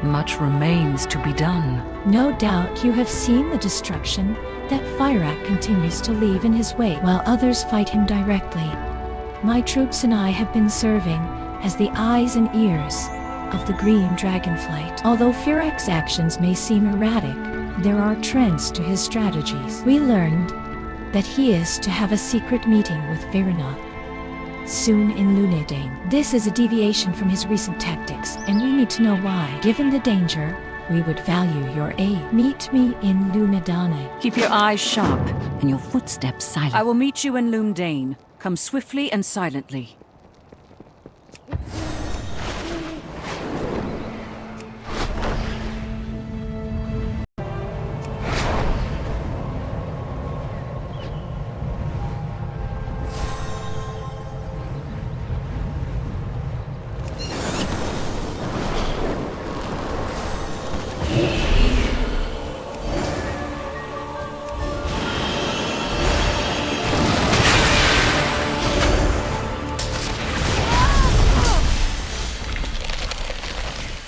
Much remains to be done. No doubt you have seen the destruction that Fyrakk continues to leave in his wake while others fight him directly. My troops and I have been serving as the eyes and ears of the green Dragonflight. Although Fyrakk's actions may seem erratic, there are trends to his strategies. We learned that he is to have a secret meeting with Fyrakk soon in Lunedane. This is a deviation from his recent tactics, and we need to know why. Given the danger, we would value your aid. Meet me in Lunedane. Keep your eyes sharp and your footsteps silent. I will meet you in Lunedane. Come swiftly and silently.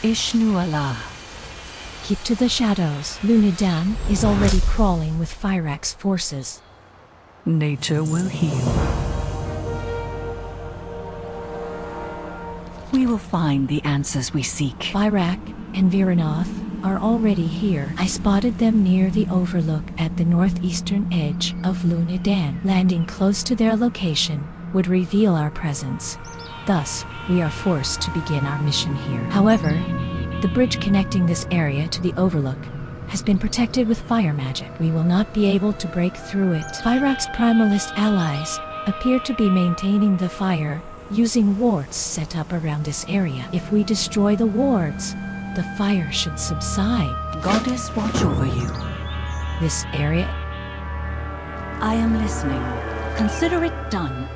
Ishnu'Allah. Keep to the shadows. Lunedane is already crawling with Fyrakk's forces. Nature will heal. We will find the answers we seek. Fyrakk and Fyrakk are already here. I spotted them near the overlook at the northeastern edge of Lunedane. Landing close to their location would reveal our presence. Thus, we are forced to begin our mission here. However, the bridge connecting this area to the overlook has been protected with fire magic. We will not be able to break through it. Fyrakk's Primalist allies appear to be maintaining the fire using wards set up around this area. If we destroy the wards, the fire should subside. Goddess, watch over you. This area... I am listening. Consider it done.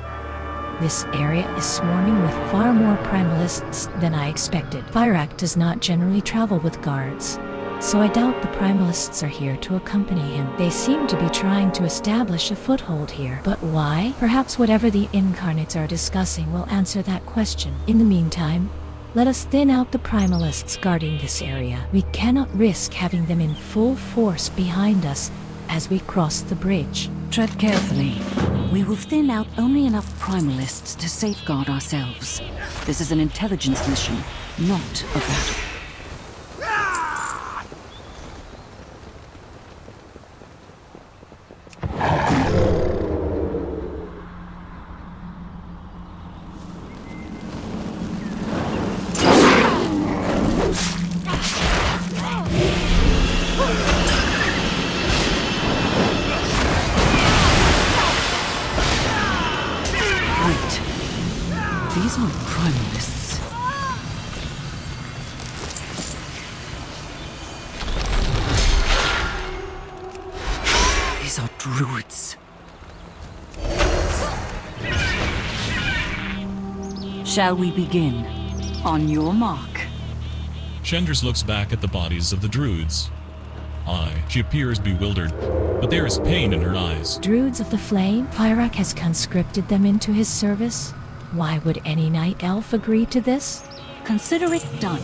This area is swarming with far more Primalists than I expected. Fyrakk does not generally travel with guards, so I doubt the Primalists are here to accompany him. They seem to be trying to establish a foothold here. But why? Perhaps whatever the Incarnates are discussing will answer that question. In the meantime, let us thin out the Primalists guarding this area. We cannot risk having them in full force behind us as we cross the bridge. Tread carefully. We will thin out only enough Primalists to safeguard ourselves. This is an intelligence mission, not a battle. These aren't Primalists. These are druids. Shall we begin? On your mark. Shendris looks back at the bodies of the druids. She appears bewildered, but there is pain in her eyes. Druids of the Flame? Fyrakk has conscripted them into his service? Why would any Night Elf agree to this? Consider it done.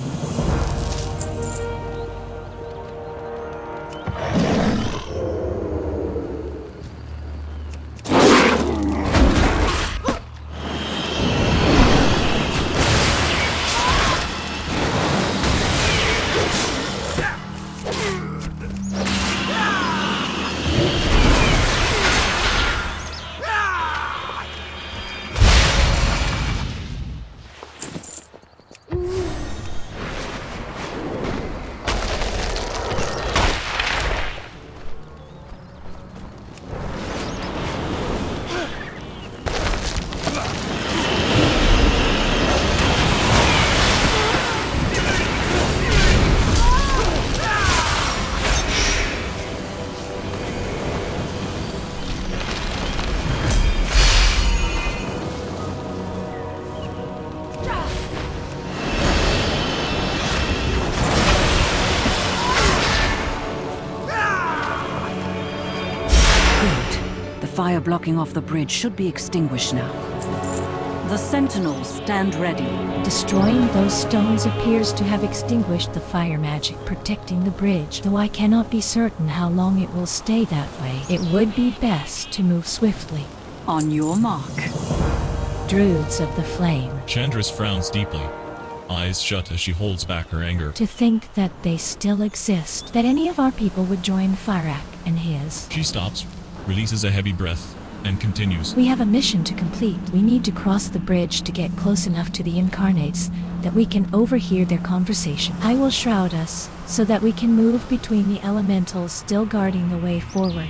Fire blocking off the bridge should be extinguished now. The sentinels stand ready. Destroying those stones appears to have extinguished the fire magic protecting the bridge, though I cannot be certain how long it will stay that way. It would be best to move swiftly. On your mark. Druids of the Flame. Chandris frowns deeply, eyes shut as she holds back her anger. To think that they still exist, that any of our people would join Fyrakk and his. She stops, releases a heavy breath, and continues. We have a mission to complete. We need to cross the bridge to get close enough to the incarnates that we can overhear their conversation. I will shroud us so that we can move between the elementals still guarding the way forward.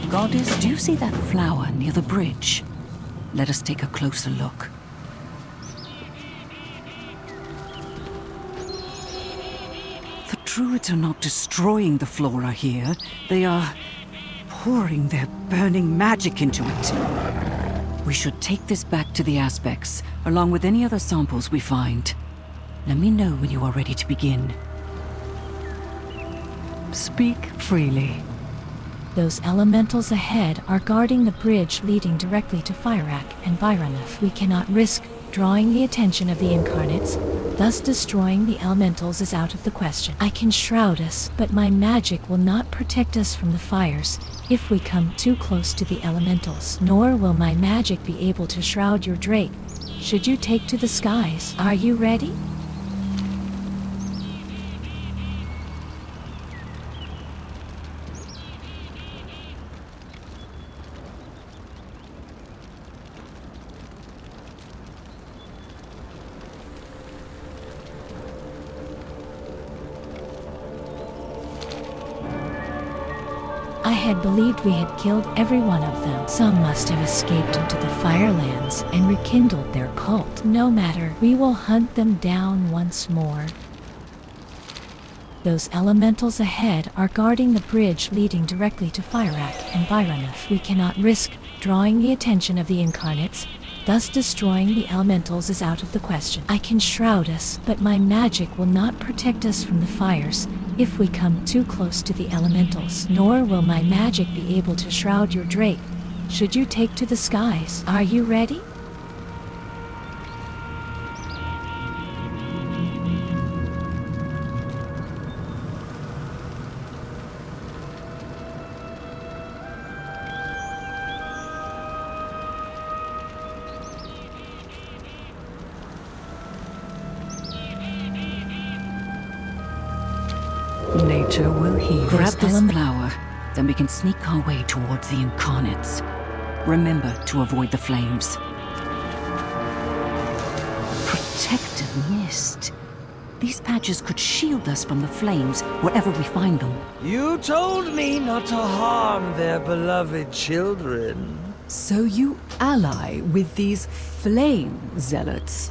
Goddess, do you see that flower near the bridge? Let us take a closer look. The druids are not destroying the flora here. They are pouring their burning magic into it. We should take this back to the aspects, along with any other samples we find. Let me know when you are ready to begin. Speak freely. Those elementals ahead are guarding the bridge leading directly to Fyrakk and Byroneth. We cannot risk drawing the attention of the incarnates, thus destroying the elementals is out of the question. I can shroud us, but my magic will not protect us from the fires if we come too close to the elementals, nor will my magic be able to shroud your drake should you take to the skies. Are you ready? I had believed we had killed every one of them. Some must have escaped into the Firelands and rekindled their cult. No matter, we will hunt them down once more. Those elementals ahead are guarding the bridge leading directly to Fyrakk and Byroneth. We cannot risk drawing the attention of the incarnates, thus destroying the elementals is out of the question. I can shroud us, but my magic will not protect us from the fires if we come too close to the elementals, nor will my magic be able to shroud your drake should you take to the skies. Are you ready? Nature will heal. Grab this element- flower, then we can sneak our way towards the incarnates. Remember to avoid the flames. Protective mist. These patches could shield us from the flames wherever we find them. You told me not to harm their beloved children. So you ally with these flame zealots?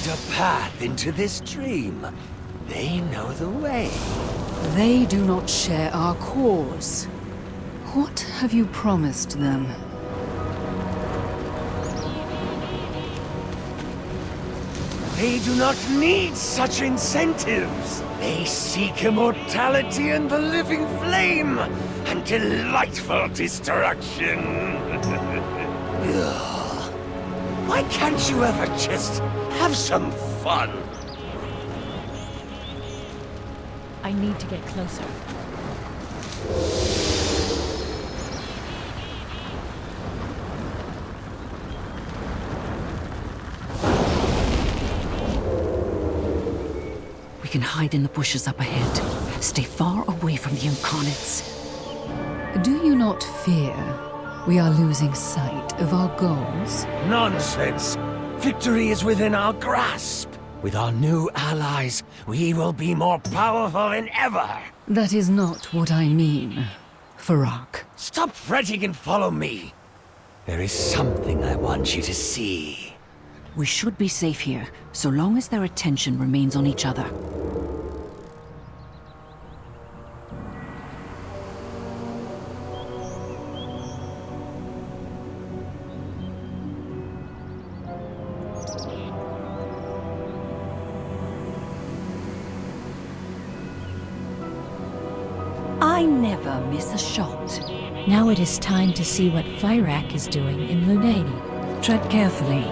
A path into this dream. They know the way. They do not share our cause. What have you promised them? They do not need such incentives. They seek immortality and the living flame, and delightful destruction. Ugh. Why can't you ever just have some fun? I need to get closer. We can hide in the bushes up ahead. Stay far away from the incarnates. Do you not fear we are losing sight of our goals? Nonsense! Victory is within our grasp. With our new allies, we will be more powerful than ever. That is not what I mean. Fyrakk. Stop fretting and follow me. There is something I want you to see. We should be safe here, so long as their attention remains on each other. I never miss a shot. Now it is time to see what Fyrakk is doing in Lunedi. Tread carefully.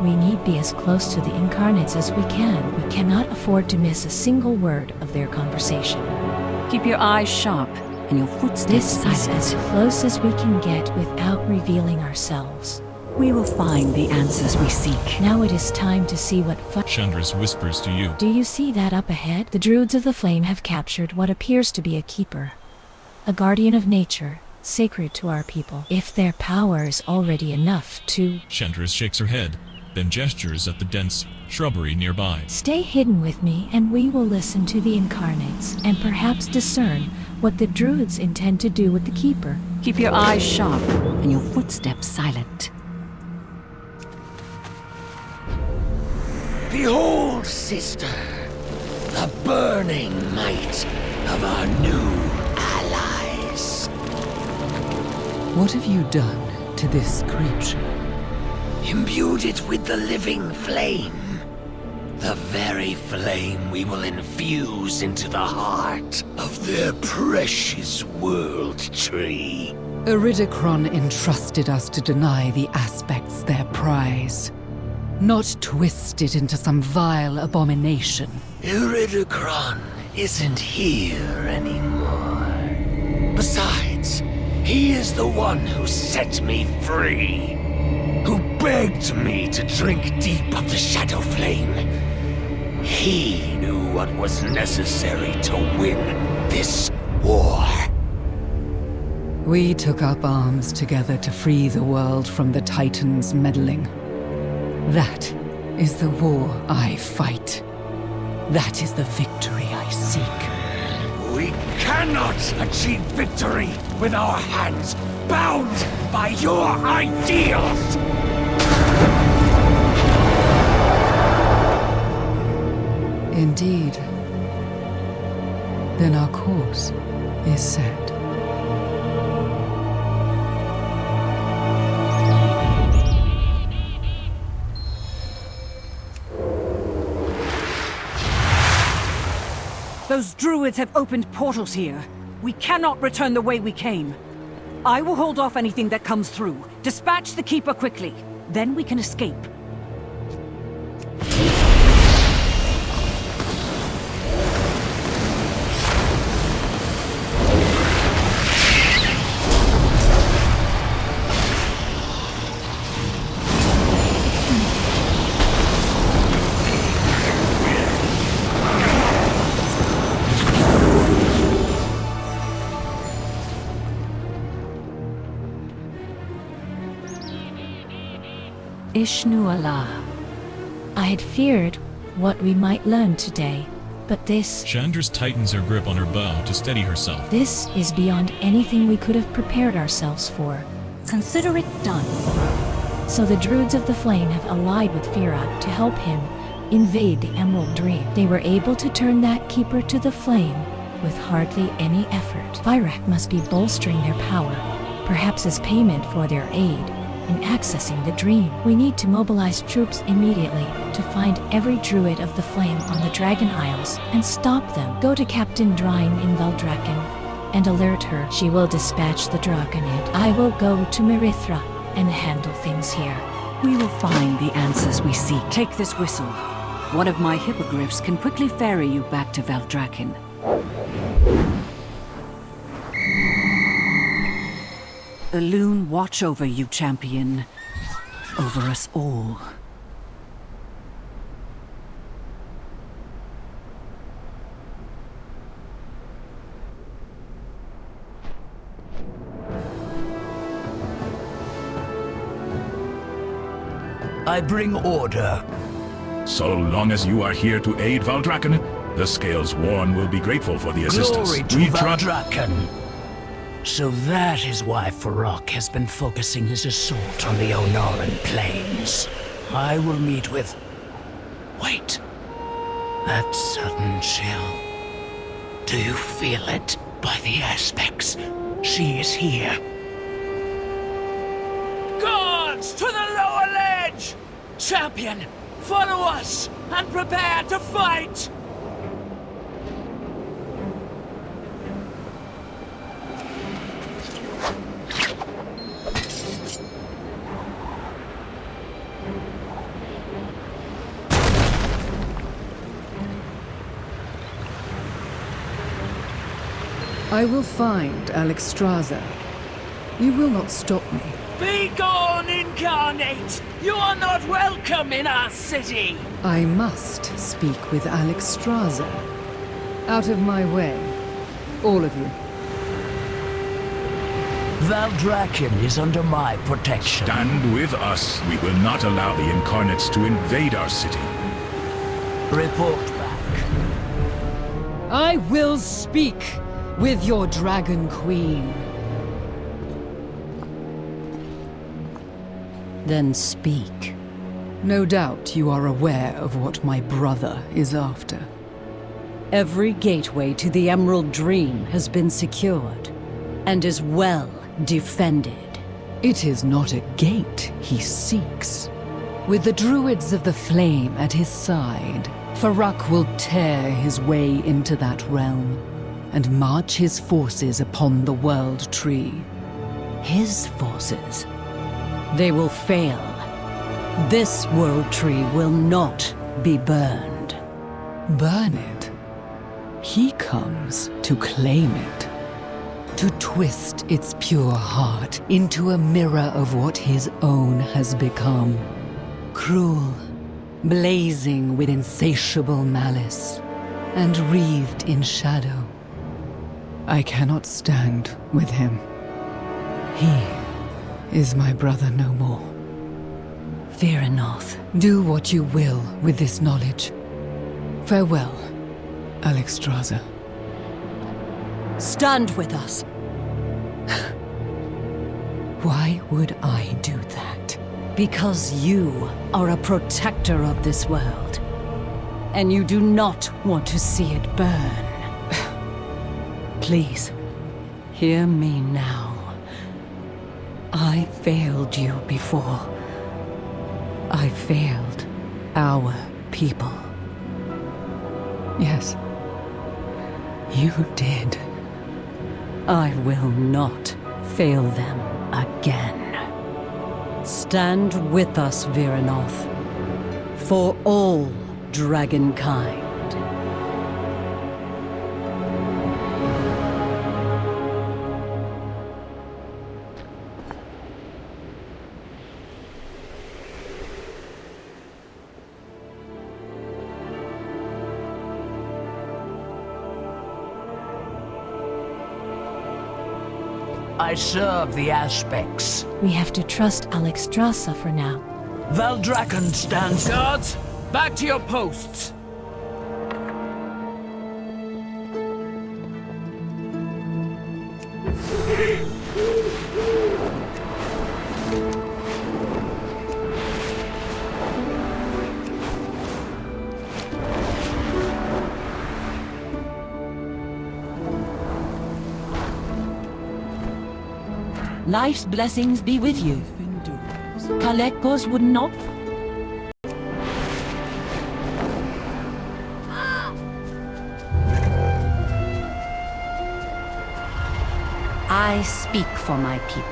We need be as close to the incarnates as we can. We cannot afford to miss a single word of their conversation. Keep your eyes sharp and your footsteps This is silent. as close as we can get without revealing ourselves. We will find the answers we seek. Now it is time to see what Chandris whispers to you. Do you see that up ahead? The Druids of the Flame have captured what appears to be a keeper. A guardian of nature, sacred to our people. If their power is already enough to Chandris shakes her head, then gestures at the dense shrubbery nearby. stay hidden with me, and we will listen to the incarnates and perhaps discern what the Druids intend to do with the keeper. Keep your eyes sharp and your footsteps silent. Behold, sister, the burning might of our new allies. What have you done to this creature? Imbued it with the living flame. The very flame we will infuse into the heart of their precious world tree. Iridikron entrusted us to deny the aspects their prize, not twist it into some vile abomination. Iridikron isn't here anymore. Besides, he is the one who set me free. Who begged me to drink deep of the shadow flame. He knew what was necessary to win this war. We took up arms together to free the world from the Titans' meddling. That is the war I fight. That is the victory I seek. We cannot achieve victory with our hands bound by your ideals! Indeed. Then our course is set. Those druids have opened portals here. We cannot return the way we came. I will hold off anything that comes through. Dispatch the Keeper quickly. Then we can escape. Ishnu Allah. I had feared what we might learn today, but this Chandris tightens her grip on her bow to steady herself. is beyond anything we could have prepared ourselves for. Consider it done. So the Druids of the Flame have allied with Fyrakk to help him invade the Emerald Dream. They were able to turn that keeper to the flame with hardly any effort. Fyrakk must be bolstering their power, perhaps as payment for their aid in accessing the dream. We need to mobilize troops immediately to find every Druid of the Flame on the Dragon Isles and stop them. Go to Captain Drine in Veldraken and alert her. She will dispatch the Dragonid. I will go to Merithra and handle things here. We will find the answers we seek. Take this whistle. One of my hippogriffs can quickly ferry you back to Veldraken. Elune, watch over you, champion. Over us all. I bring order. So long as you are here to aid Valdraken, the Scales Worn will be grateful for the assistance. Glory to We Valdraken. So that is why Fyrakk has been focusing his assault on the Onoran plains. I will meet with... Wait. That sudden chill. Do you feel it? By the aspects. She is here. Guards, to the lower ledge! Champion, follow us and prepare to fight! I will find Amirdrassil. You will not stop me. Be gone, incarnate! You are not welcome in our city! I must speak with Amirdrassil. Out of my way. All of you. Valdrakken is under my protection. Stand with us. We will not allow the incarnates to invade our city. Report back. I will speak with your Dragon Queen. Then speak. No doubt you are aware of what my brother is after. Every gateway to the Emerald Dream has been secured, and is well defended. It is not a gate he seeks. With the Druids of the Flame at his side, Fyrakk will tear his way into that realm, and march his forces upon the World Tree. His forces? They will fail. This World Tree will not be burned. Burn it? He comes to claim it. To twist its pure heart into a mirror of what his own has become. Cruel, blazing with insatiable malice, and wreathed in shadow. I cannot stand with him. He is my brother no more. Vyranoth. Do what you will with this knowledge. Farewell, Amirdrassil. Stand with us. Why would I do that? Because you are a protector of this world. And you do not want to see it burn. Please, hear me now. I failed you before. I failed our people. Yes, you did. I will not fail them again. Stand with us, Vyranoth, for all dragonkind. I serve the aspects. We have to trust Amirdrassil for now. Valdrakken stands. Guards, back to your posts. Life's blessings be with you. Kalekos would not. I speak for my people.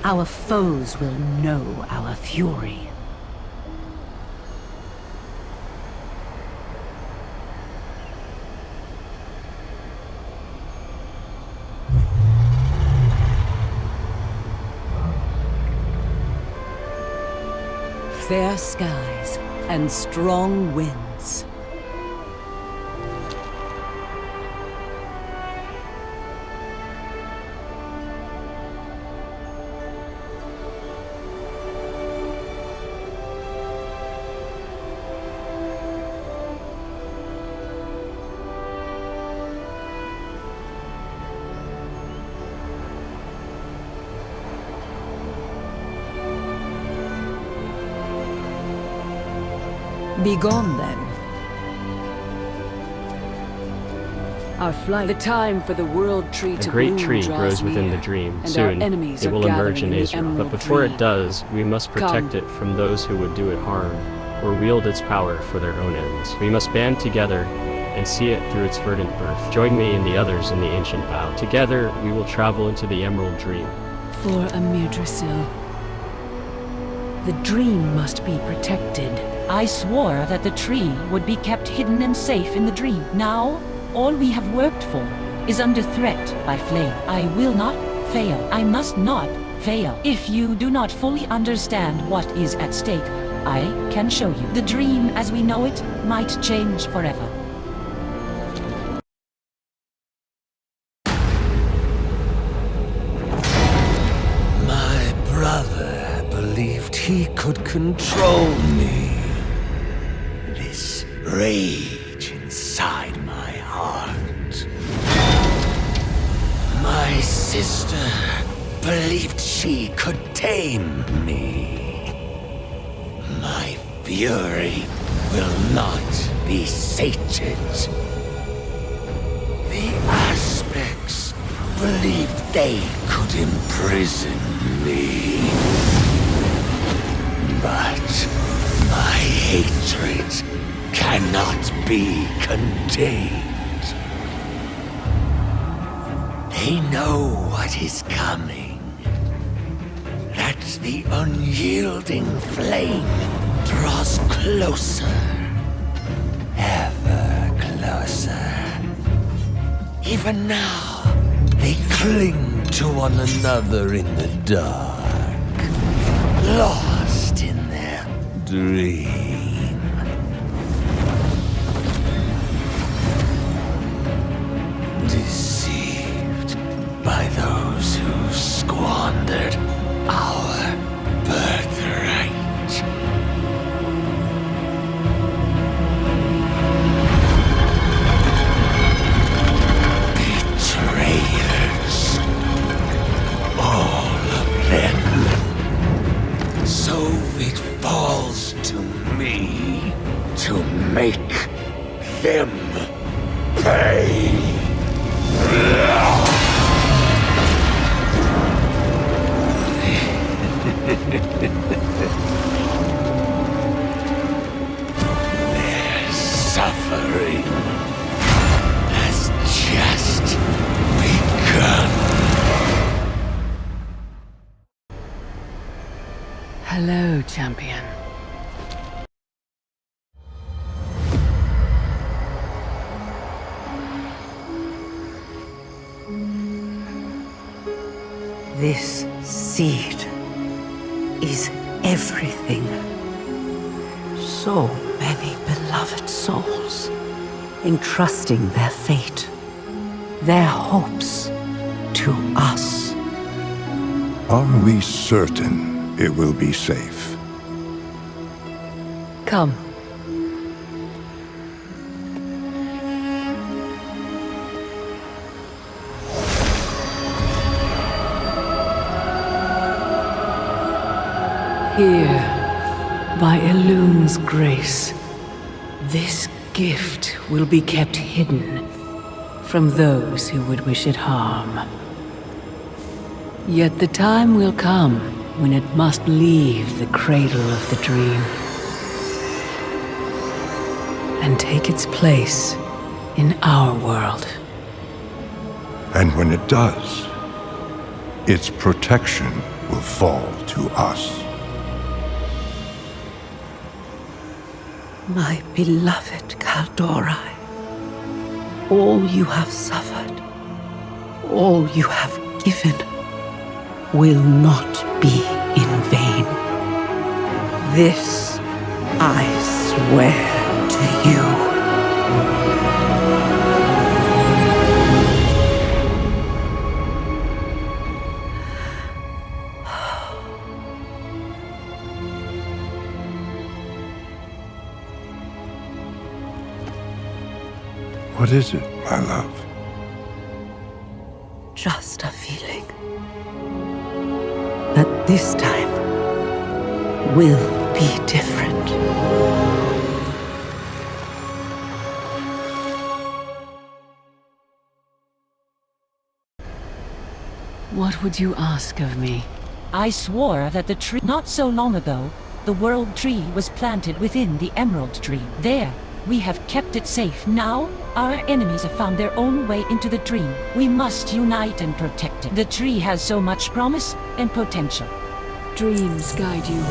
Our foes will know our fury. fair skies and strong winds. Begone then. Our flight. The time for the world tree to A great bloom tree draws grows within near, the dream. and Soon, our enemies it are will emerge in gathering the Israel. But emerald before dream. it does, we must protect Come. it from those who would do it harm, or wield its power for their own ends. We must band together and see it through its verdant birth. Join me and the others in the ancient vow. Together, we will travel into the emerald dream. For Amirdrassil, the dream must be protected. I swore that the tree would be kept hidden and safe in the dream. Now, all we have worked for is under threat by flame. I will not fail. I must not fail. If you do not fully understand what is at stake, I can show you. The dream as we know it might change forever. My brother believed he could control me. This rage inside my heart. My sister believed she could tame me. My fury will not be sated. The aspects believed they could imprison me. But my hatred cannot be contained. They know what is coming. That the unyielding flame draws closer, ever closer. Even now, they cling to one another in the dark, lost in their dream. Deceived by those who squandered our birthright. Betrayers. All of them. So it falls to me to make them pay. Their suffering has just begun. Hello, champion. This seed is everything. So many beloved souls entrusting their fate, their hopes to us. Are we certain it will be safe? Come. Here, by Elune's grace, this gift will be kept hidden from those who would wish it harm. Yet the time will come when it must leave the cradle of the dream and take its place in our world. And when it does, its protection will fall to us. My beloved Kal'dorei, all you have suffered, all you have given, will not be in vain. This I swear to you. What is it, my love? Just a feeling that this time will be different. What would you ask of me? I swore that the tree not so long ago, the world tree was planted within the emerald tree. There, we have kept it safe. Now, our enemies have found their own way into the dream. We must unite and protect it. The tree has so much promise and potential. Dreams guide you.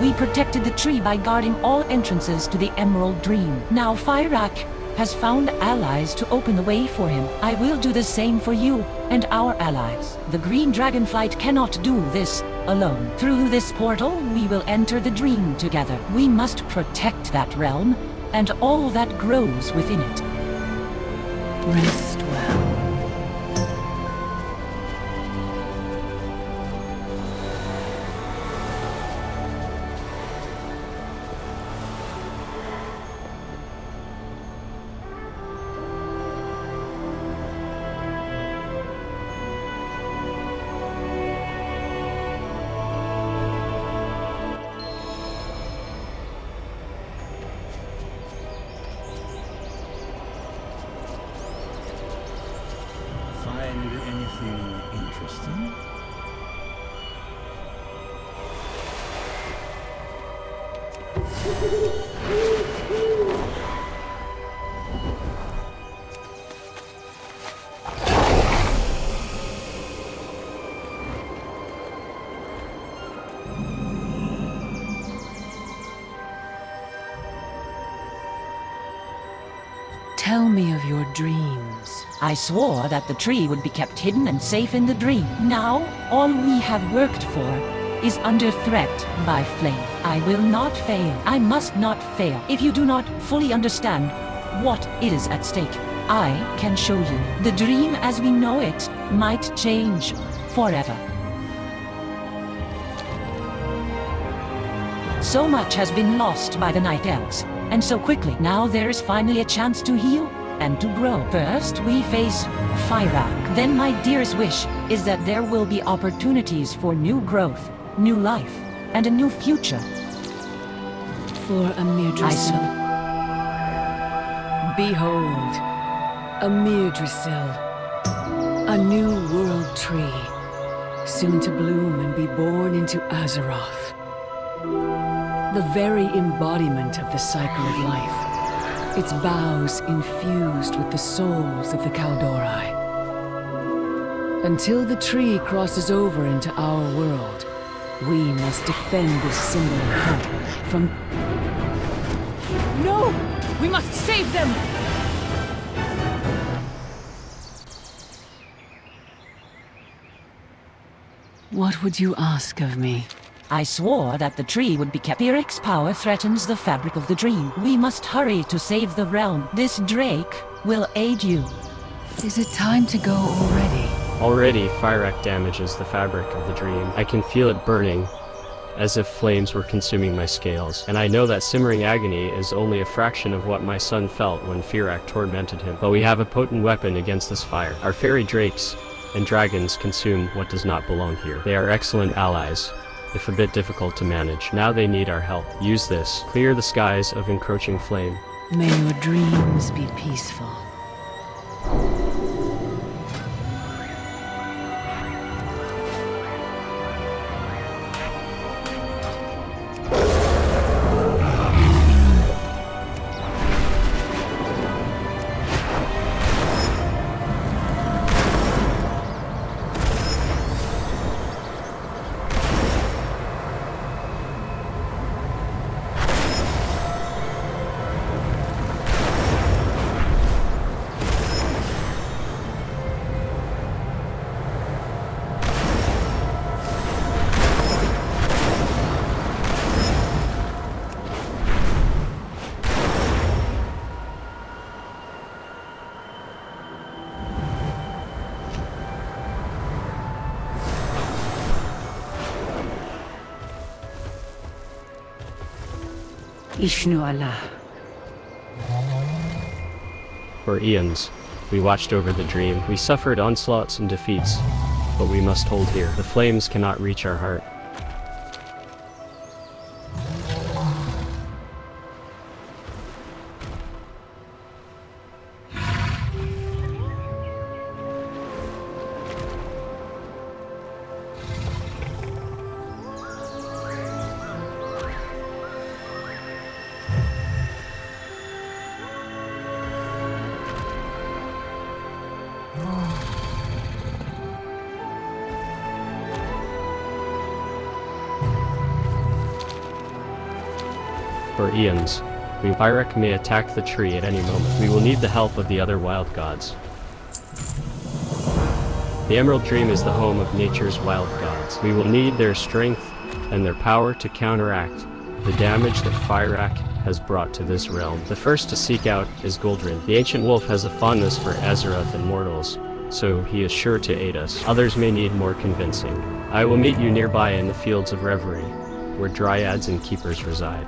We protected the tree by guarding all entrances to the Emerald Dream. Now Fyrakk has found allies to open the way for him. I will do the same for you and our allies. The green Dragonflight cannot do this alone. Through this portal, we will enter the dream together. We must protect that realm and all that grows within it. Rest well. Find anything interesting? Tell me of your dreams. I swore that the tree would be kept hidden and safe in the dream. Now, all we have worked for is under threat by flame. I will not fail. I must not fail. If you do not fully understand what is at stake, I can show you. The dream as we know it might change forever. So much has been lost by the Night Elves, and so quickly. Now there is finally a chance to heal and to grow. First, we face Fyrakk. Then my dearest wish is that there will be opportunities for new growth, new life, and a new future. For Amirdrassil. Behold, Amirdrassil, a new world tree, soon to bloom and be born into Azeroth. The very embodiment of the cycle of life, its boughs infused with the souls of the Kal'dorei. Until the tree crosses over into our world, we must defend this symbol of hope from... No! We must save them! What would you ask of me? I swore that the tree would be kept. Fyrakk's power threatens the fabric of the dream. We must hurry to save the realm. This Drake will aid you. Is it time to go already? Already, Fyrakk damages the fabric of the dream. I can feel it burning, as if flames were consuming my scales. And I know that simmering agony is only a fraction of what my son felt when Fyrakk tormented him. But we have a potent weapon against this fire. Our fairy drakes and dragons consume what does not belong here. They are excellent allies, if a bit difficult to manage. Now they need our help. Use this. Clear the skies of encroaching flame. May your dreams be peaceful. Ishnu Allah. For eons, we watched over the dream. We suffered onslaughts and defeats, but we must hold here. The flames cannot reach our heart. For eons, Fyrakk may attack the tree at any moment. We will need the help of the other wild gods. The Emerald Dream is the home of nature's wild gods. We will need their strength and their power to counteract the damage that Fyrakk has brought to this realm. The first to seek out is Goldrin. The ancient wolf has a fondness for Azeroth and mortals, so he is sure to aid us. Others may need more convincing. I will meet you nearby in the Fields of Reverie, where dryads and keepers reside.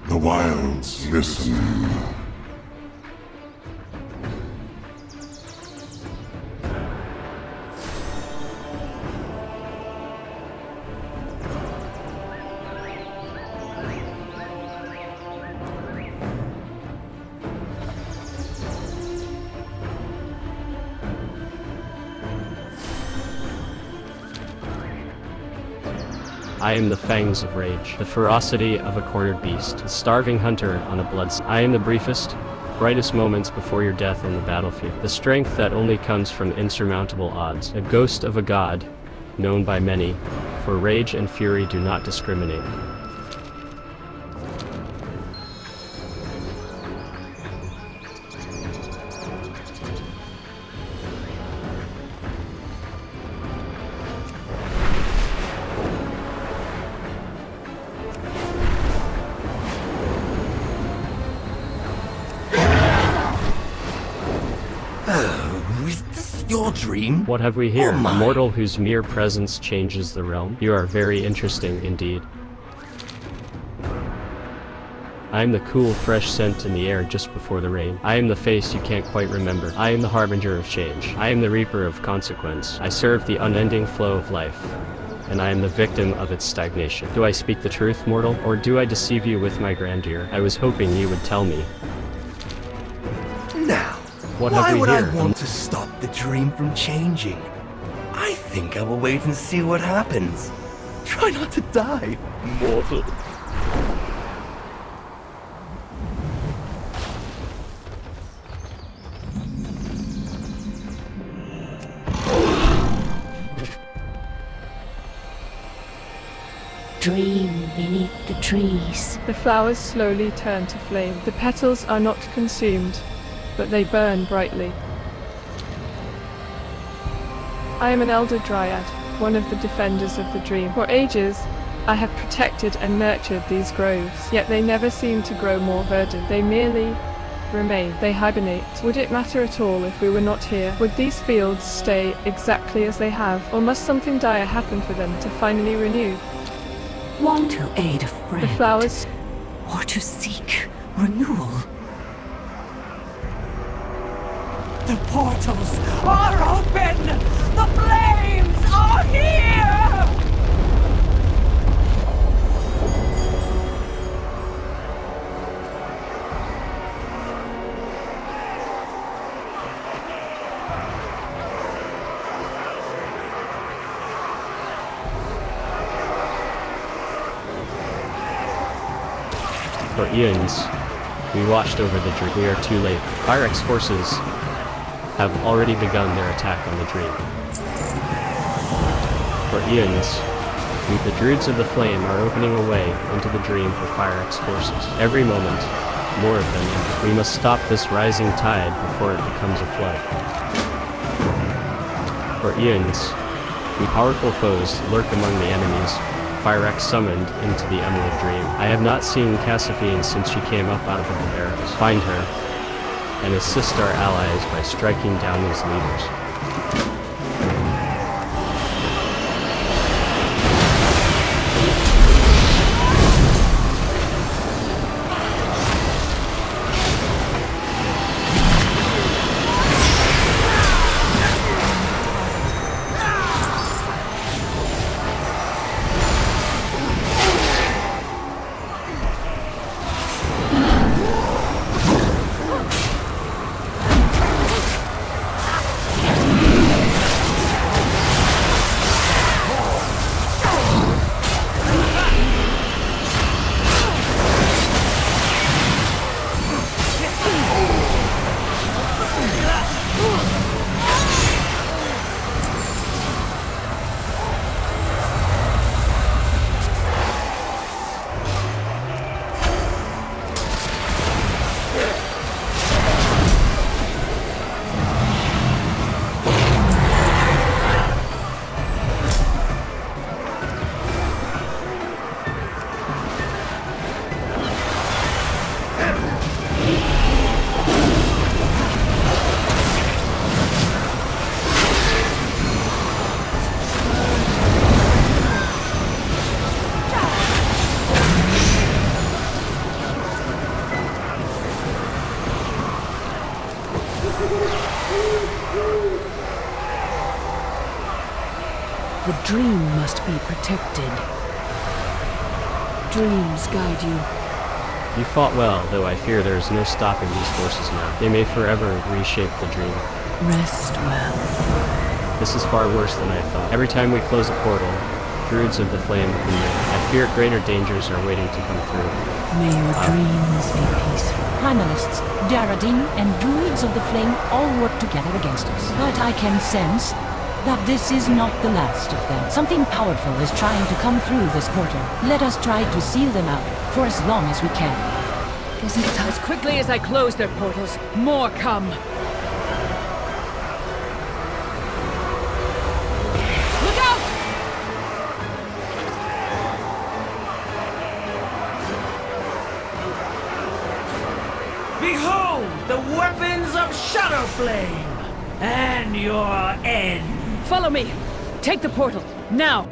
The wilds listen. I am the fangs of rage, the ferocity of a cornered beast, the starving hunter on a bloodstone. I am the briefest, brightest moments before your death on the battlefield, the strength that only comes from insurmountable odds, a ghost of a god, known by many, for rage and fury do not discriminate. Your dream? What have we here? Oh A mortal whose mere presence changes the realm. You are very interesting indeed. I am the cool, fresh scent in the air just before the rain. I am the face you can't quite remember. I am the harbinger of change. I am the reaper of consequence. I serve the unending flow of life, and I am the victim of its stagnation. Do I speak the truth, mortal, or do I deceive you with my grandeur? I was hoping you would tell me. Now, What why have we would here? I want to stop the dream from changing? I think I will wait and see what happens. Try not to die, mortal. Dream beneath the trees. The flowers slowly turn to flame. The petals are not consumed, but they burn brightly. I am an elder dryad, one of the defenders of the dream. For ages, I have protected and nurtured these groves, yet they never seem to grow more verdant. They merely remain. They hibernate. Would it matter at all if we were not here? Would these fields stay exactly as they have, or must something dire happen for them to finally renew? Want to aid a friend, The flowers or to seek renewal. The portals are open! The flames are here! For eons, we watched over the dream. We are too late. Fyrakk's forces have already begun their attack on the dream. For eons, The Druids of the Flame are opening a way into the dream for Fyrakk's forces. Every moment, more of them enter. We must stop this rising tide before it becomes a flood. For eons, powerful foes lurk among the enemies Fyrakk summoned into the Emerald Dream. I have not seen Cassiphine since she came up out of the barracks. Find her, and assist our allies by striking down these leaders. The dream must be protected. Dreams guide you. You fought well, though I fear there is no stopping these forces now. They may forever reshape the dream. Rest well. This is far worse than I thought. Every time we close a portal, Druids of the Flame commit. I fear greater dangers are waiting to come through. May your dreams be peaceful. Primalists, Daradin, and Druids of the Flame all work together against us. But I can sense that this is not the last of them. Something powerful is trying to come through this portal. Let us try to seal them out for as long as we can. Is it As quickly as I close their portals, more come. Look out! Behold the weapons of Shadowflame and your end. Follow me. Take the portal, now.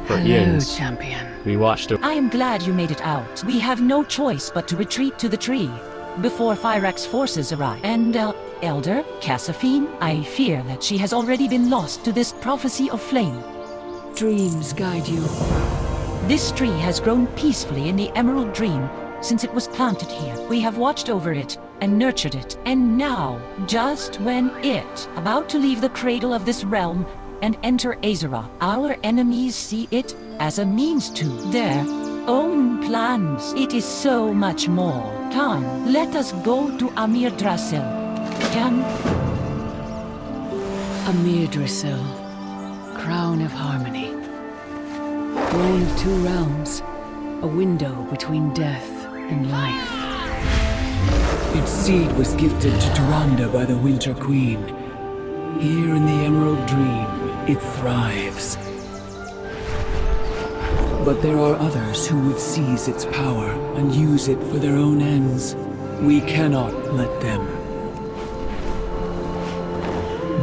For Hello, eons, champion. we watched I am glad you made it out. We have no choice but to retreat to the tree before Fyrakk's forces arrive. And, Elder Cassiphine, I fear that she has already been lost to this prophecy of flame. Dreams guide you. This tree has grown peacefully in the Emerald Dream since it was planted here. We have watched over it and nurtured it. And now, just when it, about to leave the cradle of this realm and enter Azeroth, our enemies see it as a means to their own plans. It is so much more. Come, let us go to Amirdrassil. Amirdrassil, Crown of Harmony. Throne of two realms, a window between death and life. Its seed was gifted to Tyrande by the Winter Queen. Here in the Emerald Dream, it thrives. But there are others who would seize its power and use it for their own ends. We cannot let them.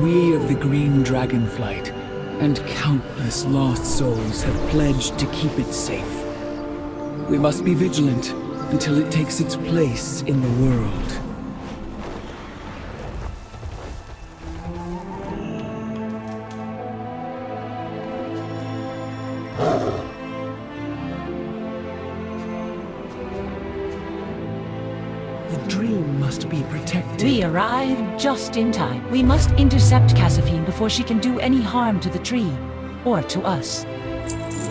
We of the Green Dragonflight and countless lost souls have pledged to keep it safe. We must be vigilant until it takes its place in the world. The dream must be protected. We arrived just in time. We must intercept Cassiphine before she can do any harm to the tree, or to us.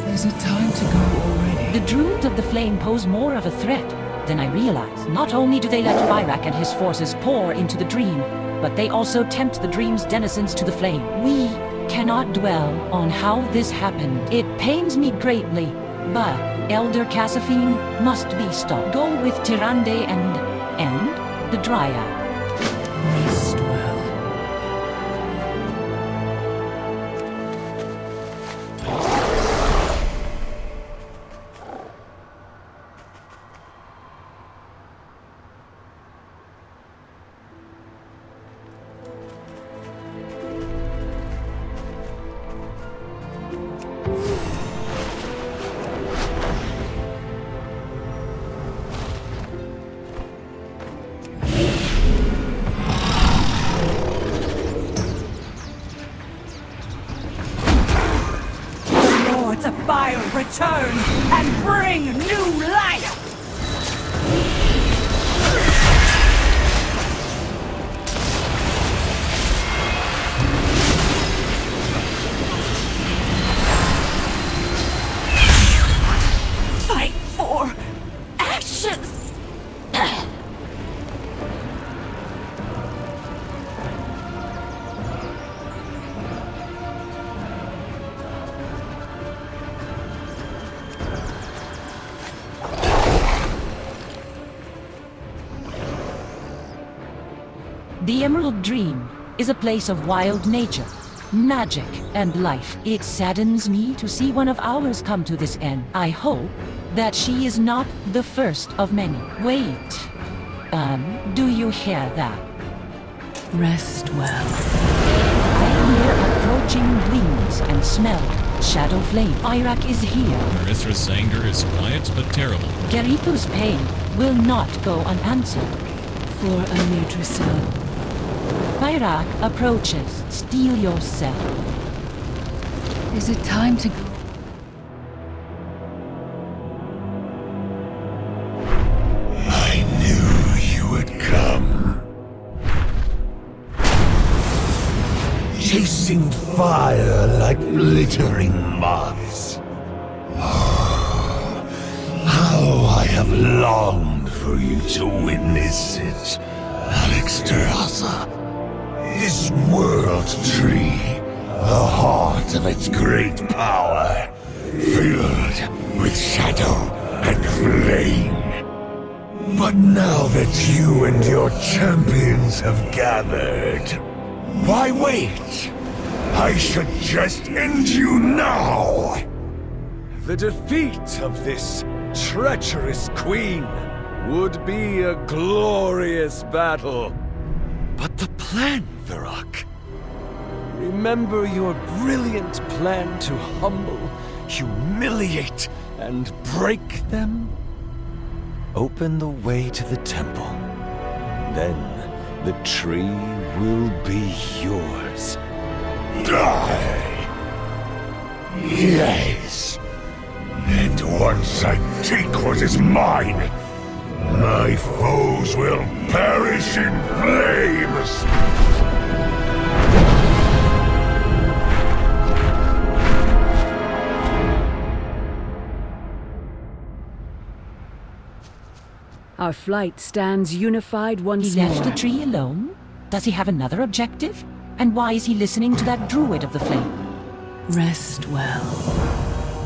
Is it time to go already? The Druids of the Flame pose more of a threat than I realized. Not only do they let Fyrakk and his forces pour into the dream, but they also tempt the dream's denizens to the flame. We cannot dwell on how this happened. It pains me greatly, but Elder Cassifine must be stopped. Go with Tyrande and the Dryad. Rest well. The fire return and bring new life! Fight for ashes! The Emerald Dream is a place of wild nature, magic, and life. It saddens me to see one of ours come to this end. I hope that she is not the first of many. Wait. Do you hear that? Rest well. I hear approaching wings and smell shadow flame. Fyrakk is here. Mithra's anger is quiet but terrible. Geritu's pain will not go unanswered. For Amirdrassil. Fyrakk approaches. Steel yourself. Is it time to... I knew you would come. Chasing fire like glittering moths. Oh, how I have longed for you to witness it, Amirdrassil. This world tree, the heart of its great power, filled with shadow and flame. But now that you and your champions have gathered, why wait? I should just end you now! The defeat of this treacherous queen would be a glorious battle. But the plan, Fyrakk. Remember your brilliant plan to humble, humiliate, and break them? Open the way to the temple. Then the tree will be yours. Die! Yes! And once I take what is mine, my foes will perish in flames! Our flight stands unified once more. more. He left the tree alone? Does he have another objective? And why is he listening to that druid of the flame? Rest well.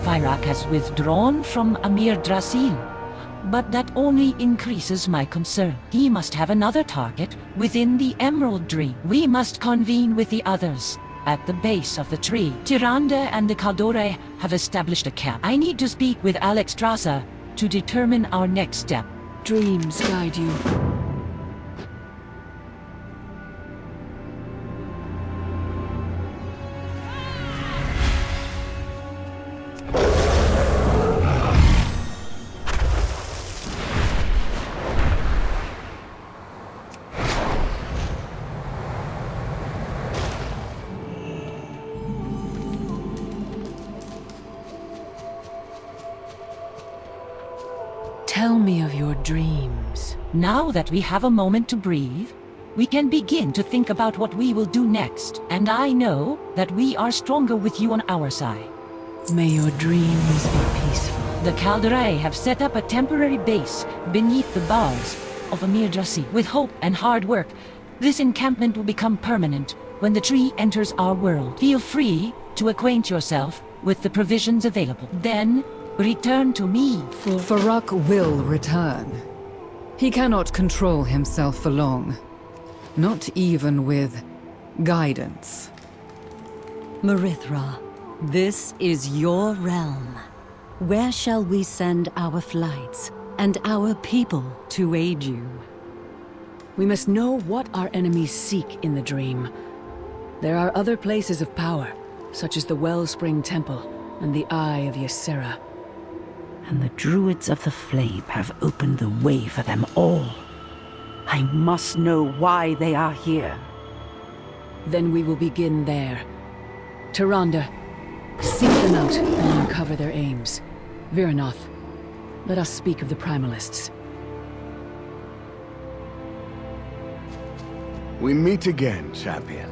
Fyrakk has withdrawn from Amirdrassil, but that only increases my concern. He must have another target within the Emerald Dream. We must convene with the others at the base of the tree. Tyrande and the Kal'dorei have established a camp. I need to speak with Amirdrassil to determine our next step. Dreams guide you. Tell me of your dreams. Now that we have a moment to breathe, we can begin to think about what we will do next. And I know that we are stronger with you on our side. May your dreams be peaceful. The Kal'dorei have set up a temporary base beneath the boughs of Amirdrassil. With hope and hard work, This encampment will become permanent when the tree enters our world. Feel free to acquaint yourself with the provisions available. Then, return to me. Fyrakk will return. He cannot control himself for long. Not even with guidance. Marithra, this is your realm. Where shall we send our flights and our people to aid you? We must know what our enemies seek in the dream. There are other places of power, such as the Wellspring Temple and the Eye of Ysera. And the Druids of the Flame have opened the way for them all. I must know why they are here. Then we will begin there. Tyrande, seek them out and uncover their aims. Viranoth, let us speak of the Primalists. We meet again, champion.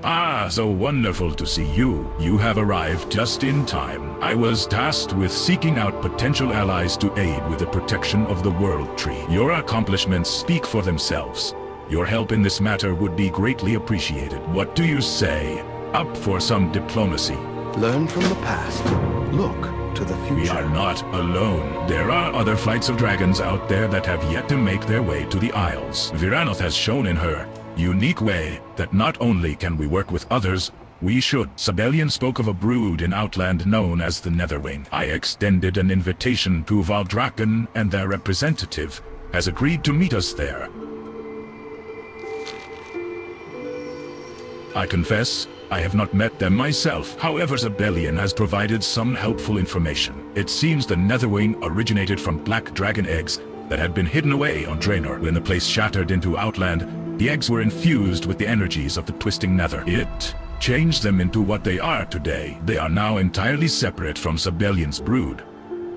Ah, so wonderful to see you. You have arrived just in time. I was tasked with seeking out potential allies to aid with the protection of the World Tree. Your accomplishments speak for themselves. Your help in this matter would be greatly appreciated. What do you say? Up for some diplomacy? Learn from the past. Look to the future. We are not alone. There are other flights of dragons out there that have yet to make their way to the Isles. Viranoth has shown in her unique way that not only can we work with others, we should. Sabellian spoke of a brood in Outland known as the Netherwing. I extended an invitation to Valdrakken, and their representative has agreed to meet us there. I confess, I have not met them myself. However, Sabellian has provided some helpful information. It seems the Netherwing originated from black dragon eggs that had been hidden away on Draenor. When the place shattered into Outland, the eggs were infused with the energies of the twisting nether. It changed them into what they are today. They are now entirely separate from Sabellian's brood.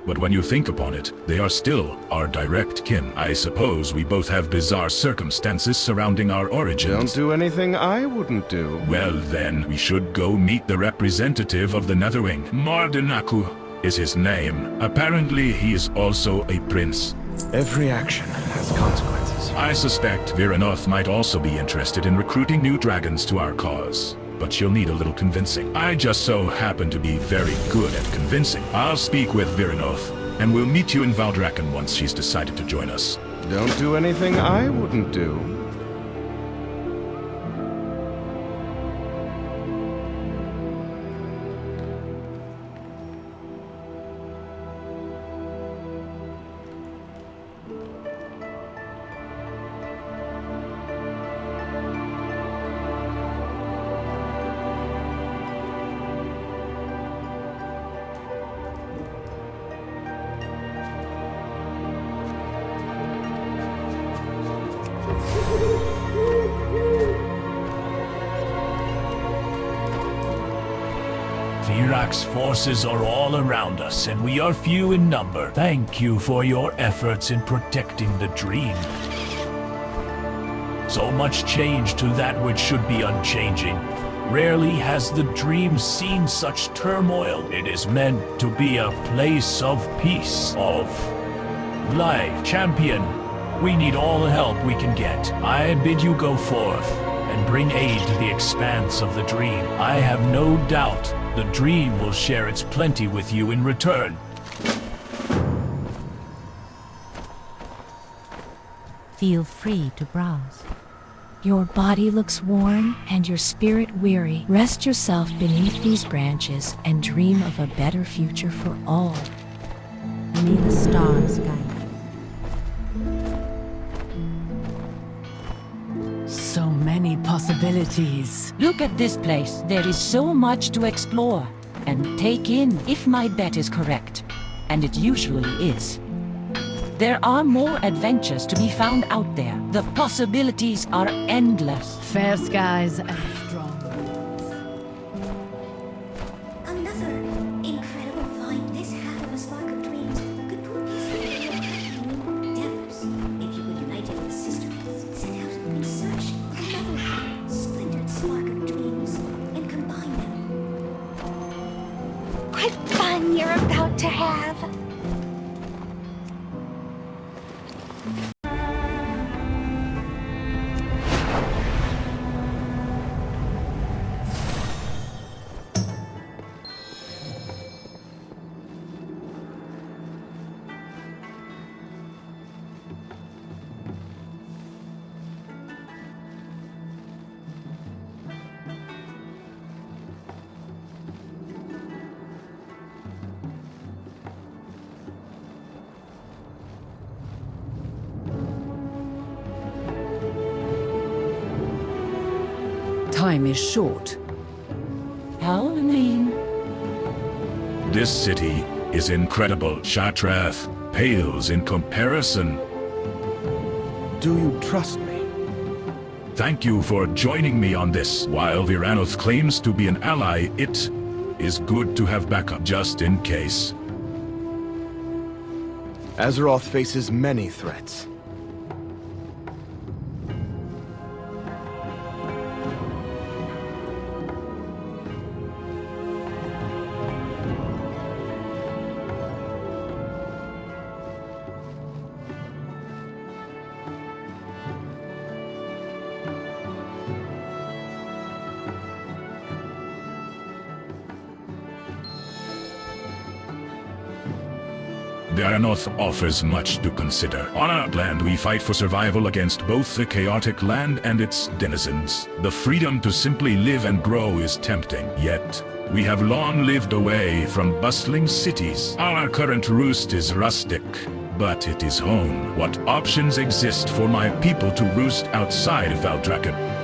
But when you think upon it, they are still our direct kin. I suppose we both have bizarre circumstances surrounding our origins. Don't do anything I wouldn't do. Well then, we should go meet the representative of the Netherwing. Mardenaku is his name. Apparently he is also a prince. Every action has consequences. I suspect Viranoth might also be interested in recruiting new dragons to our cause, but she'll need a little convincing. I just so happen to be very good at convincing. I'll speak with Viranoth, and we'll meet you in Valdrakken once she's decided to join us. Don't do anything I wouldn't do. Fyrakk's forces are all around us, and we are few in number. Thank you for your efforts in protecting the dream. So much change to that which should be unchanging. Rarely has the dream seen such turmoil. It is meant to be a place of peace, of life. Champion, we need all the help we can get. I bid you go forth and bring aid to the expanse of the dream. I have no doubt the dream will share its plenty with you in return. Feel free to browse. Your body looks worn and your spirit weary. Rest yourself beneath these branches and dream of a better future for all. May the stars guide you. So many possibilities. Look at this place. There is so much to explore and take in, if my bet is correct. And it usually is. There are more adventures to be found out there. The possibilities are endless. Fair skies and strong. Another incredible find. This half of a spark of dreams could prove useful for new endeavors. If you would unite it with sisterhoods, set out in search of another splintered spark of dreams and combine them. What fun you're about to have! Time is short. How mean? This city is incredible. Shattrath pales in comparison. Do you trust me? Thank you for joining me on this. While Vyranoth claims to be an ally, it is good to have backup just in case. Azeroth faces many threats. Vyranoth offers much to consider. On our land, we fight for survival against both the chaotic land and its denizens. The freedom to simply live and grow is tempting, yet we have long lived away from bustling cities. Our current roost is rustic, but it is home. What options exist for my people to roost outside of Valdrakken?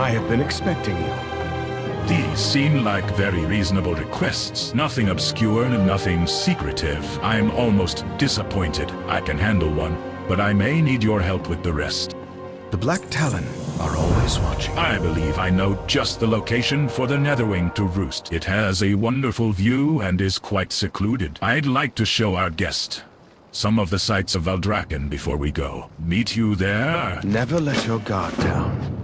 I have been expecting you. These seem like very reasonable requests. Nothing obscure and nothing secretive. I'm almost disappointed. I can handle one, but I may need your help with the rest. The Black Talon are always watching. I believe I know just the location for the Netherwing to roost. It has a wonderful view and is quite secluded. I'd like to show our guest some of the sights of Valdrakken before we go. Meet you there? Never let your guard down.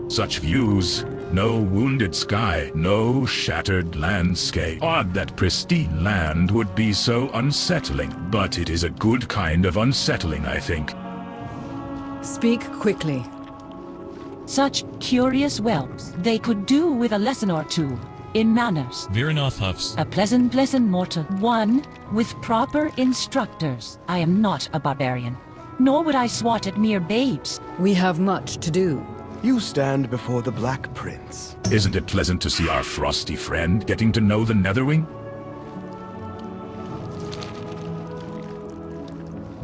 Such views, no wounded sky, no shattered landscape. Odd that pristine land would be so unsettling, but it is a good kind of unsettling, I think. Speak quickly. Such curious whelps. They could do with a lesson or two in manners. Vyranoth huffs. A pleasant mortal. One with proper instructors. I am not a barbarian, nor would I swat at mere babes. We have much to do. You stand before the Black Prince. Isn't it pleasant to see our frosty friend getting to know the Netherwing?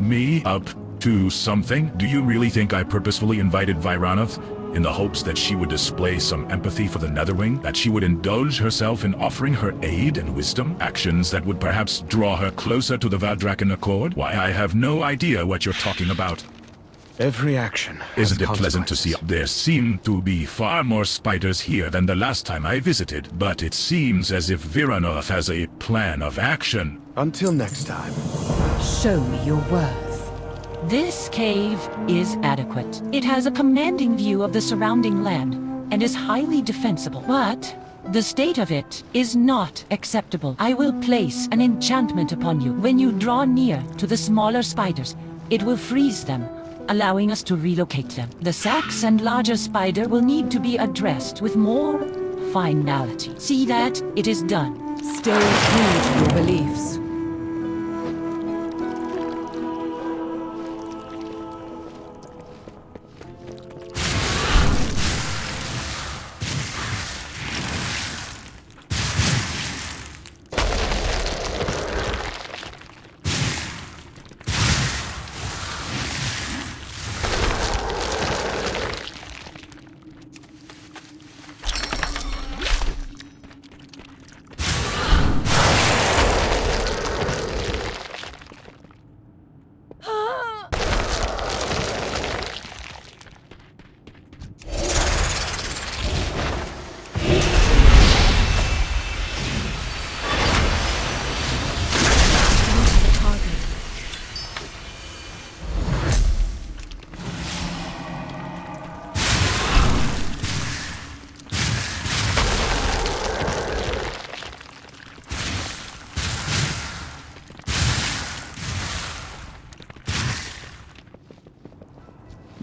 Me up to something? Do you really think I purposefully invited Vyranoth in the hopes that she would display some empathy for the Netherwing? That she would indulge herself in offering her aid and wisdom? Actions that would perhaps draw her closer to the Valdrakken Accord? Why, I have no idea what you're talking about. Every action has Isn't it pleasant to see? There seem to be far more spiders here than the last time I visited, but it seems as if Vyranoth has a plan of action. Until next time. Show me your worth. This cave is adequate. It has a commanding view of the surrounding land and is highly defensible, but the state of it is not acceptable. I will place an enchantment upon you. When you draw near to the smaller spiders, it will freeze them, allowing us to relocate them. The sacks and larger spider will need to be addressed with more finality. See that it is done. Stay true to your beliefs.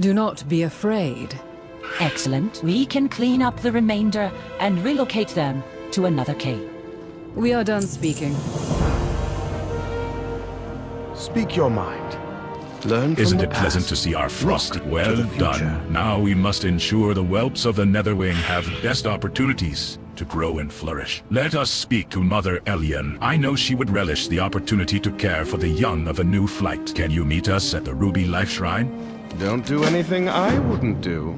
Do not be afraid. Excellent. We can clean up the remainder and relocate them to another cave. We are done speaking. Speak your mind. Learn from Isn't the it pleasant past. to see our frost? Look Well to the future. done. Now we must ensure the whelps of the Netherwing have best opportunities to grow and flourish. Let us speak to Mother Elian. I know she would relish the opportunity to care for the young of a new flight. Can you meet us at the Ruby Life Shrine? Don't do anything I wouldn't do.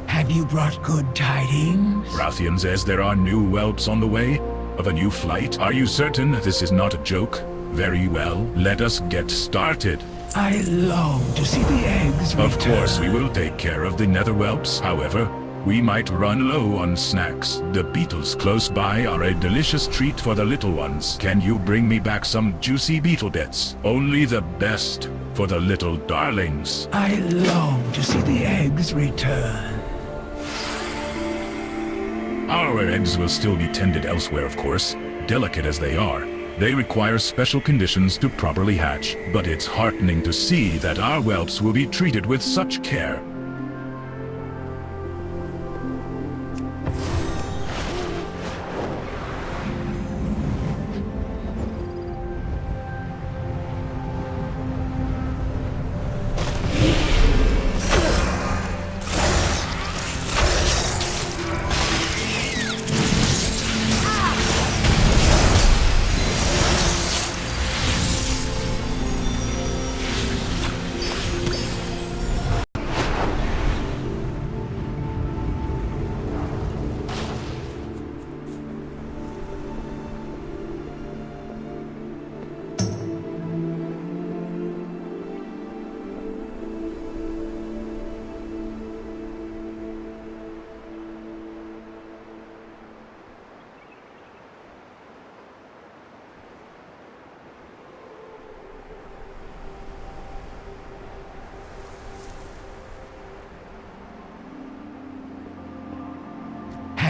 Have you brought good tidings? Rathian says there are new whelps on the way of a new flight. Are you certain this is not a joke? Very well, let us get started. I long to see the eggs return. Of course, we will take care of the nether whelps. However, we might run low on snacks. The beetles close by are a delicious treat for the little ones. Can you bring me back some juicy beetle bits? Only the best for the little darlings. I long to see the eggs return. Our eggs will still be tended elsewhere, of course, delicate as they are. They require special conditions to properly hatch, but it's heartening to see that our whelps will be treated with such care.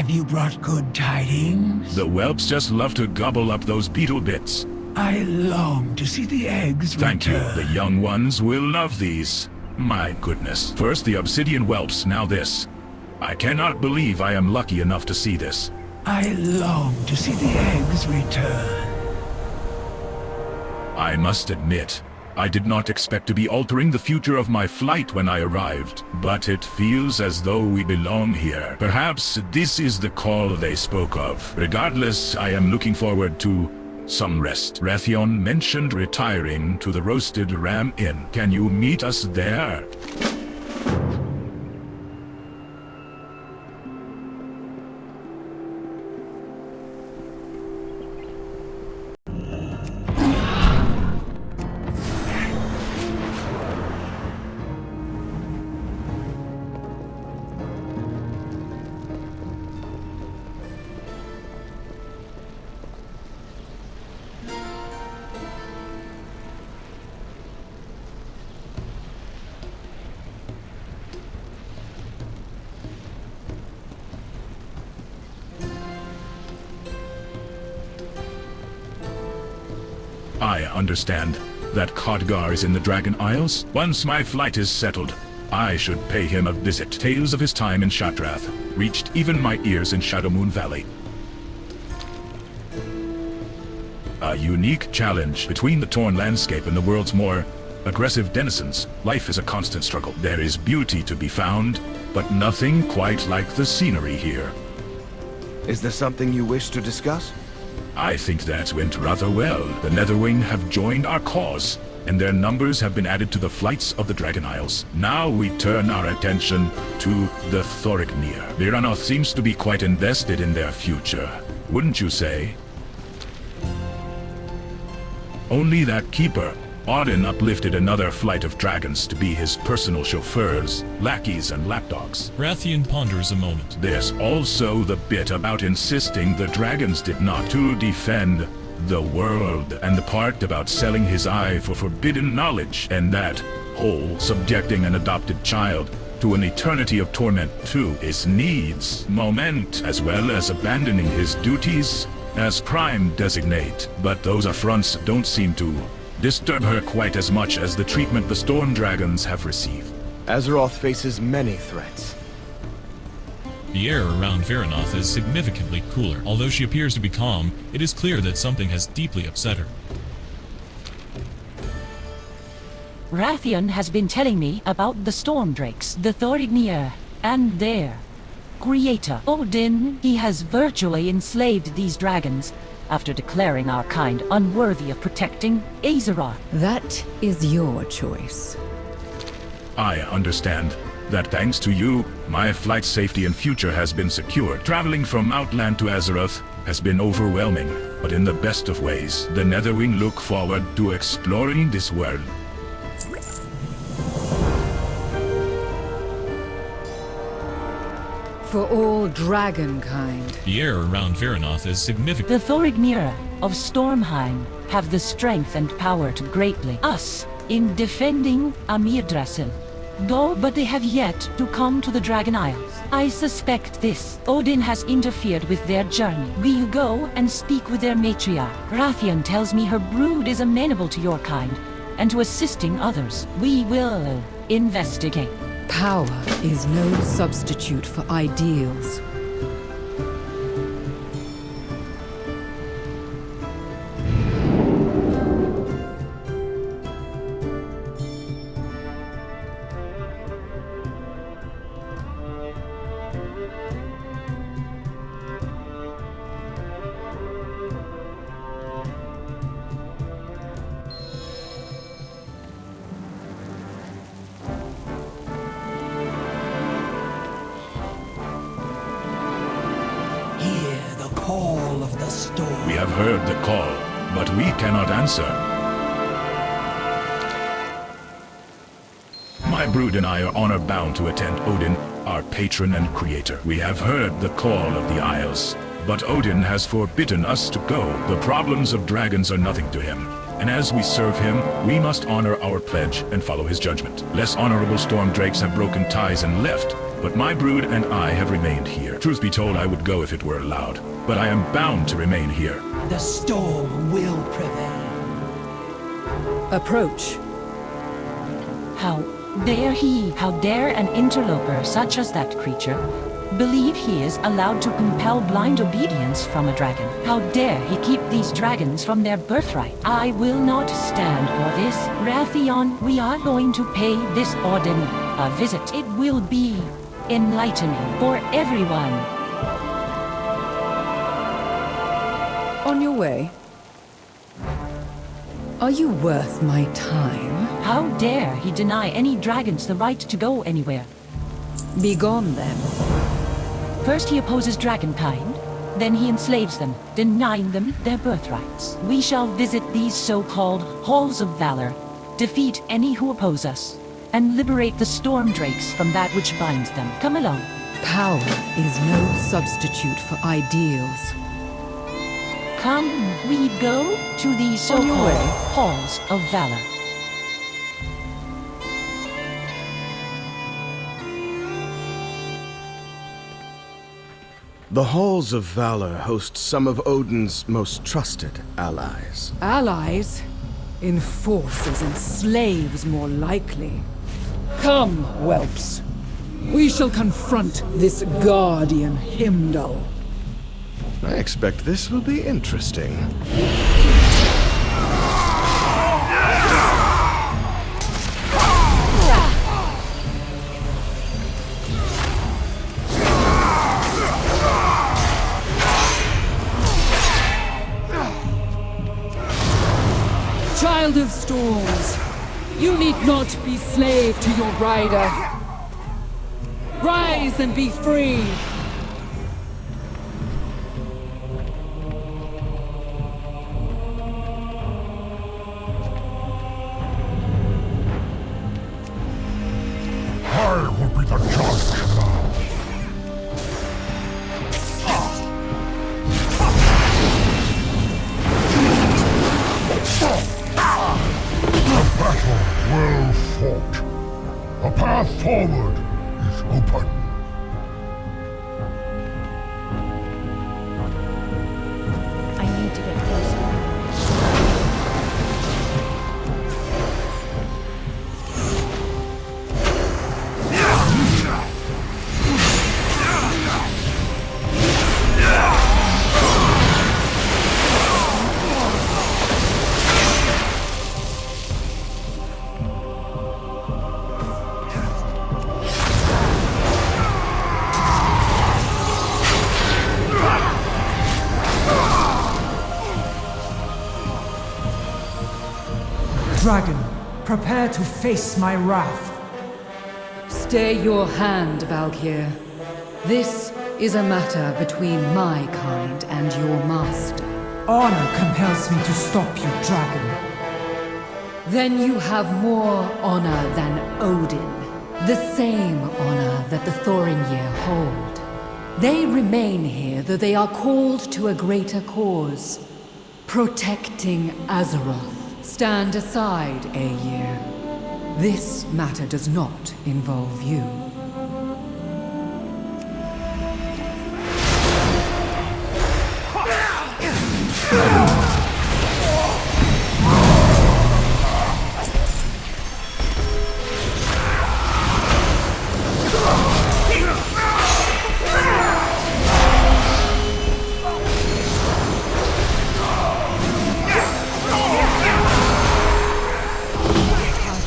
Have you brought good tidings? The whelps just love to gobble up those beetle bits. I long to see the eggs Thank you. return. The young ones will love these. My goodness. First the obsidian whelps, now this. I cannot believe I am lucky enough to see this. I long to see the eggs return. I must admit, I did not expect to be altering the future of my flight when I arrived, but it feels as though we belong here. Perhaps this is the call they spoke of. Regardless, I am looking forward to some rest. Rathion mentioned retiring to the Roasted Ram Inn. Can you meet us there? I understand that Khadgar is in the Dragon Isles. Once my flight is settled, I should pay him a visit. Tales of his time in Shatrath reached even my ears in Shadowmoon Valley. A unique challenge between the torn landscape and the world's more aggressive denizens. Life is a constant struggle. There is beauty to be found, but nothing quite like the scenery here. Is there something you wish to discuss? I think that went rather well. The Netherwing have joined our cause, and their numbers have been added to the flights of the Dragon Isles. Now we turn our attention to the Thorigmir. Vyranoth seems to be quite invested in their future, wouldn't you say? Only that keeper, Odin, uplifted another flight of dragons to be his personal chauffeurs, lackeys, and lapdogs. Rathian ponders a moment. There's also the bit about insisting the dragons did not to defend the world, and the part about selling his eye for forbidden knowledge, and that whole subjecting an adopted child to an eternity of torment to his needs, moment, as well as abandoning his duties as Prime Designate. But those affronts don't seem to disturb her quite as much as the treatment the Storm Dragons have received. Azeroth faces many threats. The air around Vyranoth is significantly cooler. Although she appears to be calm, it is clear that something has deeply upset her. Rathian has been telling me about the Storm Drakes, the Thorigmir, and their creator, Odin. He has virtually enslaved these dragons after declaring our kind unworthy of protecting Azeroth. That is your choice. I understand that thanks to you, my flight safety and future has been secured. Traveling from Outland to Azeroth has been overwhelming, but in the best of ways. The Netherwing look forward to exploring this world. For all dragonkind. The air around Vyranoth is significant. The Thorigmir of Stormheim have the strength and power to greatly us in defending Amirdrassil. Go, but they have yet to come to the Dragon Isles. I suspect this. Odin has interfered with their journey. Will go and speak with their matriarch? Rathian tells me her brood is amenable to your kind and to assisting others. We will investigate. Power is no substitute for ideals. Call of the storm. We have heard the call, but we cannot answer. My brood and I are honor-bound to attend Odin, our patron and creator. We have heard the call of the Isles, but Odin has forbidden us to go. The problems of dragons are nothing to him, and as we serve him, we must honor our pledge and follow his judgment. Less honorable storm drakes have broken ties and left, but my brood and I have remained here. Truth be told, I would go if it were allowed, but I am bound to remain here. The storm will prevail. Approach. How dare an interloper such as that creature believe he is allowed to compel blind obedience from a dragon? How dare he keep these dragons from their birthright? I will not stand for this. Rathian, we are going to pay this Odin a visit. It will be enlightening for everyone. On your way. Are you worth my time? How dare he deny any dragons the right to go anywhere? Begone then. First he opposes dragonkind, then he enslaves them, denying them their birthrights. We shall visit these so-called Halls of Valor, defeat any who oppose us, and liberate the storm drakes from that which binds them. Come along. Power is no substitute for ideals. Come, we go to the so-called Halls of Valor. The Halls of Valor host some of Odin's most trusted allies. Allies? Enforcers and slaves, more likely. Come, whelps. We shall confront this guardian Himdall. I expect this will be interesting. Child of storms, you need not be slave to your rider. Rise and be free! I will be the judge now. A battle well fought. A path forward is open. I need to get closer. Dragon, prepare to face my wrath. Stay your hand, Valkyr. This is a matter between my kind and your master. Honor compels me to stop you, Dragon. Then you have more honor than Odin. The same honor that the Thoringyr hold. They remain here, though they are called to a greater cause. Protecting Azeroth. Stand aside, Aegir. This matter does not involve you.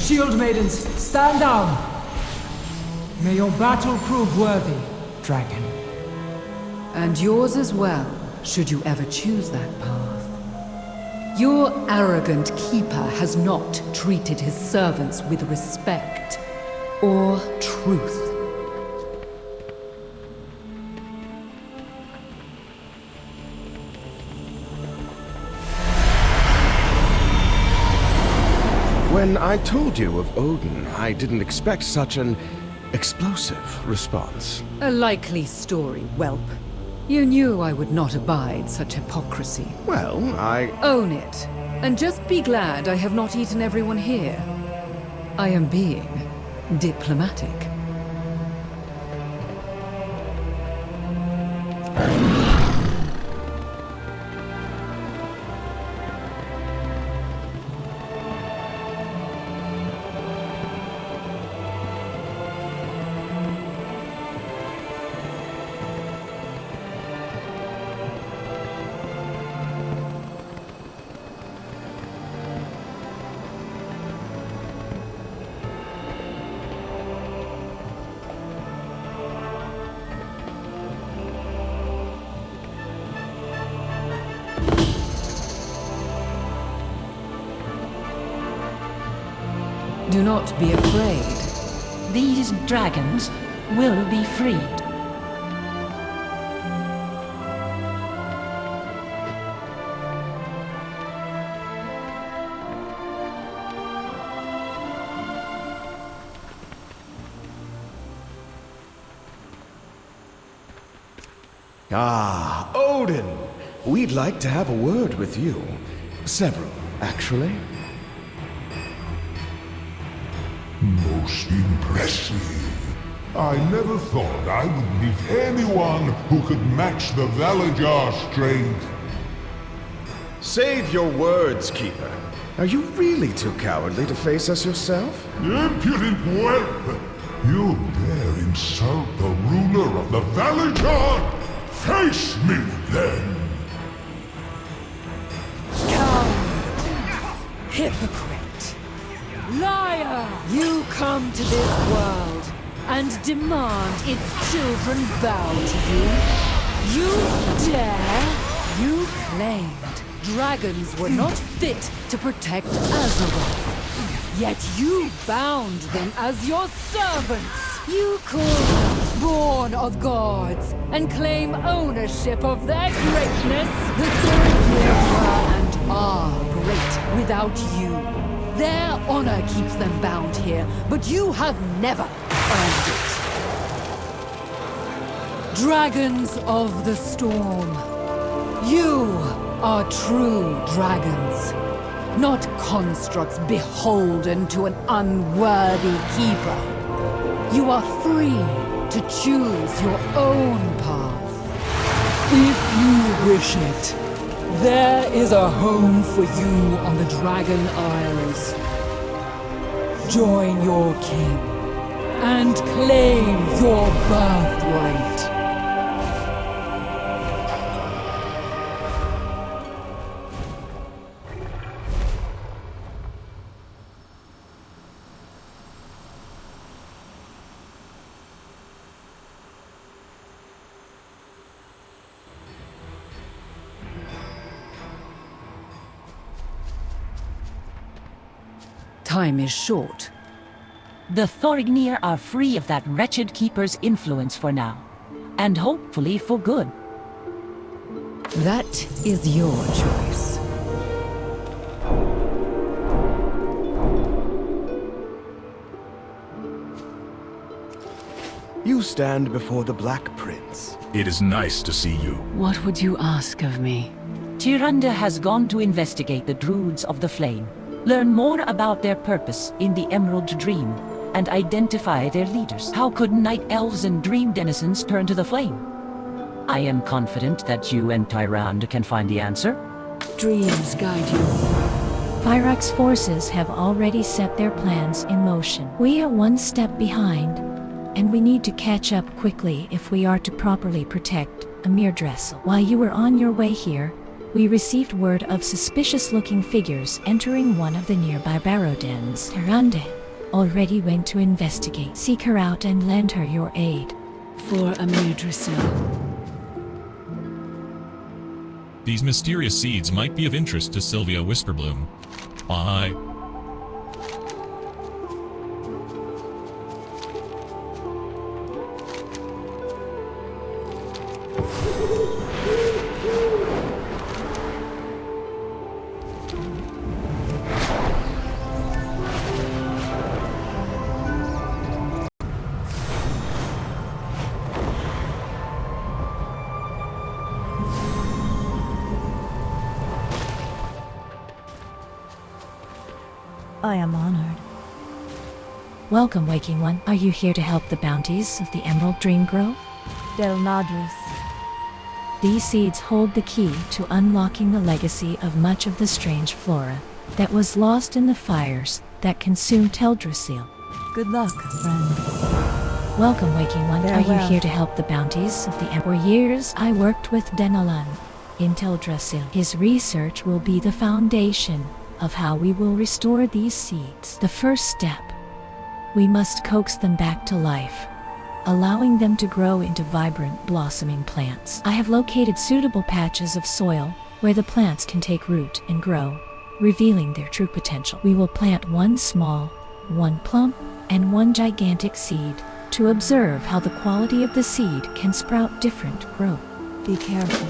Shield maidens, stand down! May your battle prove worthy, Dragon. And yours as well, should you ever choose that path. Your arrogant keeper has not treated his servants with respect or truth. When I told you of Odin, I didn't expect such an explosive response. A likely story, whelp. You knew I would not abide such hypocrisy. Well, I... Own it, and just be glad I have not eaten everyone here. I am being diplomatic. Do not be afraid. These dragons will be freed. Ah, Odin! We'd like to have a word with you. Several, actually. Most impressive. I never thought I would meet anyone who could match the Valajar's strength. Save your words, Keeper. Are you really too cowardly to face us yourself? Impudent whelp! You dare insult the ruler of the Valley God? Face me, then! Coward! Hypocrite! Liar! You come to this world and demand its children bow to you? You dare? You claimed dragons were not fit to protect Azeroth. Yet you bound them as your servants. You call them born of gods and claim ownership of their greatness. The Thoringians were and are great without you. Their honor keeps them bound here, but you have never earned it. Dragons of the Storm. You are true dragons, not constructs beholden to an unworthy keeper. You are free to choose your own path. If you wish it, there is a home for you on the Dragon Isles. Join your king and claim your birthright. Time is short. The Thoringier are free of that wretched keeper's influence for now, and hopefully for good. That is your choice. You stand before the Black Prince. It is nice to see you. What would you ask of me? Tyrande has gone to investigate the Druids of the Flame, learn more about their purpose in the Emerald Dream, and identify their leaders. How could Night Elves and Dream Denizens turn to the Flame? I am confident that you and Tyrande can find the answer. Dreams guide you. Fyrakk's forces have already set their plans in motion. We are one step behind, and we need to catch up quickly if we are to properly protect Amirdrassil. While you were on your way here, we received word of suspicious-looking figures entering one of the nearby barrow dens. Tyrande already went to investigate. Seek her out and lend her your aid. For Amirdrassil. These mysterious seeds might be of interest to Sylvia Whisperbloom. Bye. I am honored. Welcome, Waking One. Are you here to help the bounties of the Emerald Dream grow? Del Nadris. These seeds hold the key to unlocking the legacy of much of the strange flora that was lost in the fires that consumed Teldrassil. Good luck, friend. Welcome, Waking One. Are you Farewell. here to help the bounties of the Emerald? For years, I worked with Denalan in Teldrassil. His research will be the foundation of how we will restore these seeds. The first step, we must coax them back to life, allowing them to grow into vibrant, blossoming plants. I have located suitable patches of soil where the plants can take root and grow, revealing their true potential. We will plant one small, one plump, and one gigantic seed to observe how the quality of the seed can sprout different growth. Be careful.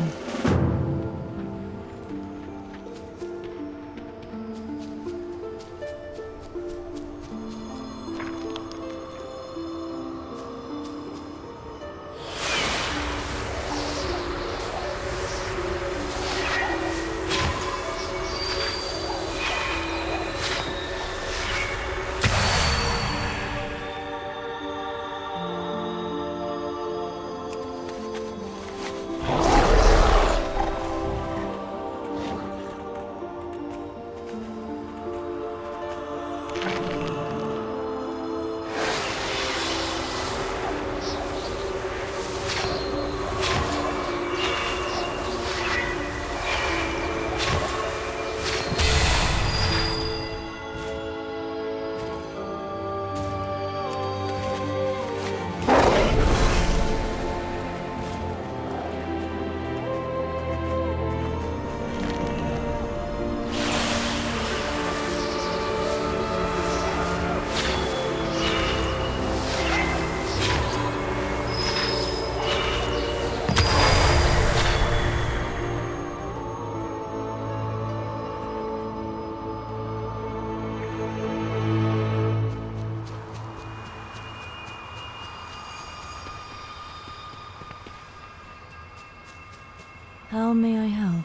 How may I help?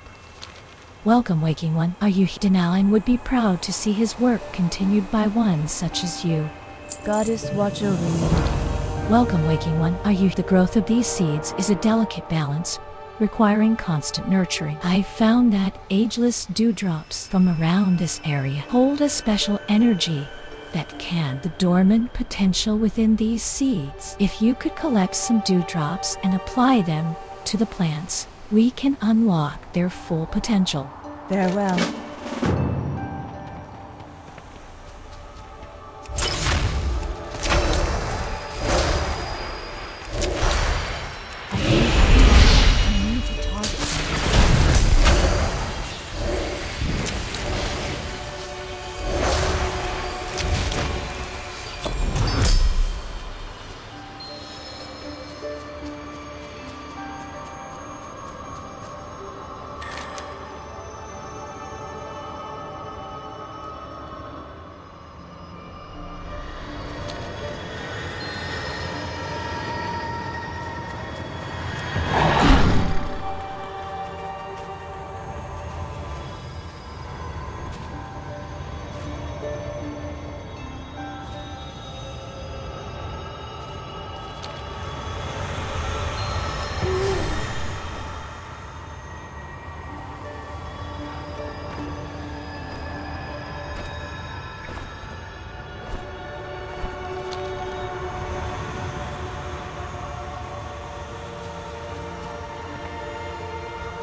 Welcome, Waking One. Are you Denal and would be proud to see his work continued by one such as you. Goddess, watch over you. Welcome, Waking One. Are you the growth of these seeds is a delicate balance, requiring constant nurturing. I found that ageless dewdrops from around this area hold a special energy that can the dormant potential within these seeds. If you could collect some dewdrops and apply them to the plants, we can unlock their full potential. Farewell.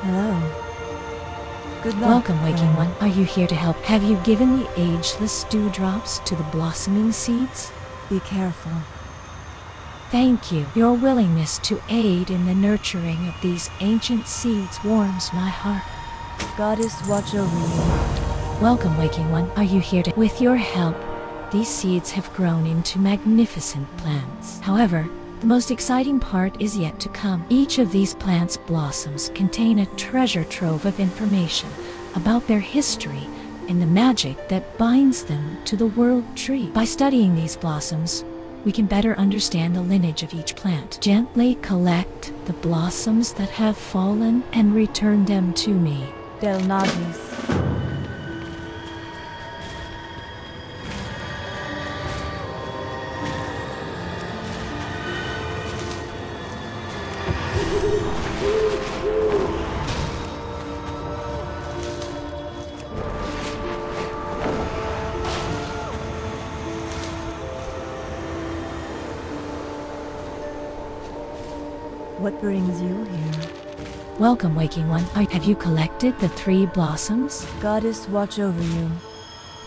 Hello. Good luck. Welcome, Waking One. Are you here to help? Have you given the ageless dewdrops to the blossoming seeds? Be careful. Thank you. Your willingness to aid in the nurturing of these ancient seeds warms my heart. Goddess, watch over you. Welcome, Waking One. Are you here to... With your help, these seeds have grown into magnificent plants. However, the most exciting part is yet to come. Each of these plants' blossoms contain a treasure trove of information about their history and the magic that binds them to the world tree. By studying these blossoms, we can better understand the lineage of each plant. Gently collect the blossoms that have fallen and return them to me. Del Nadris. What brings you here? Welcome, Waking One. Have you collected the 3 blossoms? Goddess, watch over you.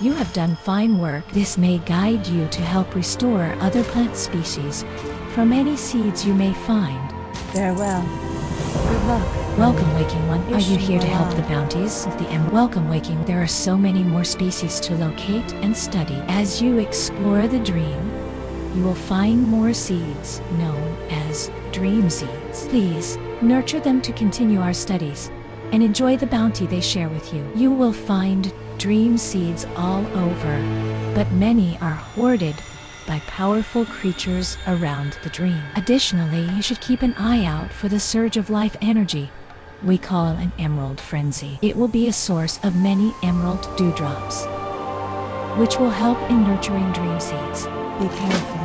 You have done fine work. This may guide you to help restore other plant species from any seeds you may find. Farewell. Good luck. Welcome, Waking One. Are you here to help the bounties of the Emerald? Welcome, Waking. There are so many more species to locate and study. As you explore the dream, you will find more seeds known as dream seeds. Please, nurture them to continue our studies and enjoy the bounty they share with you. You will find dream seeds all over, but many are hoarded by powerful creatures around the dream. Additionally, you should keep an eye out for the surge of life energy we call an emerald frenzy. It will be a source of many emerald dewdrops, which will help in nurturing dream seeds. Be careful.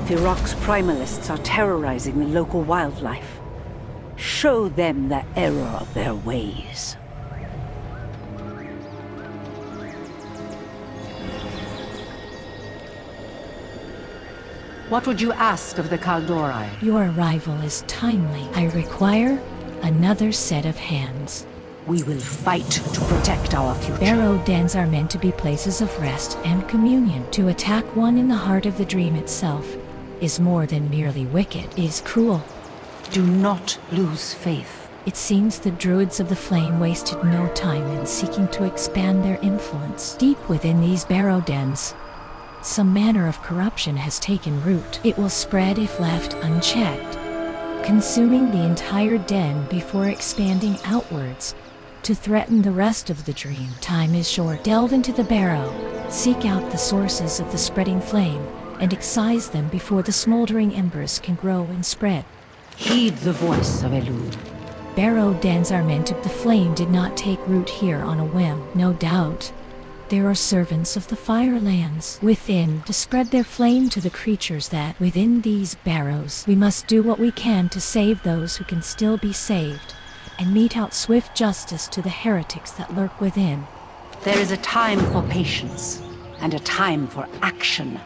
Fyrakk's Primalists are terrorizing the local wildlife. Show them the error of their ways. What would you ask of the Kal'dorei? Your arrival is timely. I require another set of hands. We will fight to protect our future. Barrow dens are meant to be places of rest and communion. To attack one in the heart of the dream itself is more than merely wicked. It is cruel. Do not lose faith. It seems the druids of the flame wasted no time in seeking to expand their influence. Deep within these barrow dens, some manner of corruption has taken root. It will spread if left unchecked, consuming the entire den before expanding outwards to threaten the rest of the dream. Time is short. Delve into the barrow, seek out the sources of the spreading flame, and excise them before the smoldering embers can grow and spread. Heed the voice of Elune. Barrow dens are meant to. The flame did not take root here on a whim. No doubt, there are servants of the Firelands within to spread their flame to the creatures that within these barrows. We must do what we can to save those who can still be saved, and mete out swift justice to the heretics that lurk within. There is a time for patience, and a time for action.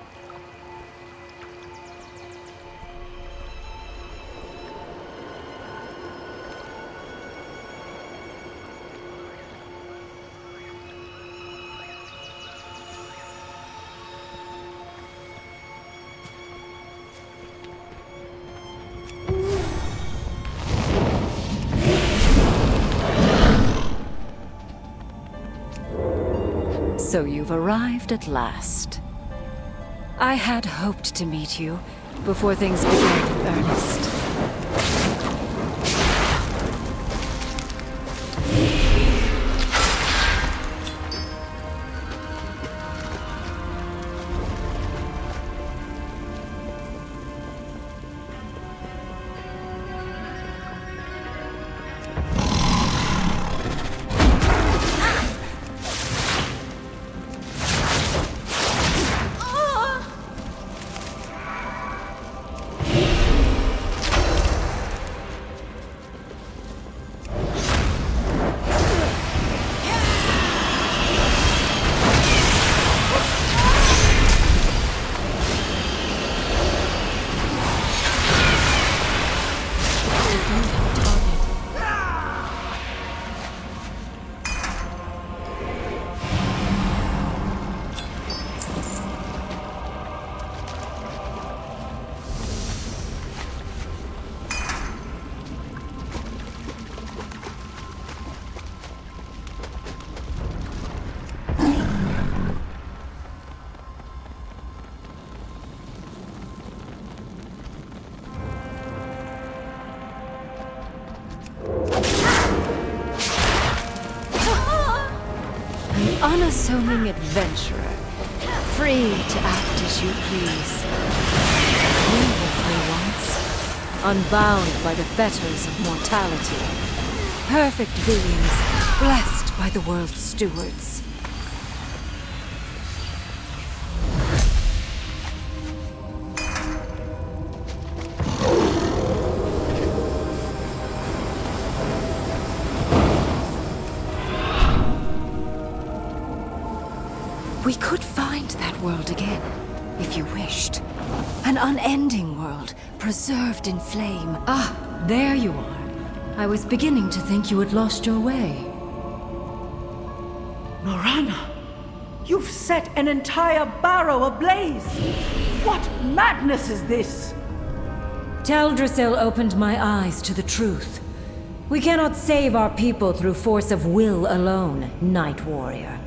So you've arrived at last. I had hoped to meet you before things began in earnest. Unassuming adventurer, free to act as you please. We were free once, unbound by the fetters of mortality. Perfect beings, blessed by the world's stewards. We could find that world again, if you wished. An unending world, preserved in flame. Ah, there you are. I was beginning to think you had lost your way. Norana, you've set an entire barrow ablaze! What madness is this? Kal'dorei opened my eyes to the truth. We cannot save our people through force of will alone, Night Warrior.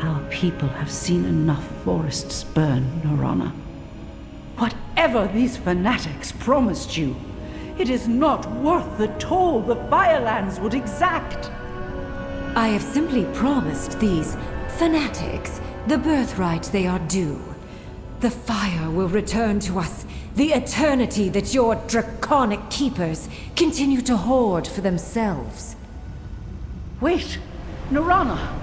Our people have seen enough forests burn, Norana. Whatever these fanatics promised you, it is not worth the toll the Firelands would exact. I have simply promised these fanatics the birthright they are due. The fire will return to us, the eternity that your draconic keepers continue to hoard for themselves. Wait, Norana,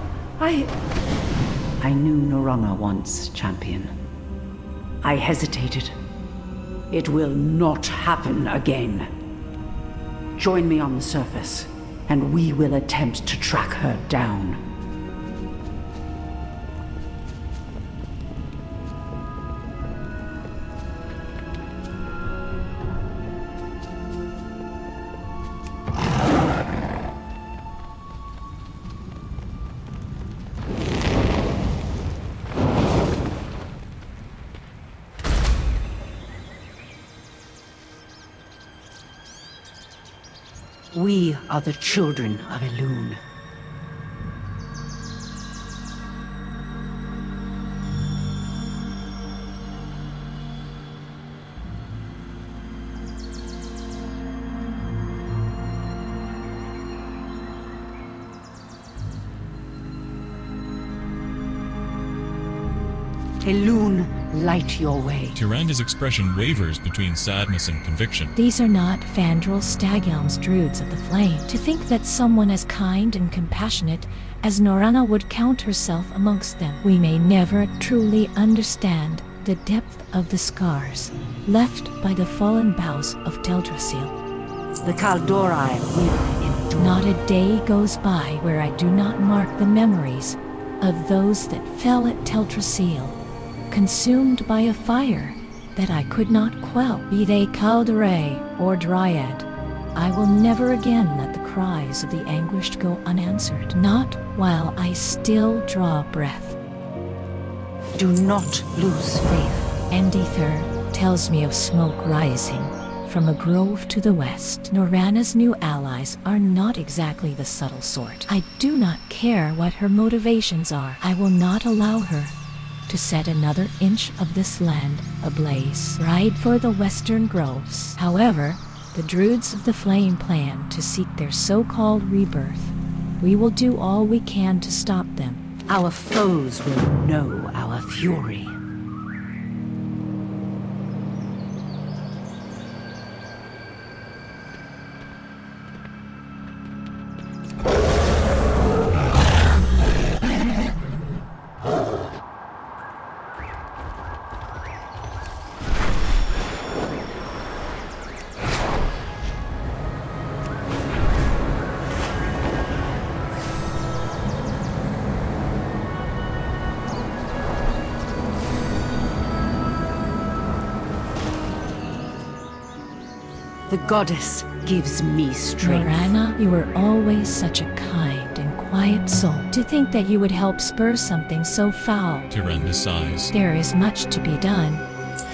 I knew Norana once, champion. I hesitated. It will not happen again. Join me on the surface, and we will attempt to track her down. We are the children of Elune. Elune, light your way. Tyranda's expression wavers between sadness and conviction. These are not Fandral Stagelm's druids of the flame. To think that someone as kind and compassionate as Norana would count herself amongst them. We may never truly understand the depth of the scars left by the fallen boughs of Teldrassil. The Kal'dorei will endure. Not a day goes by where I do not mark the memories of those that fell at Teldrassil, consumed by a fire that I could not quell. Be they Kal'dorei or Dryad, I will never again let the cries of the anguished go unanswered, not while I still draw breath. Do not lose faith. Endether tells me of smoke rising from a grove to the west. Norana's new allies are not exactly the subtle sort. I do not care what her motivations are. I will not allow her to set another inch of this land ablaze. Ride for the western groves. However, the Druids of the Flame plan to seek their so-called rebirth. We will do all we can to stop them. Our foes will know our fury. The goddess gives me strength. Norana, you were always such a kind and quiet soul. To think that you would help spur something so foul. Tyrande sighs. There is much to be done.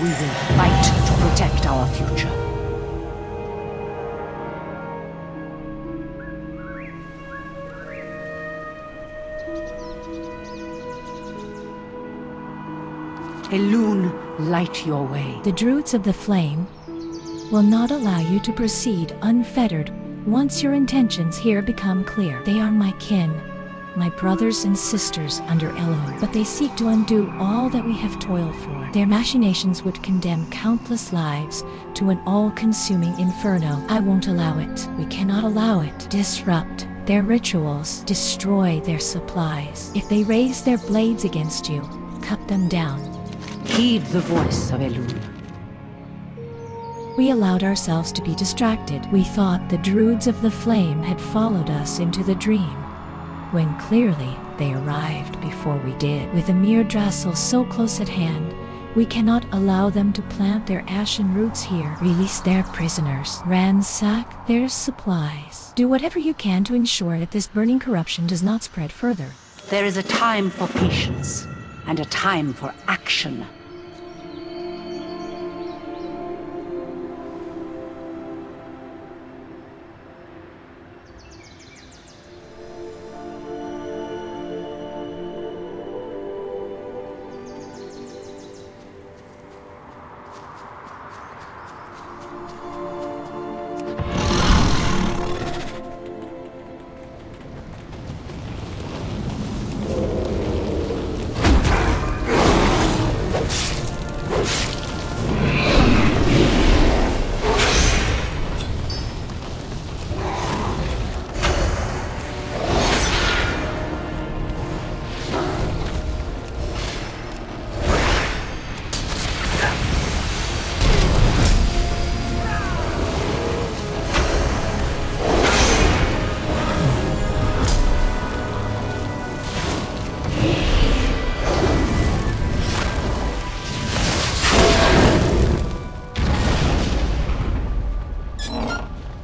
We will fight to protect our future. Elune, light your way. The Druids of the Flame will not allow you to proceed unfettered once your intentions here become clear. They are my kin, my brothers and sisters under Elune, but they seek to undo all that we have toiled for. Their machinations would condemn countless lives to an all-consuming inferno. I won't allow it. We cannot allow it. Disrupt their rituals, destroy their supplies. If they raise their blades against you, cut them down. Heed the voice of Elune. We allowed ourselves to be distracted. We thought the Druids of the Flame had followed us into the dream, when clearly they arrived before we did. With Amirdrassil so close at hand, we cannot allow them to plant their ashen roots here. Release their prisoners, ransack their supplies. Do whatever you can to ensure that this burning corruption does not spread further. There is a time for patience, and a time for action.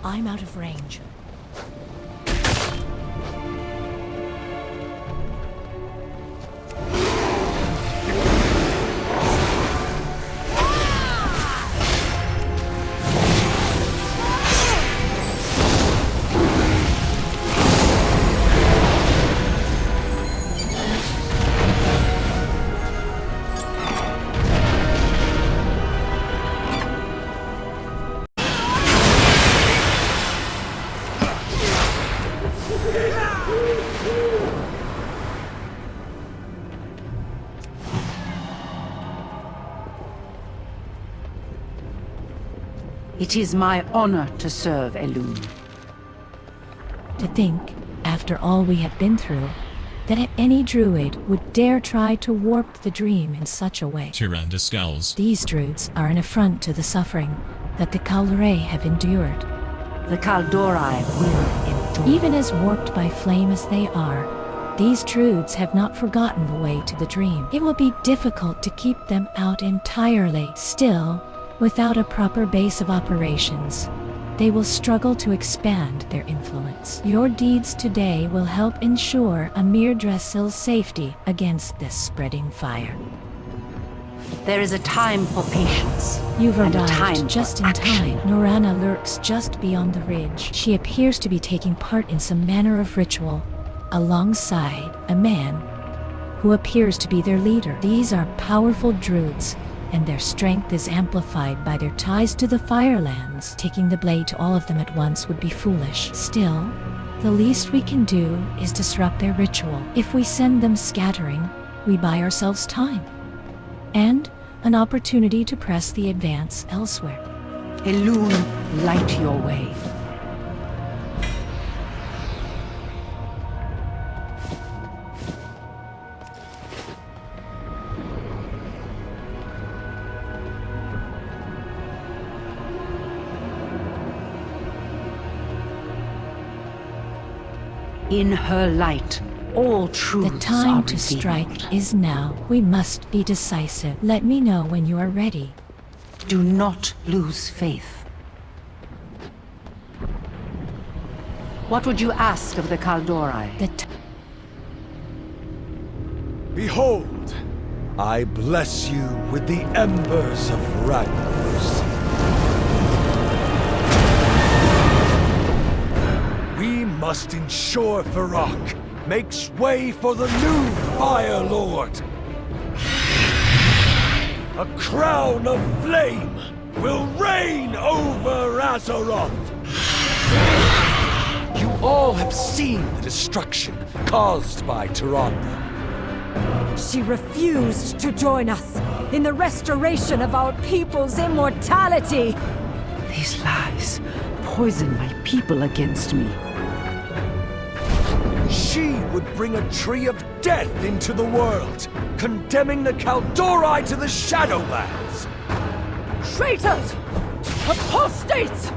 I'm out of range. It is my honor to serve Elune. To think, after all we have been through, that any druid would dare try to warp the dream in such a way. Tyrande scowls. These druids are an affront to the suffering that the Kal'dorei have endured. The Kal'dorei will endure. Even as warped by flame as they are, these druids have not forgotten the way to the dream. It will be difficult to keep them out entirely. Still, without a proper base of operations, they will struggle to expand their influence. Your deeds today will help ensure Amirdrassil's safety against this spreading fire. There is a time for patience. You've and arrived a time just for in action. time. Norana lurks just beyond the ridge. She appears to be taking part in some manner of ritual, alongside a man who appears to be their leader. These are powerful druids, and their strength is amplified by their ties to the Firelands. Taking the blade to all of them at once would be foolish. Still, the least we can do is disrupt their ritual. If we send them scattering, we buy ourselves time, and an opportunity to press the advance elsewhere. Elune, light your way. In her light, all truths The time are to revealed. strike is now. We must be decisive. Let me know when you are ready. Do not lose faith. What would you ask of the Kal'dorei? Behold, I bless you with the embers of Ragnaros. We must ensure Fyrakk makes way for the new Fire Lord. A crown of flame will reign over Azeroth. You all have seen the destruction caused by Tyrande. She refused to join us in the restoration of our people's immortality. These lies poison my people against me. She would bring a tree of death into the world, condemning the Kal'dorei to the Shadowlands. Traitors! Apostates!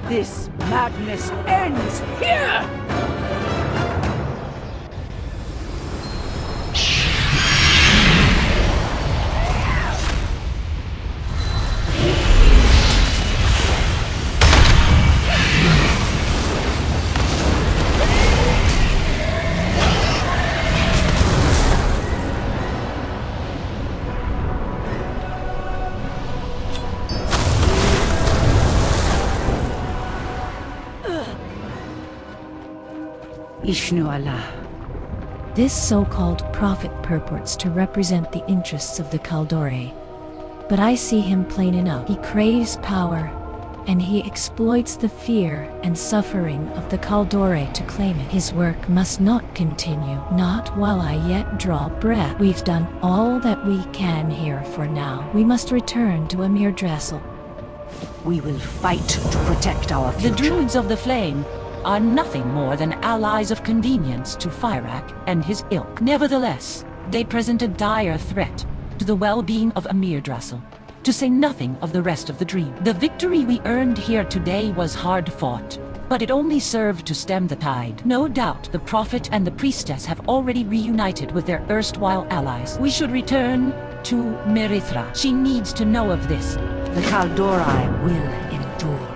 This madness ends here! Ishnu Allah. This so-called prophet purports to represent the interests of the Kal'dorei. But I see him plain enough. He craves power, and he exploits the fear and suffering of the Kal'dorei to claim it. His work must not continue, not while I yet draw breath. We've done all that we can here for now. We must return to Amirdrassil. We will fight to protect our future. The Druids of the Flame are nothing more than allies of convenience to Fyrakk and his ilk. Nevertheless, they present a dire threat to the well-being of Amirdrassil, to say nothing of the rest of the dream. The victory we earned here today was hard-fought, but it only served to stem the tide. No doubt the Prophet and the Priestess have already reunited with their erstwhile allies. We should return to Merithra. She needs to know of this. The Kal'dorei will endure.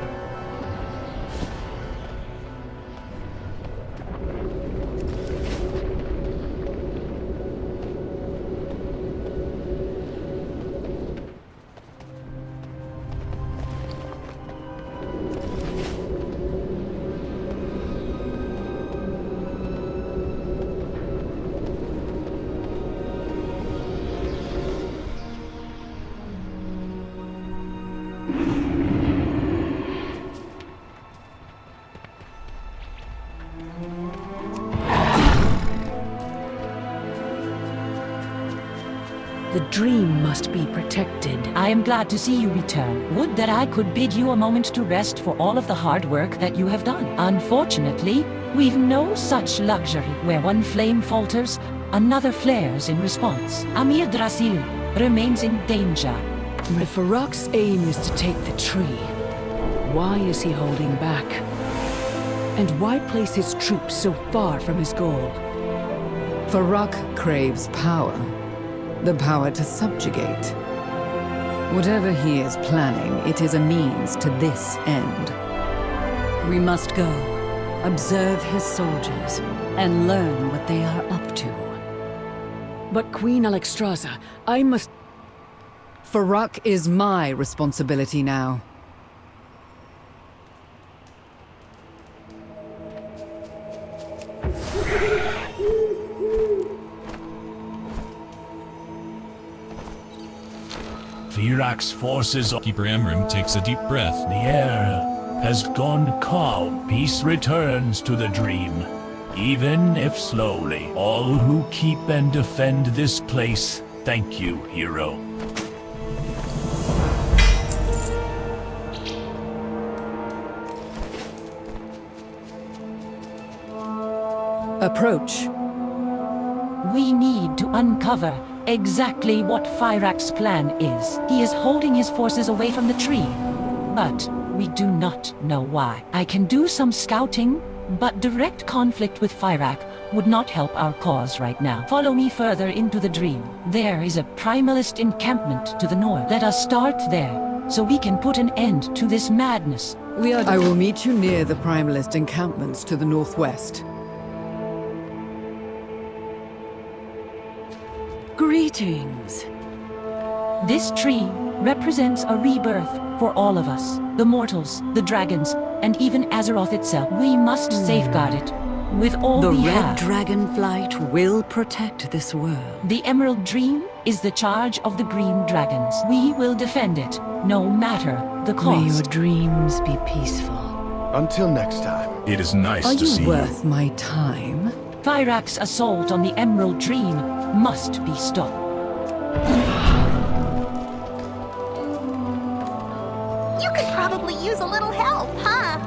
dream must be protected. I am glad to see you return. Would that I could bid you a moment to rest for all of the hard work that you have done. Unfortunately, we've no such luxury. Where one flame falters, another flares in response. Amirdrassil remains in danger. If Fyrakk's aim is to take the tree, why is he holding back? And why place his troops so far from his goal? Fyrakk craves power. The power to subjugate. Whatever he is planning, it is a means to this end. We must go, observe his soldiers, and learn what they are up to. But Queen Alexstrasza, I must... Fyrakk is my responsibility now. Fyrakk's forces... Keeper Amram takes a deep breath. The air has gone calm. Peace returns to the dream, even if slowly. All who keep and defend this place, thank you, hero. Approach. We need to uncover exactly what Fyrakk's plan is. He is holding his forces away from the tree, but we do not know why. I can do some scouting, but direct conflict with Fyrakk would not help our cause right now. Follow me further into the dream. There is a Primalist encampment to the north. Let us start there, so we can put an end to this madness. I will meet you near the Primalist encampments to the northwest. Greetings. This tree represents a rebirth for all of us. The mortals, the dragons, and even Azeroth itself. We must safeguard it with all The we Red have. Dragonflight will protect this world. The Emerald Dream is the charge of the Green Dragons. We will defend it, no matter the cost. May your dreams be peaceful. Until next time. It is nice Are to see you you. worth my time? Fyrakk's assault on the Emerald Dream must be stopped. You could probably use a little help, huh?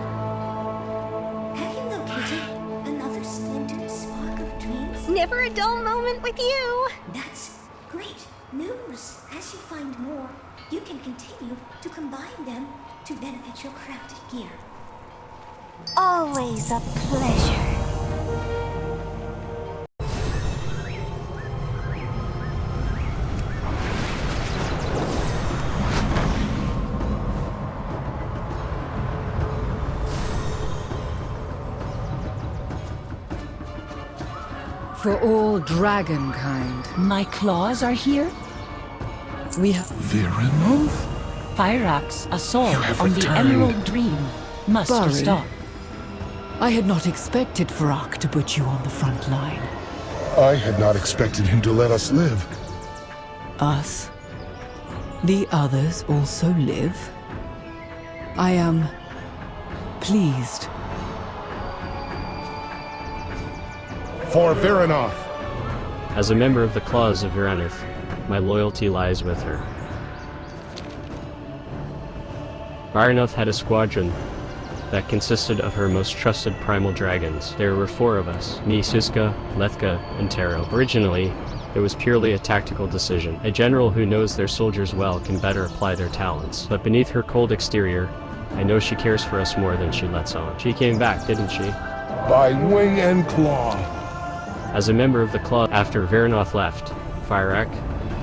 Have you located another splintered spark of dreams? Never a dull moment with you. That's great news. As you find more, you can continue to combine them to benefit your crafted gear. Always a pleasure. For all dragonkind. My claws are here? We have... Virinoth? Fyrakk's assault on the returned. Emerald Dream must Sorry. be stopped. I had not expected Fyrakk to put you on the front line. I had not expected him to let us live. Us? The others also live? I am... pleased. For Virinoth! As a member of the Claws of Virinoth, my loyalty lies with her. Virinoth had a squadron that consisted of her most trusted primal dragons. There were 4 of us, me, Suska, Lethka, and Taro. Originally, it was purely a tactical decision. A general who knows their soldiers well can better apply their talents. But beneath her cold exterior, I know she cares for us more than she lets on. She came back, didn't she? By wing and claw. As a member of the Claw, after Virinoth left, Fyrakk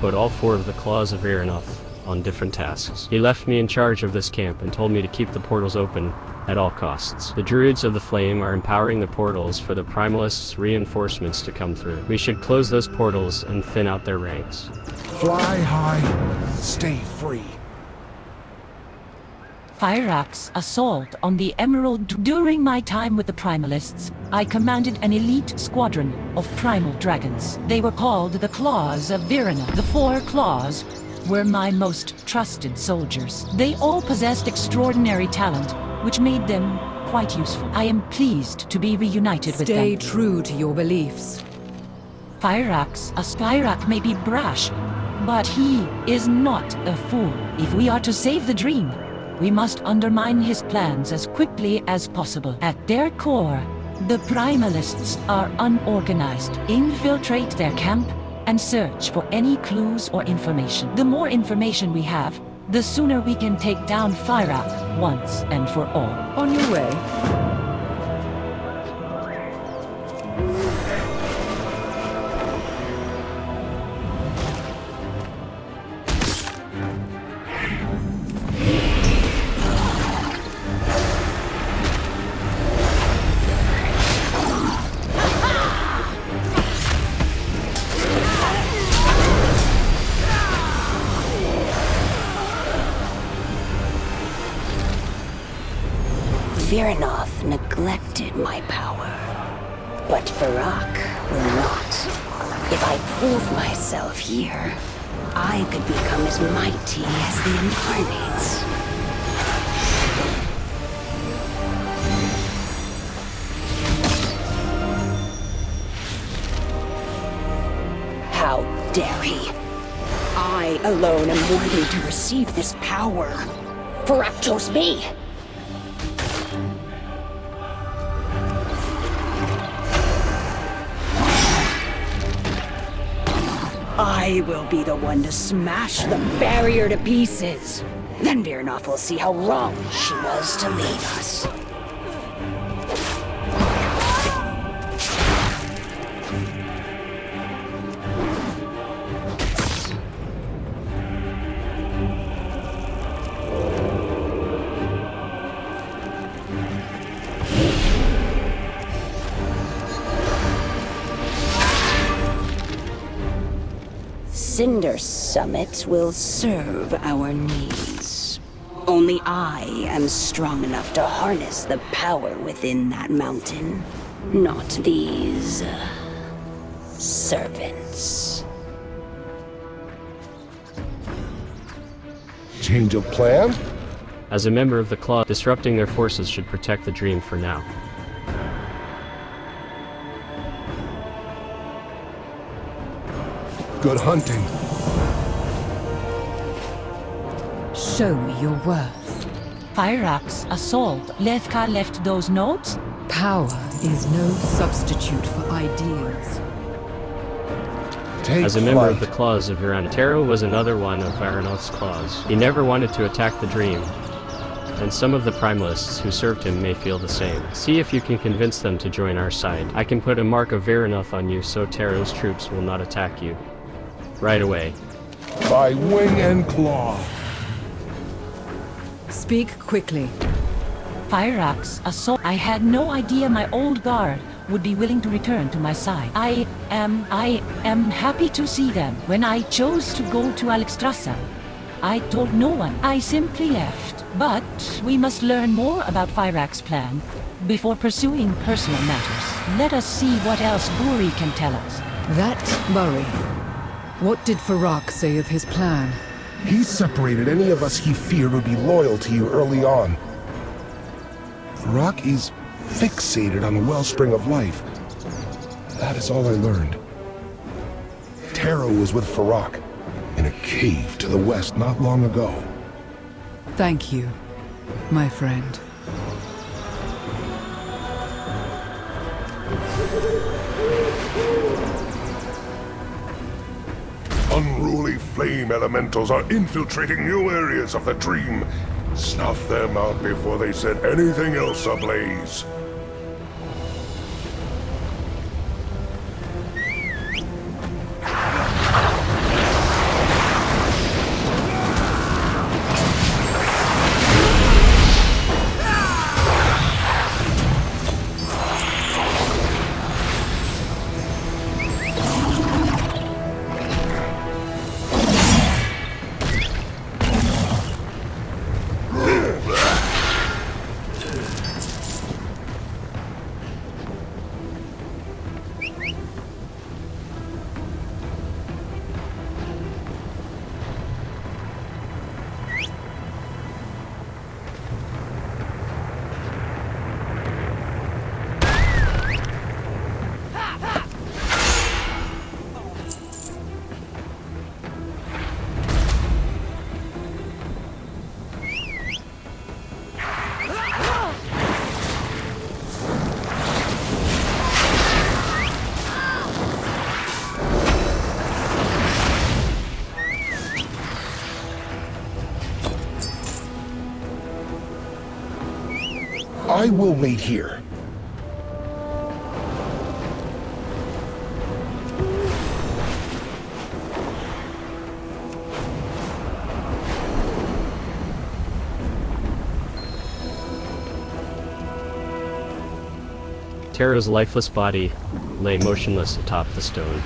put all 4 of the Claws of Virinoth on different tasks. He left me in charge of this camp and told me to keep the portals open at all costs. The Druids of the Flame are empowering the portals for the Primalists' reinforcements to come through. We should close those portals and thin out their ranks. Fly high, stay free. Fyrakk's assault on the Emerald. During my time with the Primalists, I commanded an elite squadron of primal dragons. They were called the Claws of Virinoth. The 4 Claws were my most trusted soldiers. They all possessed extraordinary talent, which made them quite useful. I am pleased to be reunited with them. Stay true to your beliefs. Fyrakk may be brash, But he is not a fool. If we are to save the dream, we must undermine his plans as quickly as possible. At their core, the Primalists are unorganized. Infiltrate their camp and search for any clues or information. The more information we have, the sooner we can take down Fyrakk once and for all. On your way. Fyrakk neglected my power, but Fyrakk will not. If I prove myself here, I could become as mighty as the Incarnates. How dare he? I alone am worthy to receive this power. Fyrakk chose me. I will be the one to smash the barrier to pieces. Then Fyrakk will see how wrong she was to leave us. Cinder Summit will serve our needs. Only I am strong enough to harness the power within that mountain, not these servants. Change of plan? As a member of the Claw, disrupting their forces should protect the dream for now. Good hunting. Show me your worth. Fyrakk's assault. Lethka left those notes? Power is no substitute for ideals. As a member of the Claws of Fyrakk, Taro was another one of Fyrakk's claws. He never wanted to attack the dream, and some of the Primalists who served him may feel the same. See if you can convince them to join our side. I can put a mark of Fyrakk on you so Taro's troops will not attack you. Right away. By wing and claw. Speak quickly. Fyrakk's assault. I had no idea my old guard would be willing to return to my side. I am happy to see them. When I chose to go to Amirdrassil, I told no one. I simply left. But we must learn more about Fyrakk's plan before pursuing personal matters. Let us see what else Buri can tell us. That Buri. What did Fyrakk say of his plan? He separated any of us he feared would be loyal to you early on. Fyrakk is fixated on the wellspring of life. That is all I learned. Taro was with Fyrakk in a cave to the west not long ago. Thank you, my friend. Unruly flame elementals are infiltrating new areas of the dream. Snuff them out before they set anything else ablaze. I will wait here. Terra's lifeless body lay motionless atop the stone.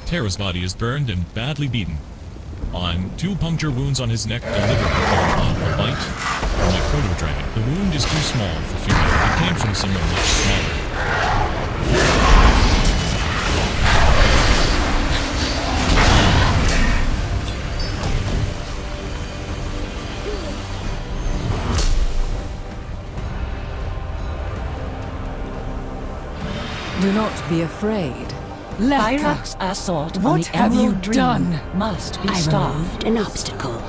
Terra's body is burned and badly beaten. On 2 puncture wounds on his neck, the liver followed by a bite from a proto-dragon. The wound is too small for Fyrakk. It came from someone much smaller. Do not be afraid. Fyrakk's assault on What the have you Emerald Dream done? must be I stopped. removed an obstacle.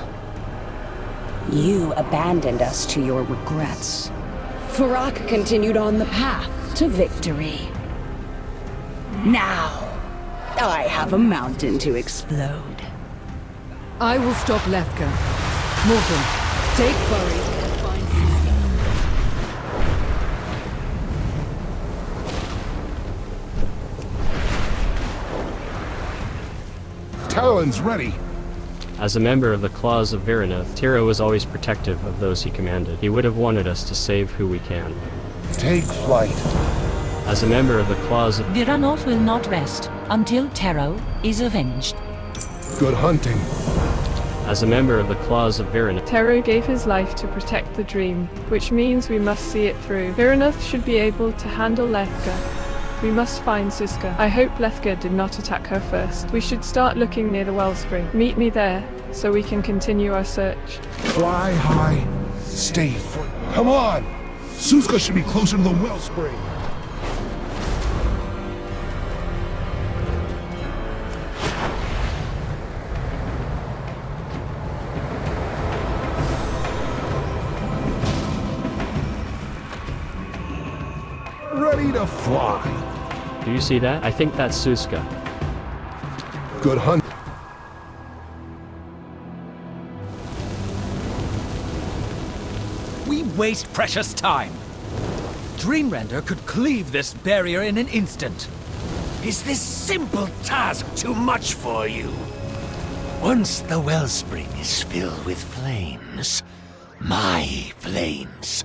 You abandoned us to your regrets. Fyrakk continued on the path to victory. Now, I have a mountain to explode. I will stop Lethka. Morgan, take Bury and find Talon's ready. As a member of the Claws of Viranoth, Tiro was always protective of those he commanded. He would have wanted us to save who we can. Take flight. As a member of the Claws of Viranoth will not rest until Tero is avenged. Good hunting. As a member of the Claws of Viranoth, Tero gave his life to protect the dream, which means we must see it through. Viranoth should be able to handle Lethka. We must find Suska. I hope Lethka did not attack her first. We should start looking near the wellspring. Meet me there, so we can continue our search. Fly high, stay Come on! Suska should be closer to the wellspring. Ready to fly. do you see that? I think that's Suska. Good hunt. We waste precious time. Dreamrender could cleave this barrier in an instant. Is this simple task too much for you? Once the wellspring is filled with flames, my flames,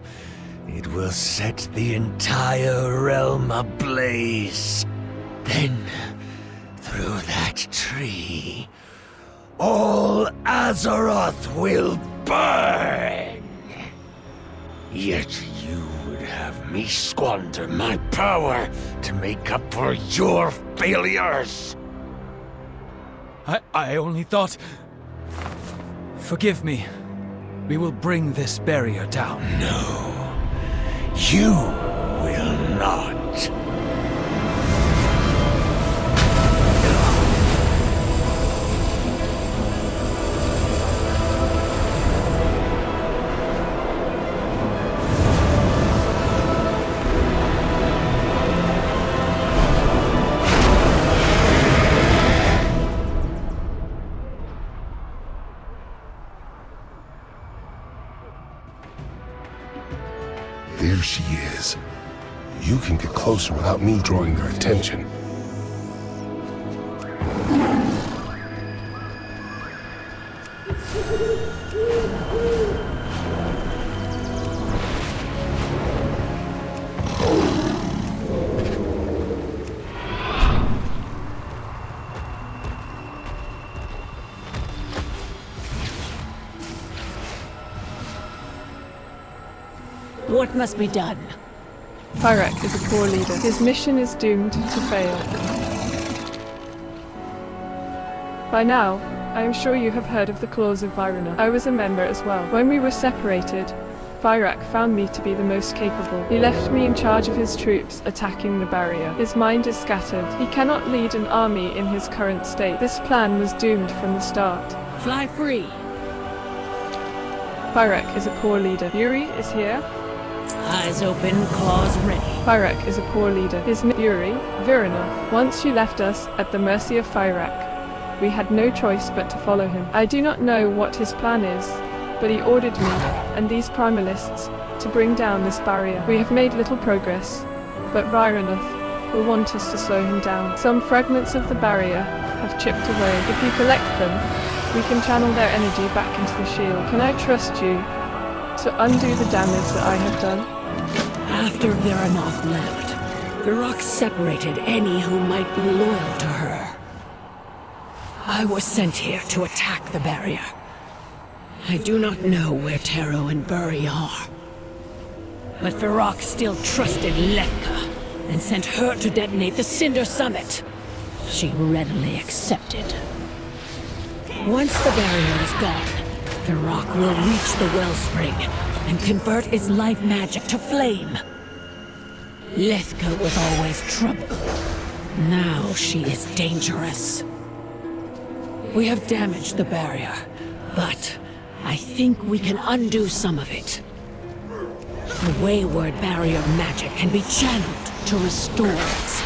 it will set the entire realm ablaze. Then, through that tree, all Azeroth will burn. Yet you would have me squander my power to make up for your failures. I only thought... Forgive me. We will bring this barrier down. No. You will not. There she is. You can get closer without me drawing their attention. What must be done? Fyrakk is a poor leader. His mission is doomed to fail. By now, I am sure you have heard of the Claws of Viranoth. I was a member as well. When we were separated, Fyrakk found me to be the most capable. He left me in charge of his troops attacking the barrier. His mind is scattered. He cannot lead an army in his current state. This plan was doomed from the start. Fly free. Fyrakk is a poor leader. Yuri is here. Eyes open, claws ready. Fyrakk is a poor leader. His name Yuri Viranoth. Once you left us at the mercy of Fyrakk. We had no choice but to follow him. I do not know what his plan is, but he ordered me and these Primalists to bring down this barrier. We have made little progress, but Vyranoth will want us to slow him down. Some fragments of the barrier have chipped away. If you collect them, we can channel their energy back into the shield. Can I trust you to undo the damage that I have done? After Vyranoth left, Fyrakk separated any who might be loyal to her. I was sent here to attack the barrier. I do not know where Taro and Buri are. But Fyrakk still trusted Letka and sent her to detonate the Cinder Summit. She readily accepted. Once the barrier is gone, Fyrakk will reach the wellspring and convert its life magic to flame. Letka was always trouble. Now she is dangerous. We have damaged the barrier, but I think we can undo some of it. The wayward barrier magic can be channeled to restore it.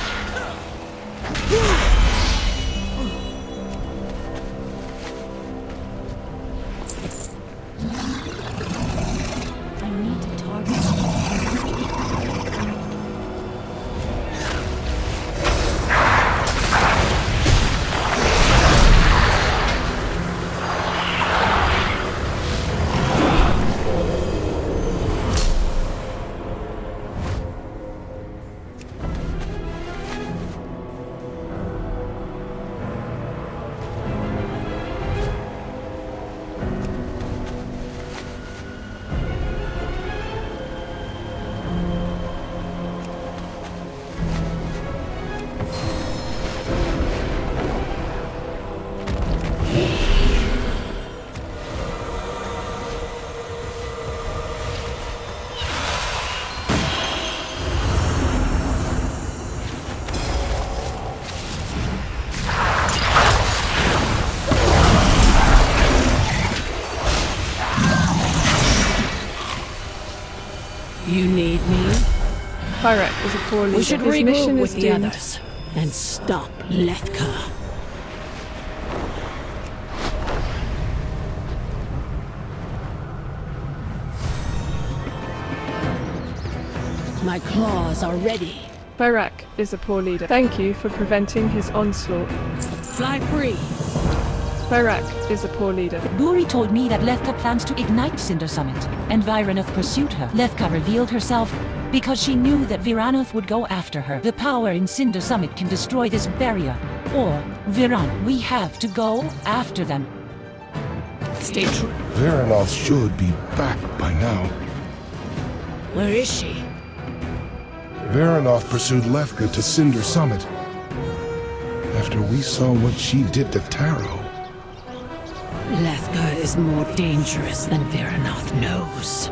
You need me? Fyrakk is a poor leader. We should His mission regroup with is the doomed. others and stop Letka. My claws are ready. Fyrakk is a poor leader. Thank you for preventing his onslaught. Fly free. Fyrakk is a poor leader. Buri told me that Letka plans to ignite Cinder Summit, and Vyranoth pursued her. Letka revealed herself because she knew that Vyranoth would go after her. The power in Cinder Summit can destroy this barrier. Or, Viran, we have to go after them. Stay true. Vyranoth should be back by now. Where is she? Vyranoth pursued Lefka to Cinder Summit. After we saw what she did to Taro. Letka is more dangerous than Vyranoth knows.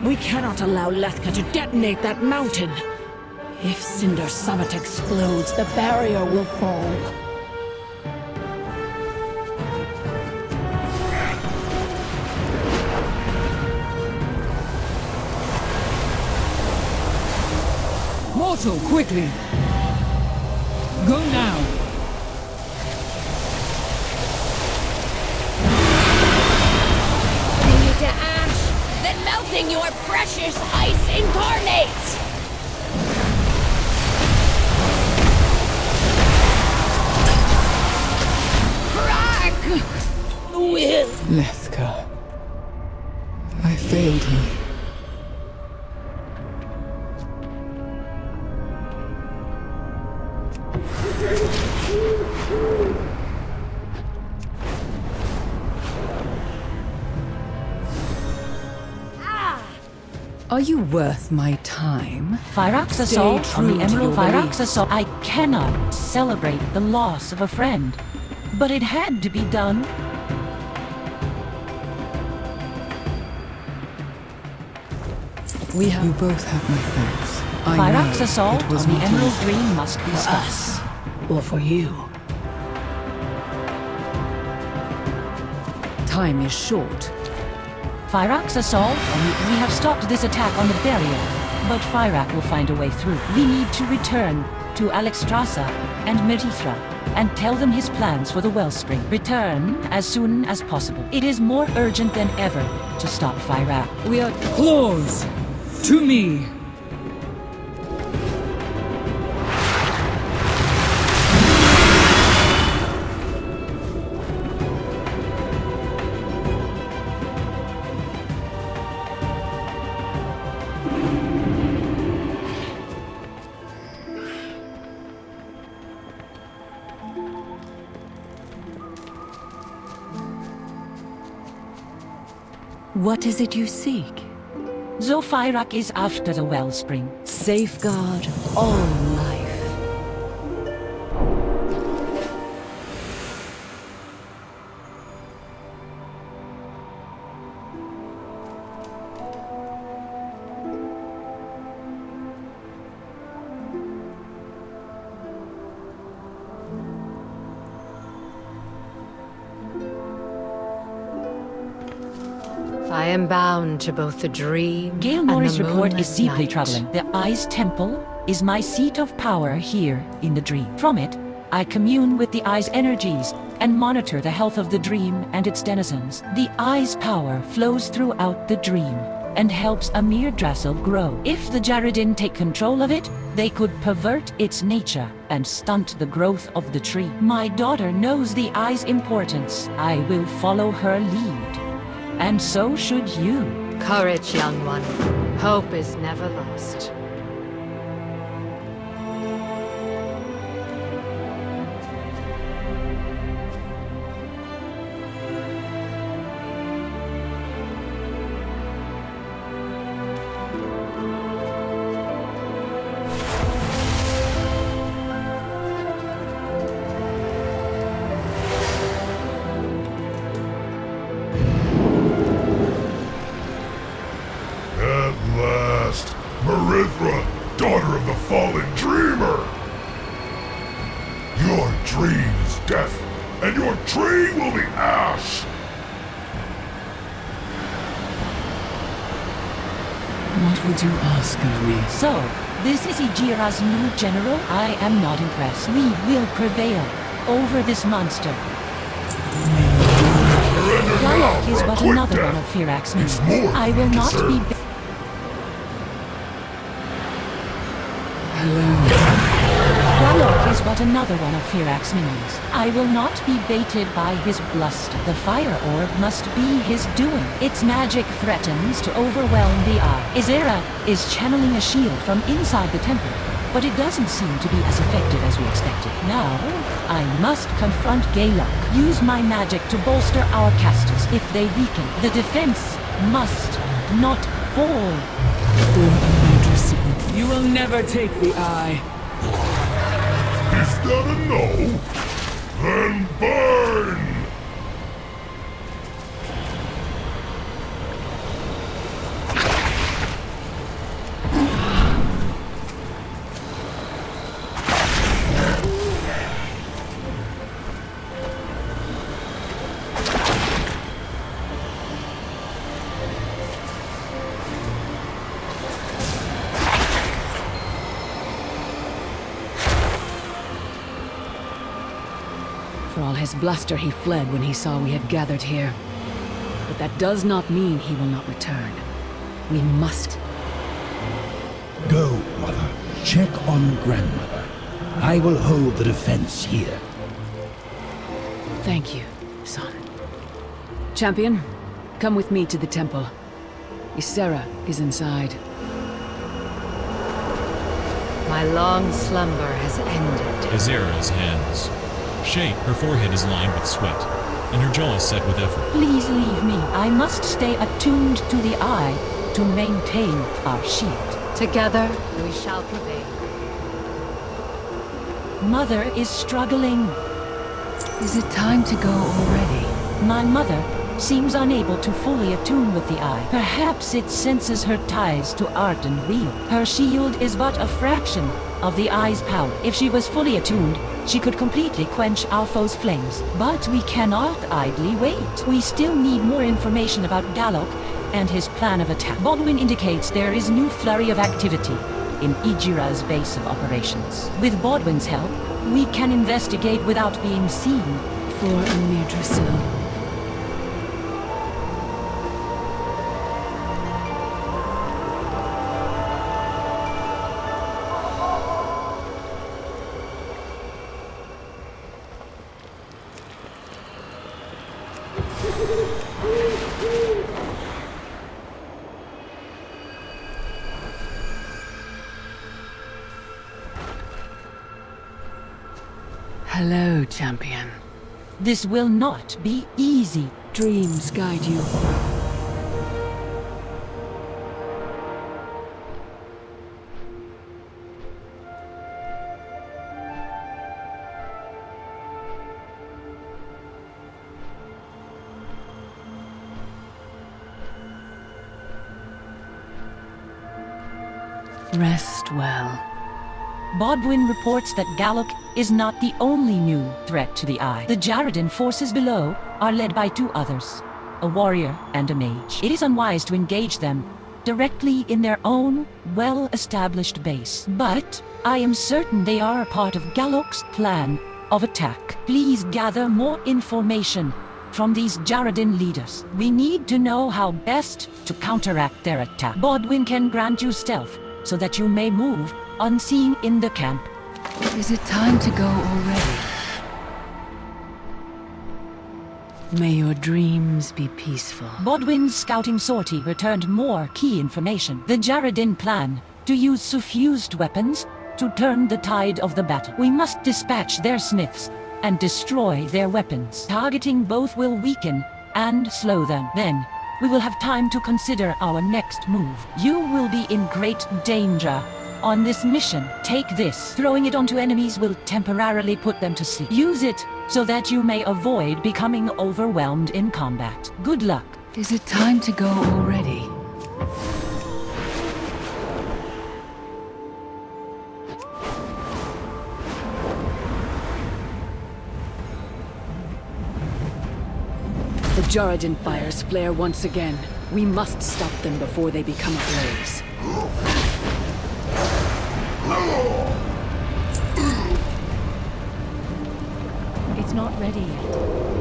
We cannot allow Letka to detonate that mountain. If Cinder Summit explodes, the barrier will fall. Mortal, quickly! Go now! To ash, then melting your precious ice incarnate! Fyrakk! Will! Letka. I failed her. Are you worth my time? Fyrakk's assault on the Emerald. Fyrakk's assault. I cannot celebrate the loss of a friend, but it had to be done. You both have my thanks. Fyrakk's assault was on the not Emerald easy. Dream must be For stopped. us, or for you. Time is short. Fyrakk's assault we have stopped this attack on the barrier, but Fyrakk will find a way through. We need to return to Alexstrasza and Merithra. and tell them his plans for the wellspring. Return as soon as possible. It is more urgent than ever to stop Fyrakk. We are claws to me. What is it you seek? So Fyrakk is after the wellspring. Safeguard all life. I am bound to both the dream Kal'dorei's and the report is moonless deeply night. troubling. The Eye's temple is my seat of power here in the dream. From it, I commune with the Eye's energies and monitor the health of the dream and its denizens. The Eye's power flows throughout the dream and helps Amirdrassil grow. If the Jaredin take control of it, they could pervert its nature and stunt the growth of the tree. My daughter knows the Eye's importance. I will follow her lead. And so should you. Courage, young one. Hope is never lost. Daughter of the fallen dreamer! Your dream is death, and your tree will be ash! What would you ask of me? So, this is Ijira's new general? I am not impressed. We will prevail over this monster. Fyrakk is but another one of Fyrakk's minions. I will not be... Fyrakk is but another one of Fyrakk's minions. I will not be baited by his bluster. The fire orb must be his doing. Its magic threatens to overwhelm the Eye. Azera is channeling a shield from inside the temple, but it doesn't seem to be as effective as we expected. Now, I must confront Kal'dorei. Use my magic to bolster our casters. If they weaken, the defense must not fall. You will never take the Eye. Is that a no? Then burn! For all his bluster, he fled when he saw we had gathered here. But that does not mean he will not return. We must. Go, Mother. Check on Grandmother. I will hold the defense here. Thank you, son. Champion, come with me to the temple. Ysera is inside. My long slumber has ended. Azera's hands shake. Her forehead is lined with sweat, and her jaw is set with effort. Please leave me. I must stay attuned to the Eye to maintain our shield. Together, we shall prevail. Mother is struggling. Is it time to go already? My mother seems unable to fully attune with the Eye. Perhaps it senses her ties to Arden Wheel. Her shield is but a fraction of the Eye's power. If she was fully attuned, she could completely quench our foe's flames. But we cannot idly wait. We still need more information about Kal'dorei and his plan of attack. Baldwin indicates there is new flurry of activity in Ijira's base of operations. With Baldwin's help, We can investigate without being seen. For Amirdrassil. Hello, champion. This will not be easy. Dreams guide you. Rest well. Bodwin reports that Galok is not the only new threat to the Eye. The Jaredin forces below are led by two others, a warrior and a mage. It is unwise to engage them directly in their own well-established base. But I am certain they are a part of Galok's plan of attack. Please gather more information from these Jaredin leaders. We need to know how best to counteract their attack. Bodwin can grant you stealth so that you may move unseen in the camp. Is it time to go already? May your dreams be peaceful. Bodwin's scouting sortie returned more key information. The Jaredin plan to use suffused weapons to turn the tide of the battle. We must dispatch their smiths and destroy their weapons. Targeting both will weaken and slow them. Then, we will have time to consider our next move. You will be in great danger on this mission. Take this. Throwing it onto enemies will temporarily put them to sleep. Use it so that you may avoid becoming overwhelmed in combat. Good luck. Is it time to go already? The Jaredin fires flare once again. We must stop them before they become ablaze. It's not ready yet.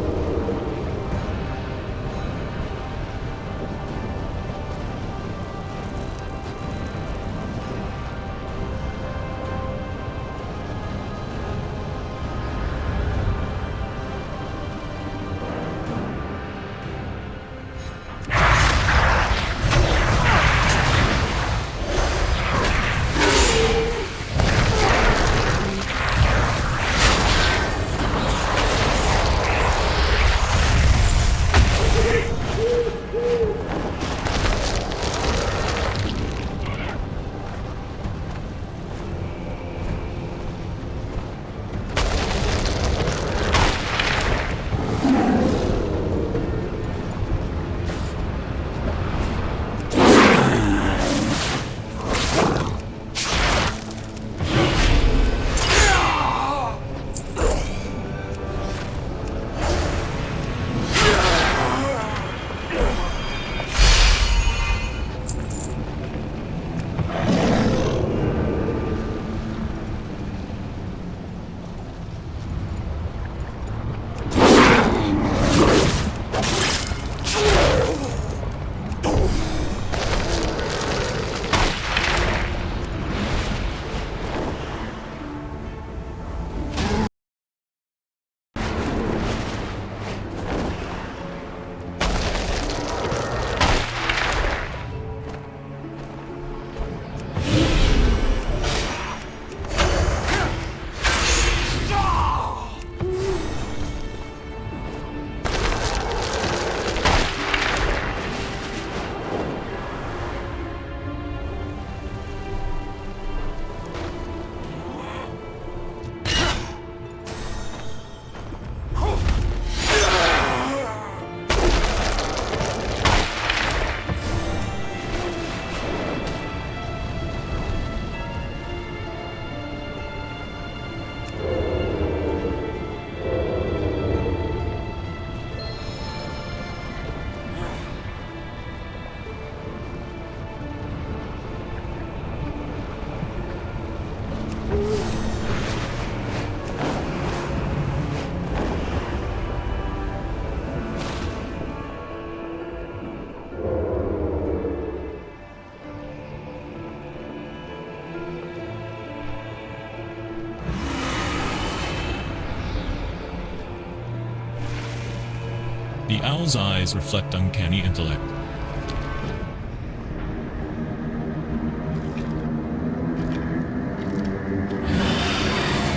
The owl's eyes reflect uncanny intellect.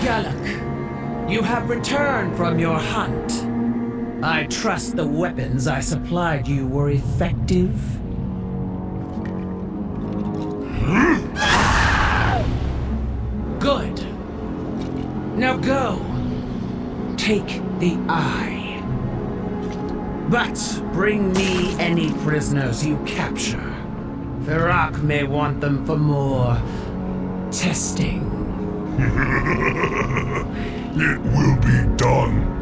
Galak, you have returned from your hunt. I trust the weapons I supplied you were effective. Good. Now go. Take the eye. But bring me any prisoners you capture. Fyrakk may want them for more testing. It will be done.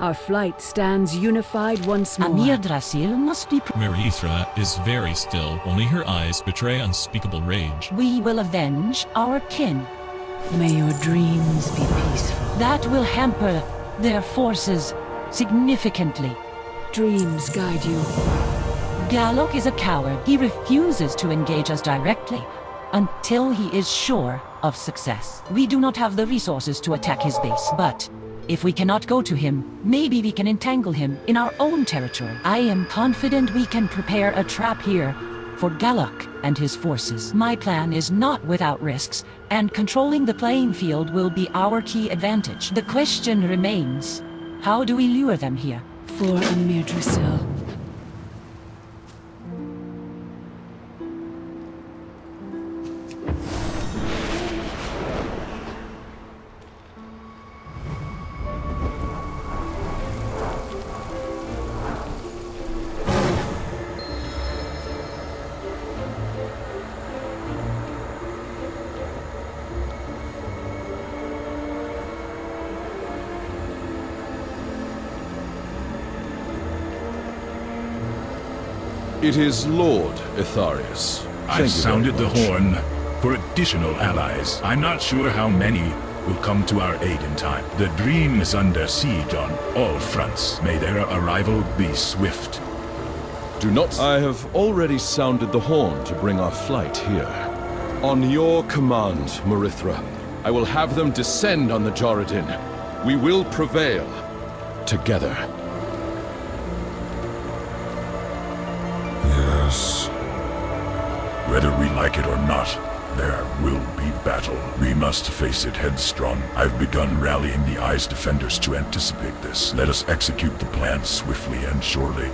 Our flight stands unified once more. Amirdrassil must be... Mirithra is very still, only her eyes betray unspeakable rage. We will avenge our kin. May your dreams be peaceful. That will hamper their forces significantly. Dreams guide you. Galak is a coward. He refuses to engage us directly until he is sure of success. We do not have the resources to attack his base, but if we cannot go to him, maybe we can entangle him in our own territory. I am confident we can prepare a trap here for Galak and his forces. My plan is not without risks, and controlling the playing field will be our key advantage. The question remains, how do we lure them here? For Amirdrassil. It is Lord Itharius. I've sounded the horn for additional allies. I'm not sure how many will come to our aid in time. The dream is under siege on all fronts. May their arrival be swift. Do not... I have already sounded the horn to bring our flight here. On your command, Mirithra, I will have them descend on the Joradin. We will prevail together. Yes. Whether we like it or not, there will be battle. We must face it headstrong. I've begun rallying the Eye's defenders to anticipate this. Let us execute the plan swiftly and surely.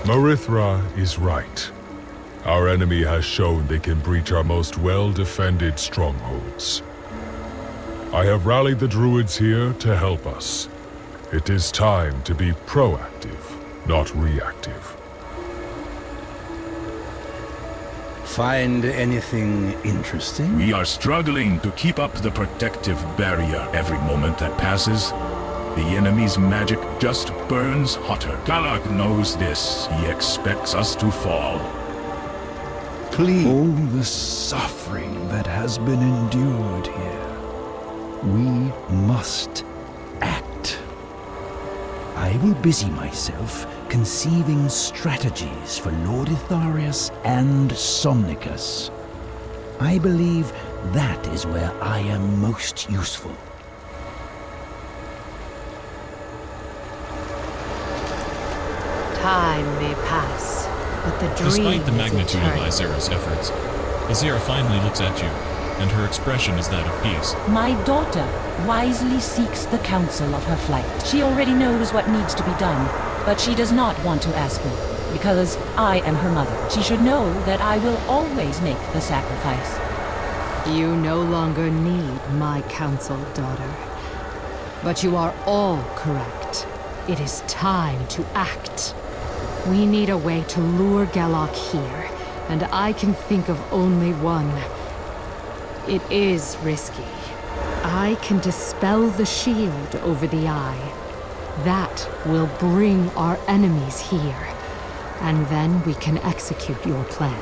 Mirithra is right. Our enemy has shown they can breach our most well-defended strongholds. I have rallied the druids here to help us. It is time to be proactive, not reactive. Find anything interesting? We are struggling to keep up the protective barrier. Every moment that passes, the enemy's magic just burns hotter. Galak knows this. He expects us to fall. Please. All the suffering that has been endured here. We must act. I will busy myself conceiving strategies for Lord Itharius and Somnicus. I believe that is where I am most useful. Time may pass, but the dream Despite the is magnitude of eternal. Izera's efforts, Izera finally looks at you, and her expression is that of peace. My daughter wisely seeks the counsel of her flight. She already knows what needs to be done, but she does not want to ask me, because I am her mother. She should know that I will always make the sacrifice. You no longer need my counsel, daughter. But you are all correct. It is time to act. We need a way to lure Galak here, and I can think of only one. It is risky. I can dispel the shield over the Eye. That will bring our enemies here, and then we can execute your plan.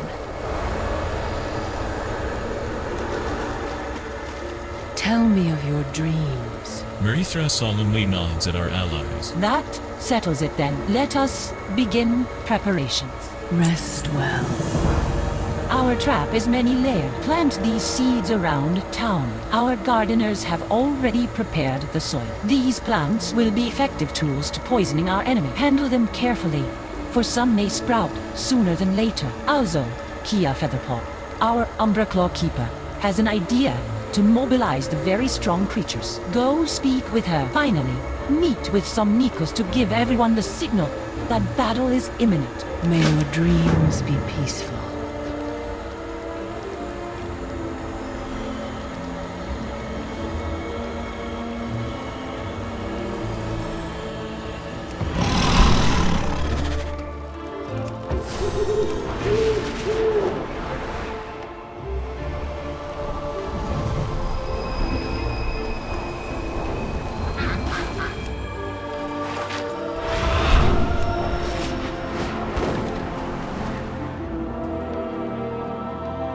Tell me of your dreams. Marithra solemnly nods at our allies. That settles it then. Let us begin preparations. Rest well. Our trap is many-layered. Plant these seeds around town. Our gardeners have already prepared the soil. These plants will be effective tools to poisoning our enemy. Handle them carefully, for some may sprout sooner than later. Also, Kia Featherpaw, our Umbraclaw Keeper, has an idea to mobilize the very strong creatures. Go speak with her. Finally, meet with some Nikos to give everyone the signal that battle is imminent. May your dreams be peaceful.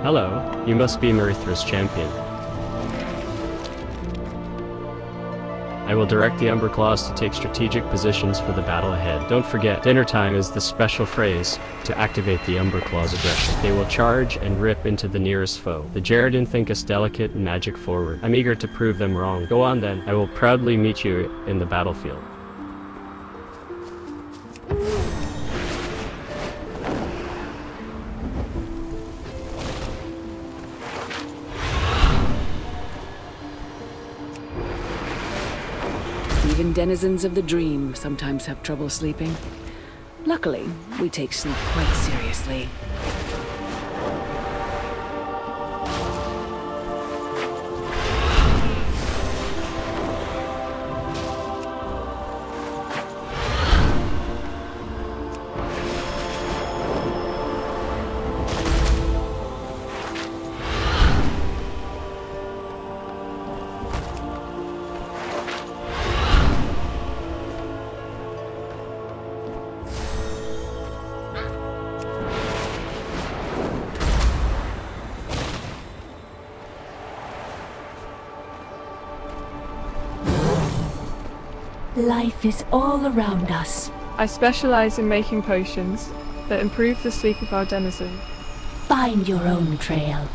Hello, you must be Marithra's champion. I will direct the Umberclaws to take strategic positions for the battle ahead. Don't forget, dinner time is the special phrase to activate the Umberclaws' aggression. They will charge and rip into the nearest foe. The Jaredin think us delicate and magic forward. I'm eager to prove them wrong. Go on then, I will proudly meet you in the battlefield. Even denizens of the dream sometimes have trouble sleeping. Luckily, we take sleep quite seriously. Life is all around us. I specialize in making potions that improve the sleep of our denizen. Find your own trail.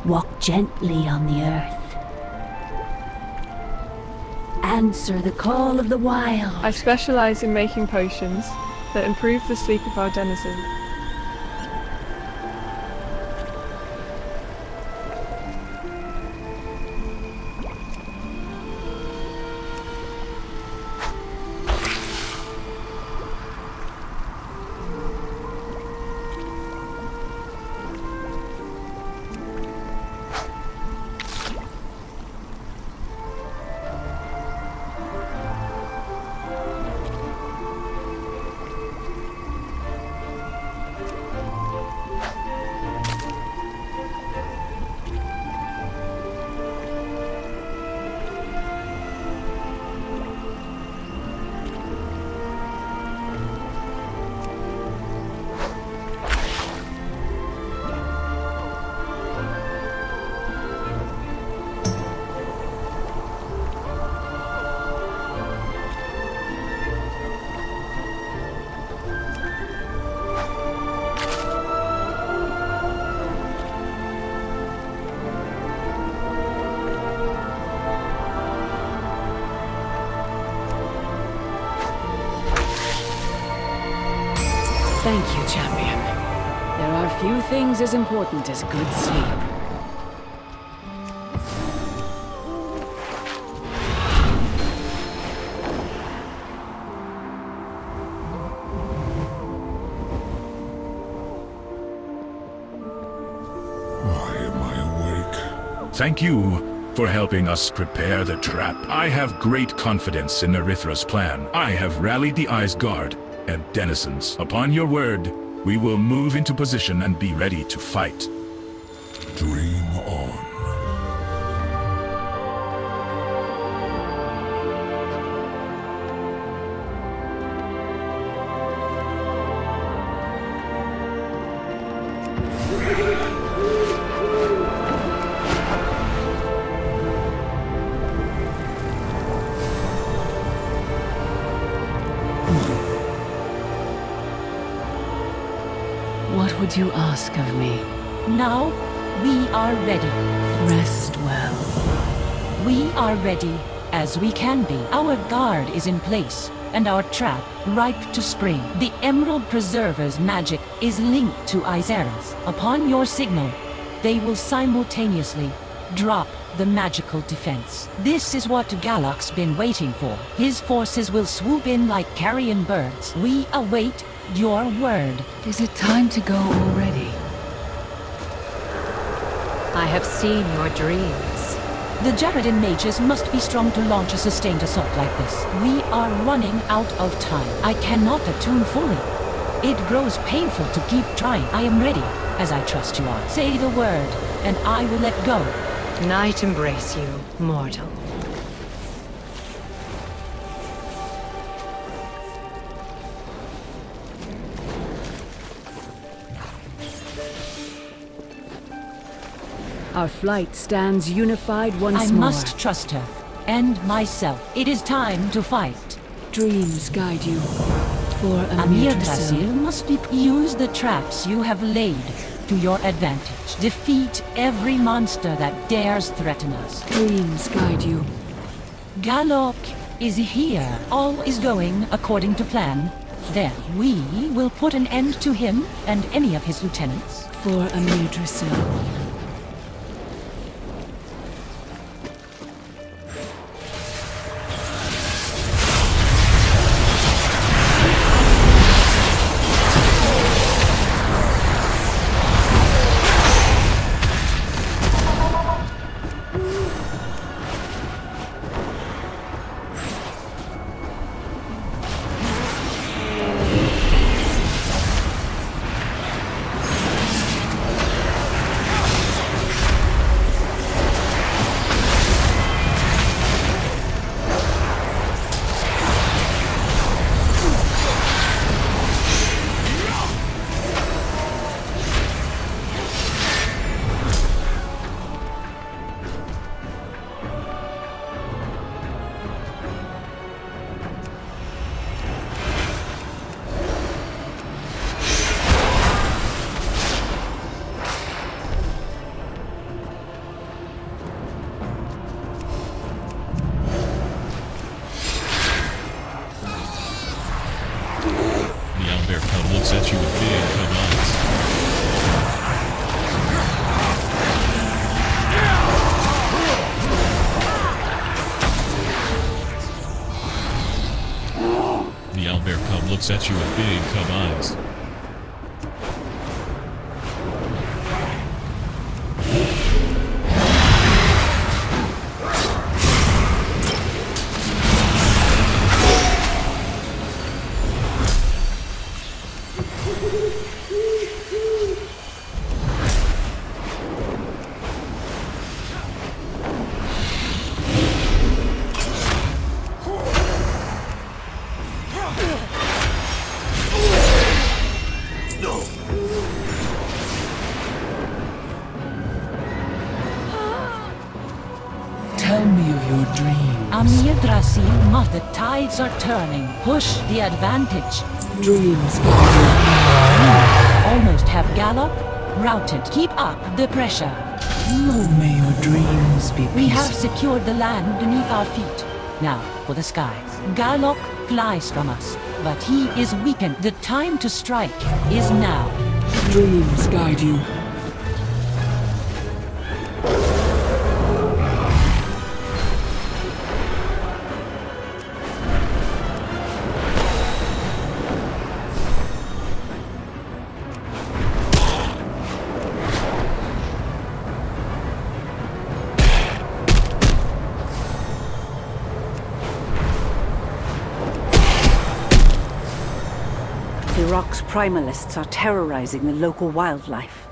Walk gently on the earth. Answer the call of the wild. I specialize in making potions that improve the sleep of our denizen. Thank you, champion. There are few things as important as good sleep. Thank you for helping us prepare the trap. I have great confidence in Narithra's plan. I have rallied the Guard and denizens. Upon your word, we will move into position and be ready to fight. Dream on. What would you ask of me? Now, we are ready. Rest well. We are ready, as we can be. Our guard is in place, and our trap ripe to spring. The Emerald Preserver's magic is linked to Ysera's. Upon your signal, they will simultaneously drop the magical defense. This is what Galok's been waiting for. His forces will swoop in like carrion birds. We await your word. Is it time to go already? I have seen your dreams. The Jaredin mages must be strong to launch a sustained assault like this. We are running out of time. I cannot attune fully. It grows painful to keep trying. I am ready, as I trust you are. Say the word, and I will let go. Night embrace you, mortal. Our flight stands unified once I more. must trust her, and myself. It is time to fight. Dreams guide you. For Amirdrassil must be. Use the traps you have laid to your advantage. Defeat every monster that dares threaten us. Dreams guide you. Galok is here. All is going according to plan. Then we will put an end to him and any of his lieutenants. For Amirdrassil. Looks at you with big cub eyes. The owlbear cub looks at you with big cub eyes. Tell me of your dreams. Amirdrassil, the tides are turning. Push the advantage. Dreams. Almost have Galop routed. Keep up the pressure. Oh, may your dreams be peaceful. We have secured the land beneath our feet. Now for the skies. Galop flies from us, but he is weakened. The time to strike is now. Dreams guide you. Fyrakk's Primalists are terrorizing the local wildlife.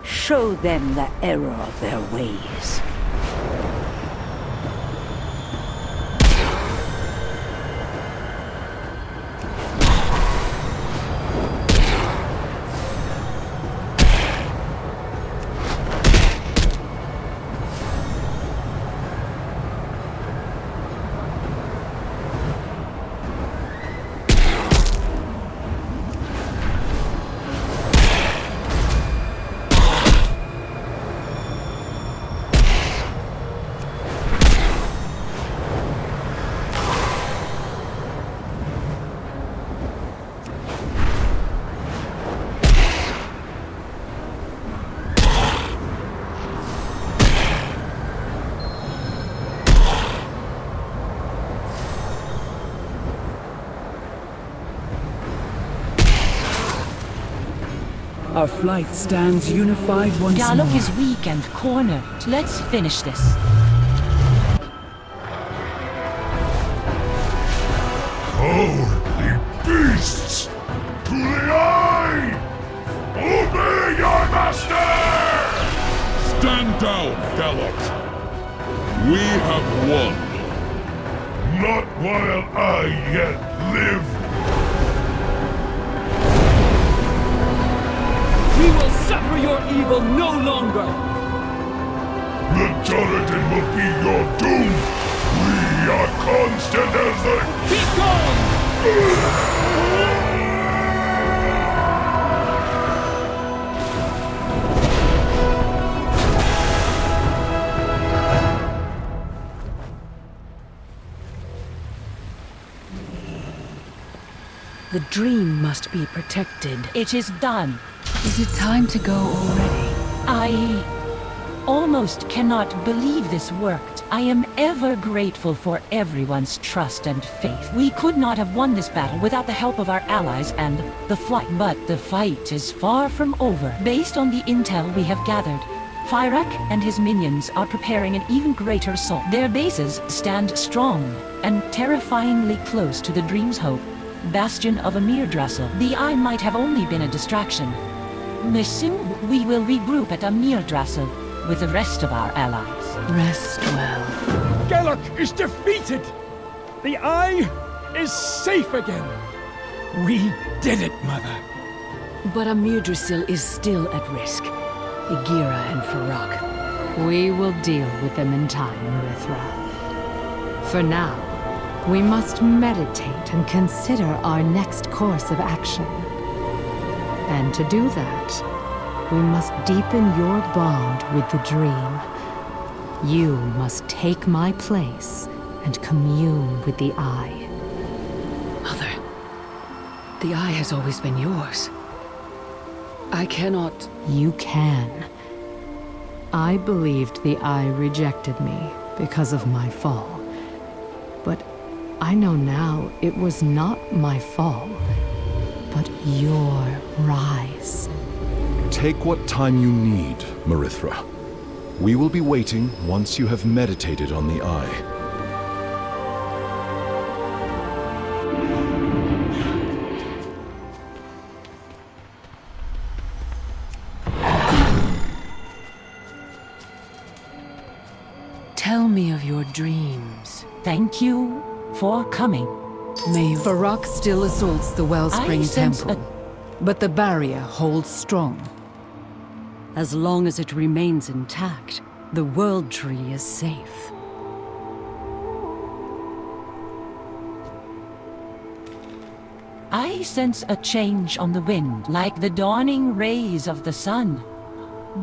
Show them the error of their ways. Our flight stands unified once more. Galok is weak and cornered. Let's finish this. Cowardly beasts! To the eye! Obey your master! Stand down, Galok. We have won. Not while I yet live. We will suffer your evil no longer! The Joradin will be your doom! We are constant as the... Be gone! The dream must be protected. It is done. Is it time to go already? I almost cannot believe this worked. I am ever grateful for everyone's trust and faith. We could not have won this battle without the help of our allies and the flight. But the fight is far from over. Based on the intel we have gathered, Fyrakk and his minions are preparing an even greater assault. Their bases stand strong and terrifyingly close to the Dream's Hope, bastion of Amirdrassil. The Eye might have only been a distraction. Soon we will regroup at Amirdrassil with the rest of our allies. Rest well. Galok is defeated! The Eye is safe again! We did it, Mother! But Amirdrassil is still at risk. Igira and Fyrakk. We will deal with them in time, Marithra. For now, we must meditate and consider our next course of action. And to do that, we must deepen your bond with the Dream. You must take my place and commune with the Eye. Mother, the Eye has always been yours. I cannot... You can. I believed the Eye rejected me because of my fall. But I know now it was not my fall, but your rise. Take what time you need, Marithra. We will be waiting once you have meditated on the Eye. Tell me of your dreams. Thank you for coming. May you... Fyrakk still assaults the Wellspring I sense Temple, but the barrier holds strong. As long as it remains intact, the World Tree is safe. I sense a change on the wind, like the dawning rays of the sun.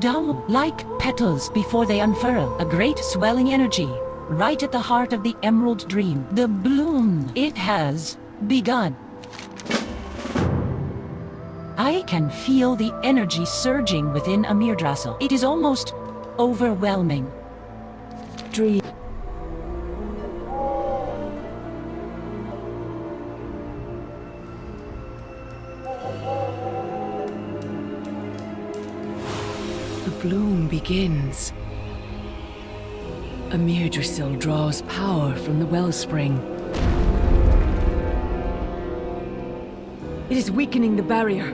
Dull, like petals before they unfurl, a great swelling energy, right at the heart of the Emerald Dream. The bloom, it has begun. I can feel the energy surging within Amirdrassil. It is almost overwhelming. Dream. The bloom begins. Amirdrassil draws power from the wellspring. It is weakening the barrier.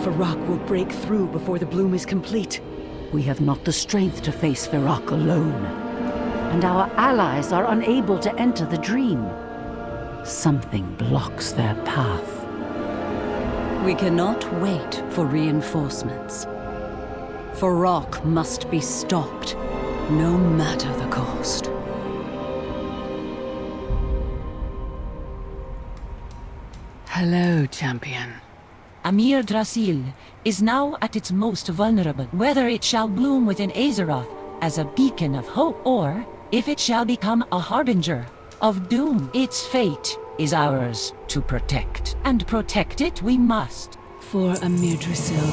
Fyrakk will break through before the bloom is complete. We have not the strength to face Fyrakk alone. And our allies are unable to enter the dream. Something blocks their path. We cannot wait for reinforcements. Fyrakk must be stopped, no matter the cost. Hello, champion. Amirdrassil is now at its most vulnerable. Whether it shall bloom within Azeroth as a beacon of hope, or if it shall become a harbinger of doom, its fate is ours to protect. And protect it we must. For Amirdrassil.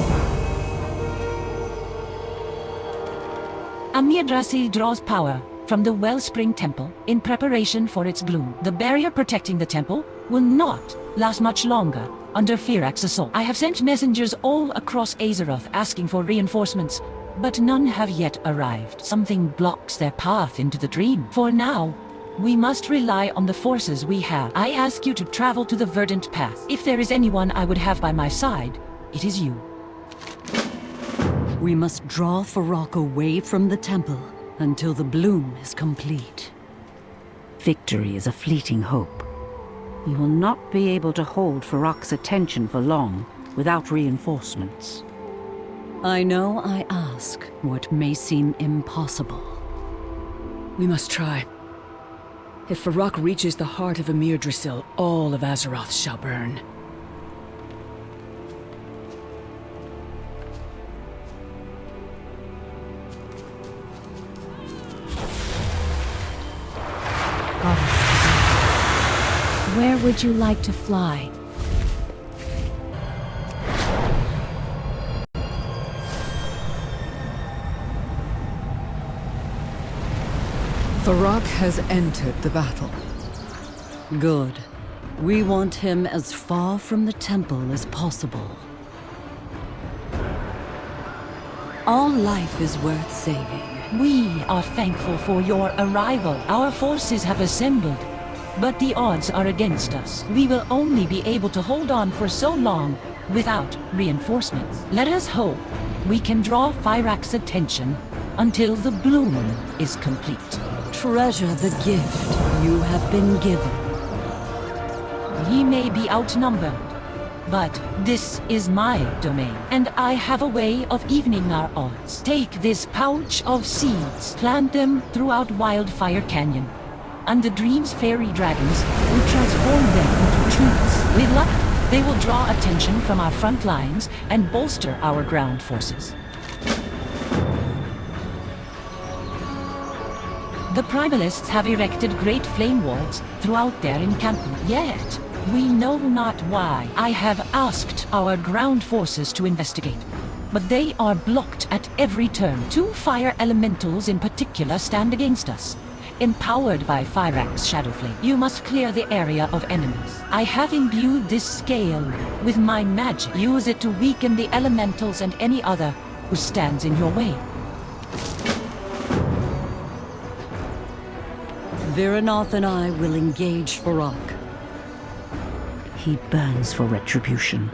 Amirdrassil draws power from the Wellspring Temple in preparation for its bloom. The barrier protecting the temple will not last much longer under Fyrakk's assault. I have sent messengers all across Azeroth asking for reinforcements, but none have yet arrived. Something blocks their path into the dream. For now, we must rely on the forces we have. I ask you to travel to the Verdant Path. If there is anyone I would have by my side, it is you. We must draw Fyrakk away from the temple until the bloom is complete. Victory is a fleeting hope. We will not be able to hold Fyrakk's attention for long without reinforcements. I know I ask what may seem impossible. We must try. If Fyrakk reaches the heart of Amirdrassil, all of Azeroth shall burn. Where would you like to fly? Fyrakk has entered the battle. Good. We want him as far from the temple as possible. All life is worth saving. We are thankful for your arrival. Our forces have assembled, but the odds are against us. We will only be able to hold on for so long without reinforcements. Let us hope we can draw Fyrakk's attention until the bloom is complete. Treasure the gift you have been given. He may be outnumbered, but this is my domain, and I have a way of evening our odds. Take this pouch of seeds, plant them throughout Wildfire Canyon, and the dream's fairy dragons will transform them into trees. With luck, they will draw attention from our front lines and bolster our ground forces. The Primalists have erected great flame wards throughout their encampment, yet we know not why. I have asked our ground forces to investigate, but they are blocked at every turn. 2 fire elementals in particular stand against us. Empowered by Fyrakk's Shadowflame, you must clear the area of enemies. I have imbued this scale with my magic. Use it to weaken the elementals and any other who stands in your way. Viranoth and I will engage Fyrakk. He burns for retribution.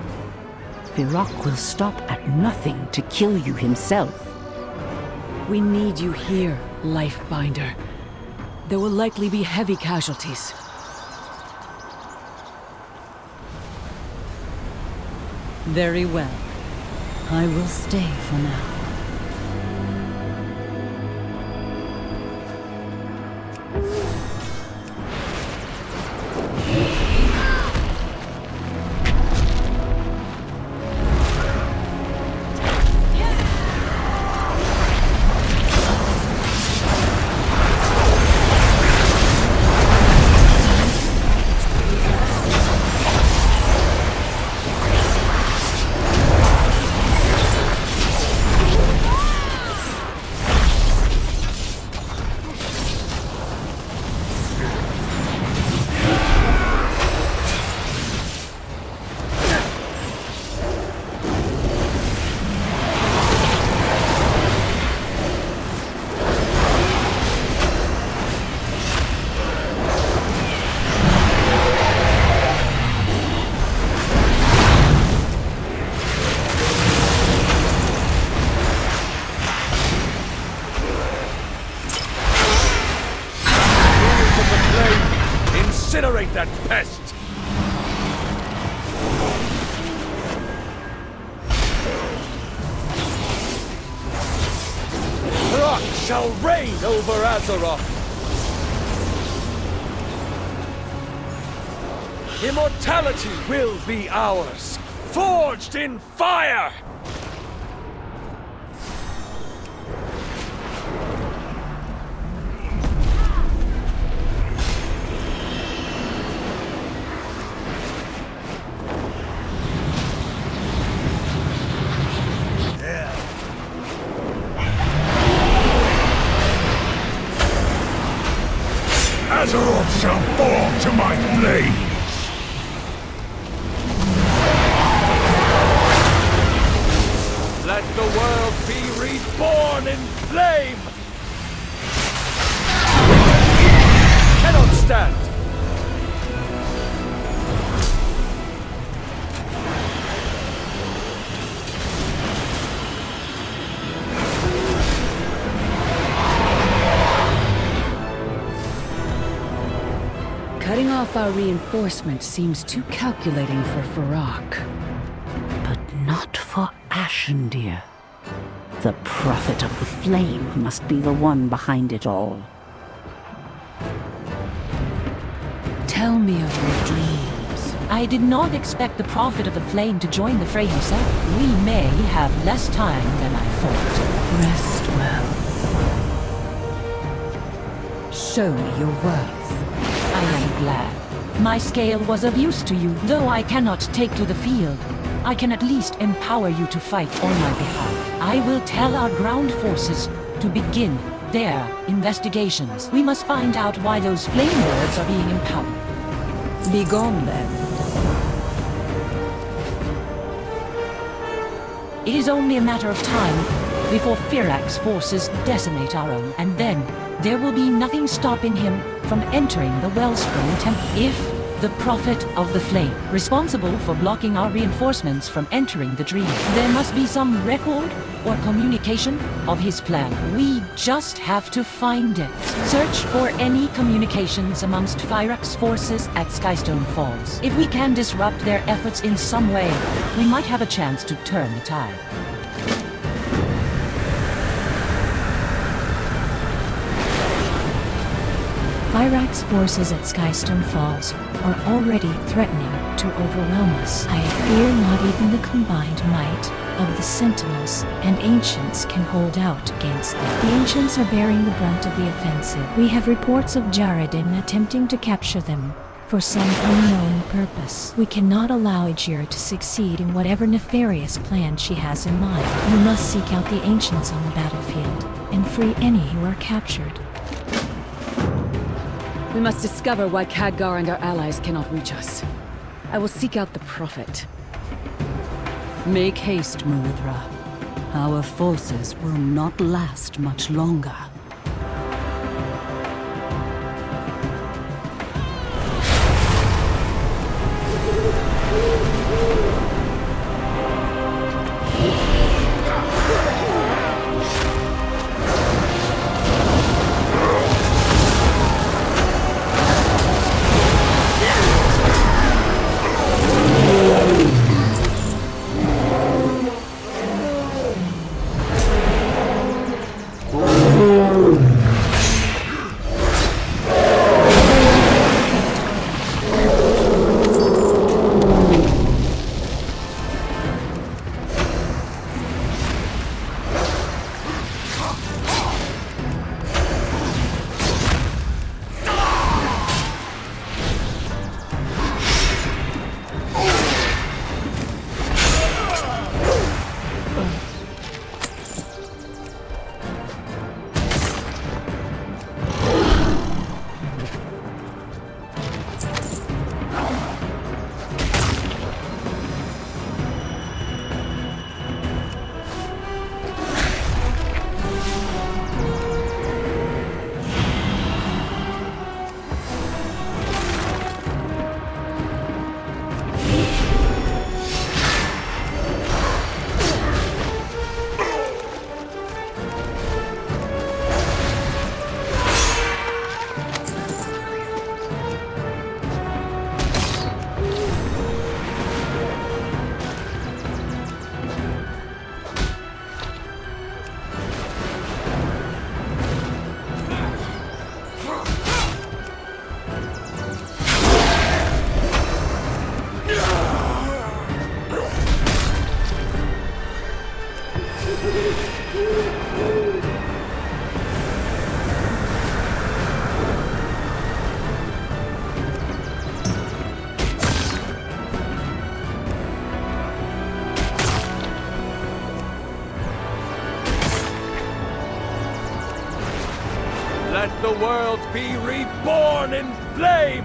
Fyrakk will stop at nothing to kill you himself. We need you here, Lifebinder. There will likely be heavy casualties. Very well. I will stay for now. shall reign over Azeroth! Immortality will be ours, forged in fire! Azeroth shall fall to my blade! Let the world be reborn in flame! Cannot stand! Cutting off our reinforcements seems too calculating for Fyrakk. But not for Ashendir. The Prophet of the Flame must be the one behind it all. Tell me of your dreams. I did not expect the Prophet of the Flame to join the fray himself. We may have less time than I thought. Rest well. Show me your worth. I am glad. My scale was of use to you, though I cannot take to the field. I can at least empower you to fight on my behalf. I will tell our ground forces to begin their investigations. We must find out why those flame lords are being empowered. Be gone then. It is only a matter of time before Fyrakk's forces decimate our own, and then there will be nothing stopping him from entering the Wellspring Temple. If the Prophet of the Flame, responsible for blocking our reinforcements from entering the dream, there must be some record or communication of his plan. We just have to find it. Search for any communications amongst Fyrakk's forces at Skystone Falls. If we can disrupt their efforts in some way, we might have a chance to turn the tide. Fyrakk's forces at Skystone Falls are already threatening to overwhelm us. I fear not even the combined might of the Sentinels and Ancients can hold out against them. The Ancients are bearing the brunt of the offensive. We have reports of Jaredin attempting to capture them for some unknown purpose. We cannot allow Ejira to succeed in whatever nefarious plan she has in mind. We must seek out the Ancients on the battlefield and free any who are captured. We must discover why Khadgar and our allies cannot reach us. I will seek out the Prophet. Make haste, Marithra. Our forces will not last much longer. the world be reborn in flame!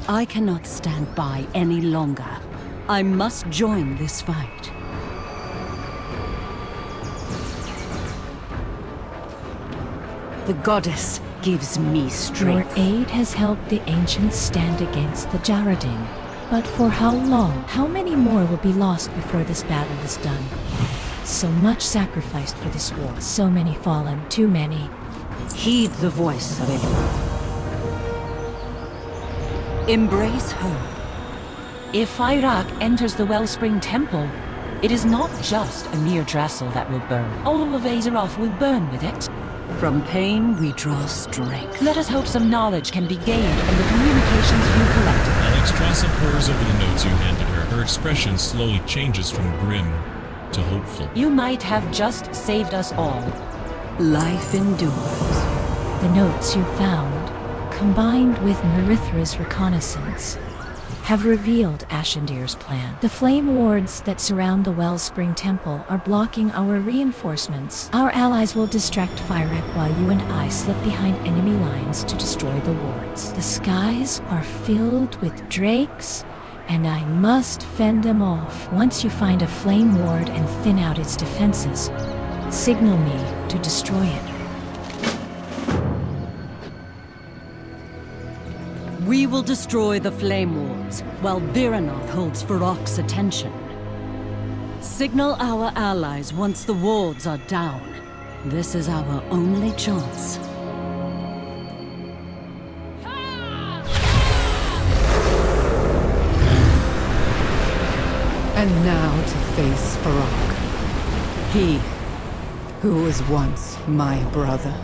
I cannot stand by any longer. I must join this fight. The goddess gives me strength. Your aid has helped the ancients stand against the Jaredin. But for how long? How many more will be lost before this battle is done? So much sacrificed for this war. So many fallen. Too many. Heed the voice of Amirdrassil. Embrace her. If Fyrakk enters the Wellspring Temple, it is not just Amirdrassil that will burn. All of Azeroth will burn with it. From pain we draw strength. Let us hope some knowledge can be gained from the communications you collected. Amirdrassil pores over the notes you handed her. Her expression slowly changes from grim to hopeful. You might have just saved us all. Life endures. The notes you found, combined with Marithra's reconnaissance, have revealed Ashendir's plan. The flame wards that surround the Wellspring Temple are blocking our reinforcements. Our allies will distract Fyrakk while you and I slip behind enemy lines to destroy the wards. The skies are filled with drakes, and I must fend them off. Once you find a flame ward and thin out its defenses, signal me to destroy it. We will destroy the flame wards, while Viranoth holds Fyrakk's attention. Signal our allies once the wards are down. This is our only chance. And now to face Fyrakk. He who was once my brother.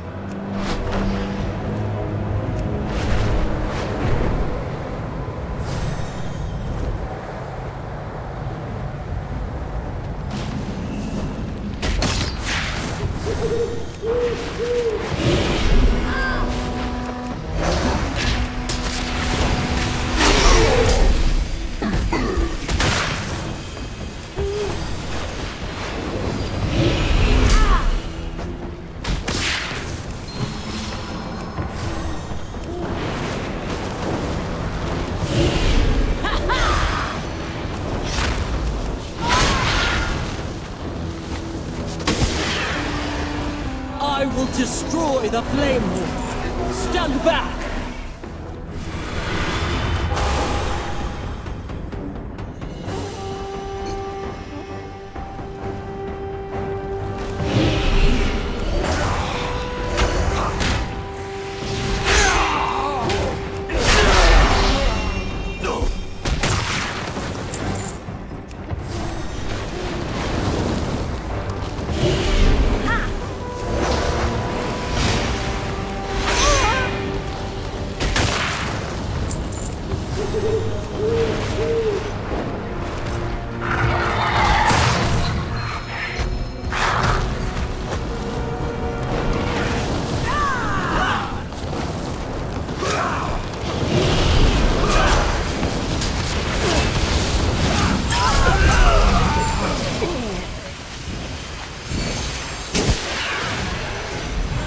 I will destroy the flame ward. Stand back!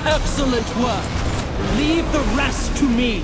Excellent work! Leave the rest to me!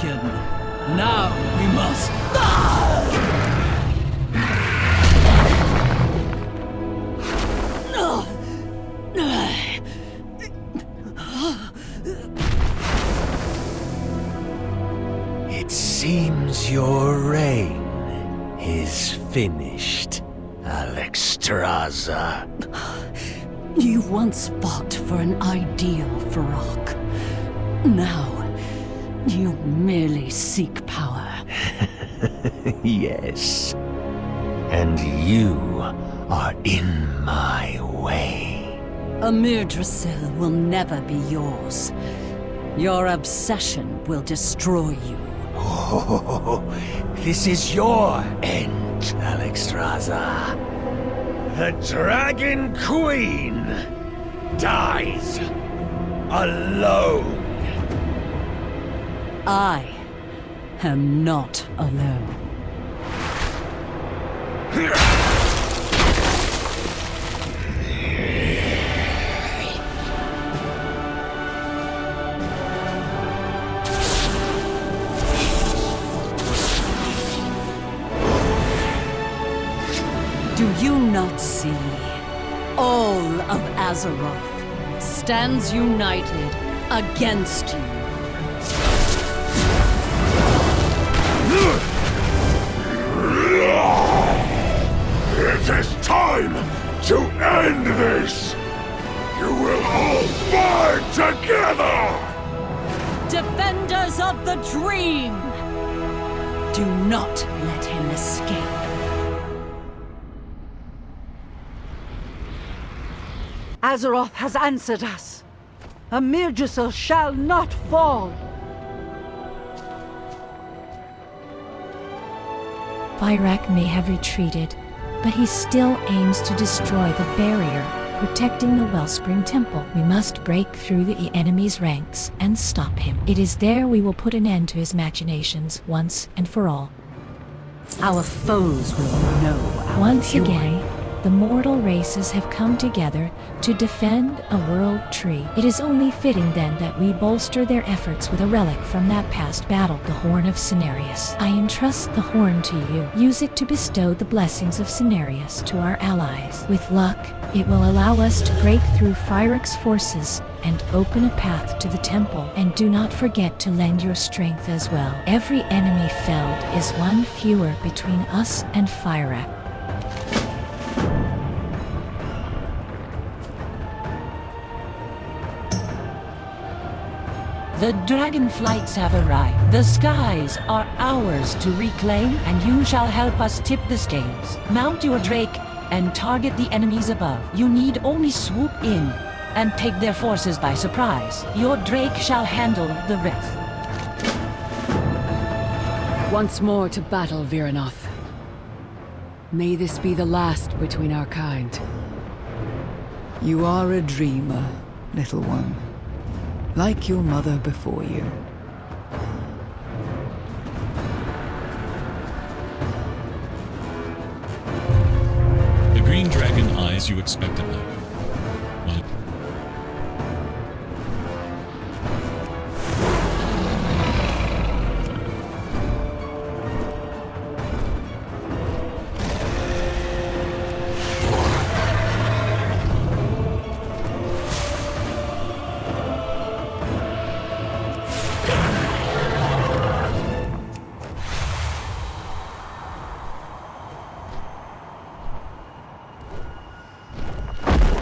spoken. Now we must... It seems your reign is finished, Alexstrasza. You once fought for an ideal, Fyrakk. Now, you merely seek power. Yes. And you are in my way. Amirdrassil will never be yours. Your obsession will destroy you. Oh, this is your end, Alexstrasza. The Dragon Queen dies alone. I am not alone. Do you not see? All of Azeroth stands united against you. It is time to end this! You will all fight together! Defenders of the Dream! Do not let him escape. Azeroth has answered us. Amirdrassil shall not fall. Fyrakk may have retreated, but he still aims to destroy the barrier protecting the Wellspring Temple. We must break through the enemy's ranks and stop him. It is there we will put an end to his machinations once and for all. Our foes will know our Once fury. again, the mortal races have come together to defend a world tree. It is only fitting then that we bolster their efforts with a relic from that past battle, the Horn of Cenarius. I entrust the horn to you. Use it to bestow the blessings of Cenarius to our allies. With luck, it will allow us to break through Fyrakk's forces and open a path to the temple. And do not forget to lend your strength as well. Every enemy felled is one fewer between us and Fyrakk. The Dragonflights have arrived. The skies are ours to reclaim, and you shall help us tip the scales. Mount your Drake and target the enemies above. You need only swoop in and take their forces by surprise. Your Drake shall handle the rest. Once more to battle, Viranoth. May this be the last between our kind. You are a dreamer, little one. Like your mother before you. The green dragon eyes you expectantly. But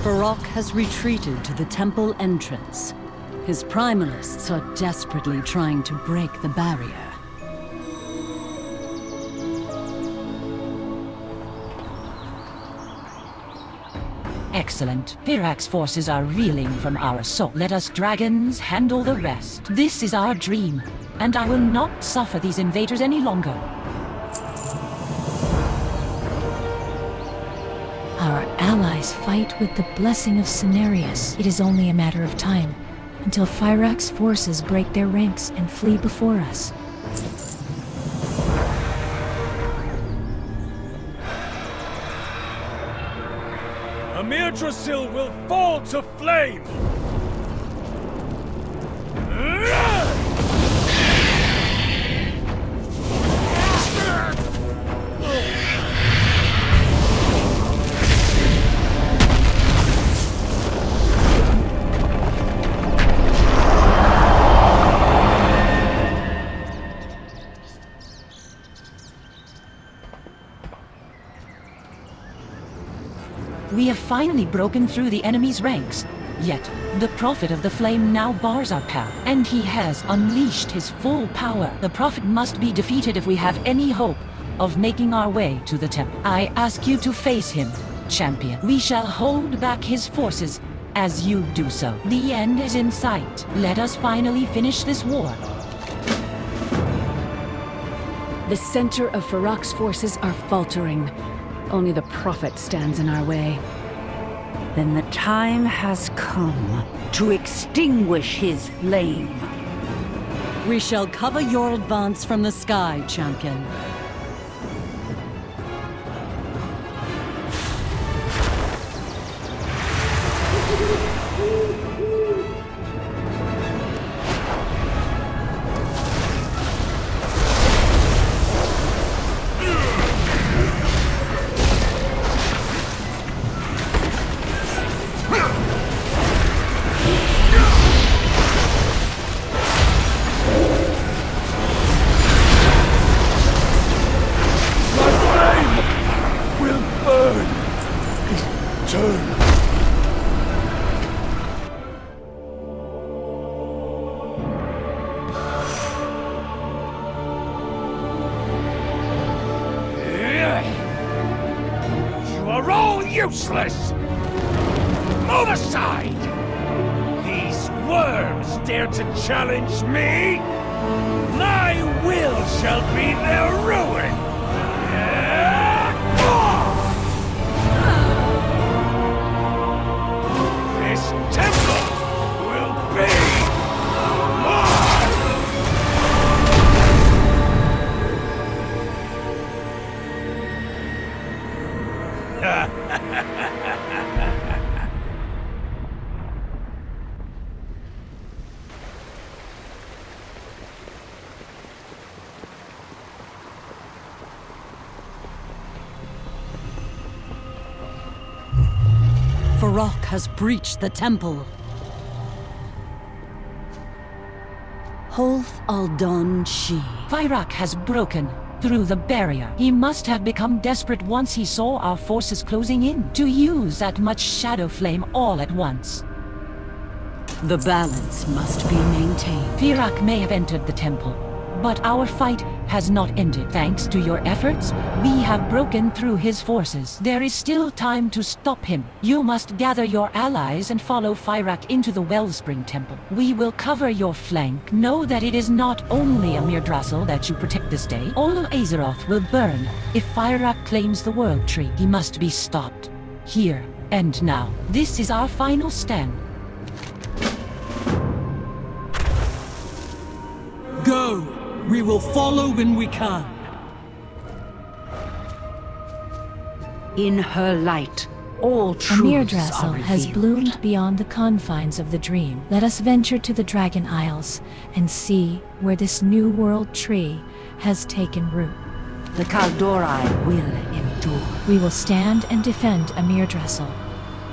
Fyrakk has retreated to the temple entrance. His Primalists are desperately trying to break the barrier. Excellent. Fyrakk's forces are reeling from our assault. Let us dragons handle the rest. This is our dream, and I will not suffer these invaders any longer. Our allies fight with the blessing of Cenarius. It is only a matter of time until Fyrakk's forces break their ranks and flee before us. Amirdrassil will fall to flame! We have finally broken through the enemy's ranks. Yet, the Prophet of the Flame now bars our path, and he has unleashed his full power. The Prophet must be defeated if we have any hope of making our way to the temple. I ask you to face him, champion. We shall hold back his forces as you do so. The end is in sight. Let us finally finish this war. The center of Fyrakk's forces are faltering. Only the Prophet stands in our way. Then the time has come to extinguish his flame. We shall cover your advance from the sky, champion. useless! Move aside! These worms dare to challenge me? My will shall be their ruin! This temple will be mine! Fyrakk has breached the temple. Holth Aldon Shi. Fyrakk has broken through the barrier. He must have become desperate once he saw our forces closing in, to use that much shadow flame all at once. The balance must be maintained. Fyrakk may have entered the temple, but our fight has not ended. Thanks to your efforts, we have broken through his forces. There is still time to stop him. You must gather your allies and follow Fyrakk into the Wellspring Temple. We will cover your flank. Know that it is not only Amirdrassil that you protect this day. All of Azeroth will burn if Fyrakk claims the World Tree. He must be stopped. Here and now. This is our final stand. Go! We will follow when we can. In her light, all truths are Amirdrassil has revealed. bloomed beyond the confines of the dream. Let us venture to the Dragon Isles and see where this new world tree has taken root. The Kal'dorei will endure. We will stand and defend Amirdrassil,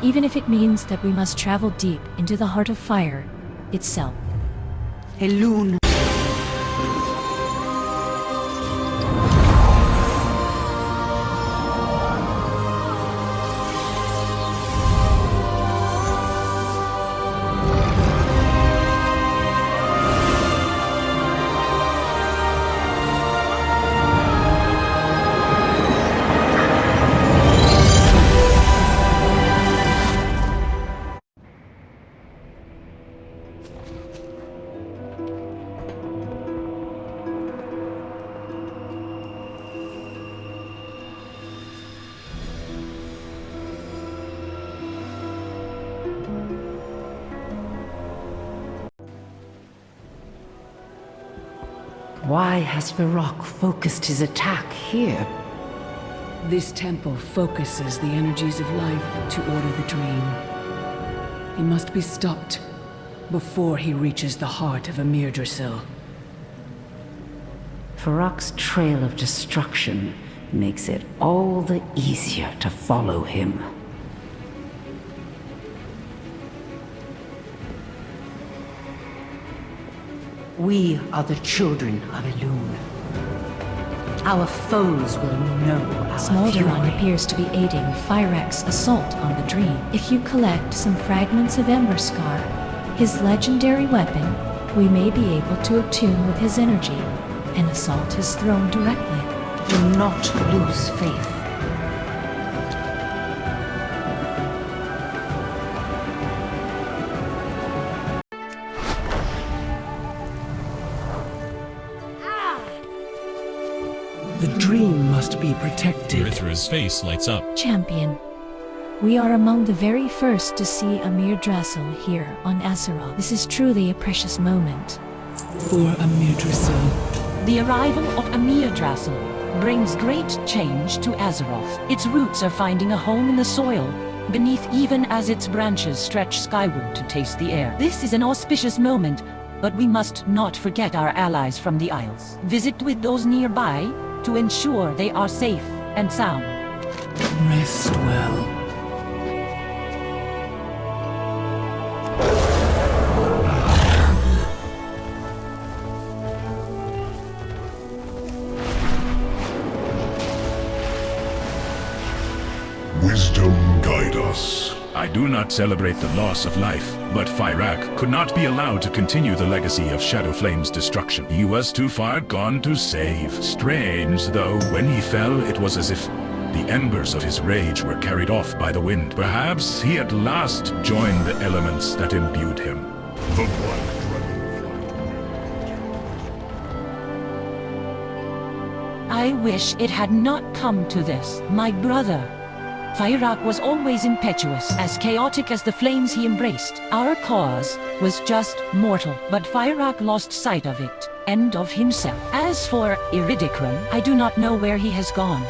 even if it means that we must travel deep into the heart of fire itself. Elune. Why has Fyrakk focused his attack here? This temple focuses the energies of life to order the dream. He must be stopped before he reaches the heart of Amirdrassil. Fyrakk's trail of destruction makes it all the easier to follow him. We are the children of Elune. Our foes will know our Smolderon fury. appears to be aiding Fyrakk's assault on the dream. If you collect some fragments of Emberscar, his legendary weapon, we may be able to attune with his energy and assault his throne directly. Do not lose faith. The dream must be protected. Mithra's face lights up. Champion, we are among the very first to see Amirdrassil here on Azeroth. This is truly a precious moment. For Amirdrassil. The arrival of Amirdrassil brings great change to Azeroth. Its roots are finding a home in the soil, beneath even as its branches stretch skyward to taste the air. This is an auspicious moment, but we must not forget our allies from the Isles. Visit with those nearby to ensure they are safe and sound. Rest well. Wisdom guide us. I do not celebrate the loss of life, but Fyrakk could not be allowed to continue the legacy of Shadowflame's destruction. He was too far gone to save. Strange, though, when he fell, it was as if The embers of his rage were carried off by the wind. Perhaps he at last joined the elements that imbued him. The Black Dragonflight. I wish it had not come to this, my brother. Fyrakk was always impetuous, as chaotic as the flames he embraced. Our cause was just mortal, but Fyrakk lost sight of it, and of himself. As for Amirdrassil, I do not know where he has gone.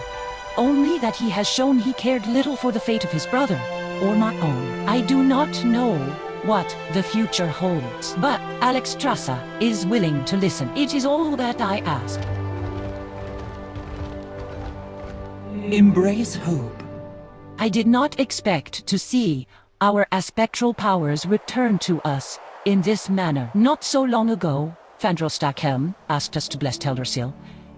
Only that he has shown he cared little for the fate of his brother, or my own. I do not know what the future holds, but Amirdrassil is willing to listen. It is all that I ask. Embrace hope. I did not expect to see our aspectral powers return to us in this manner. Not so long ago, Fyrakk asked us to bless Kal'dorei.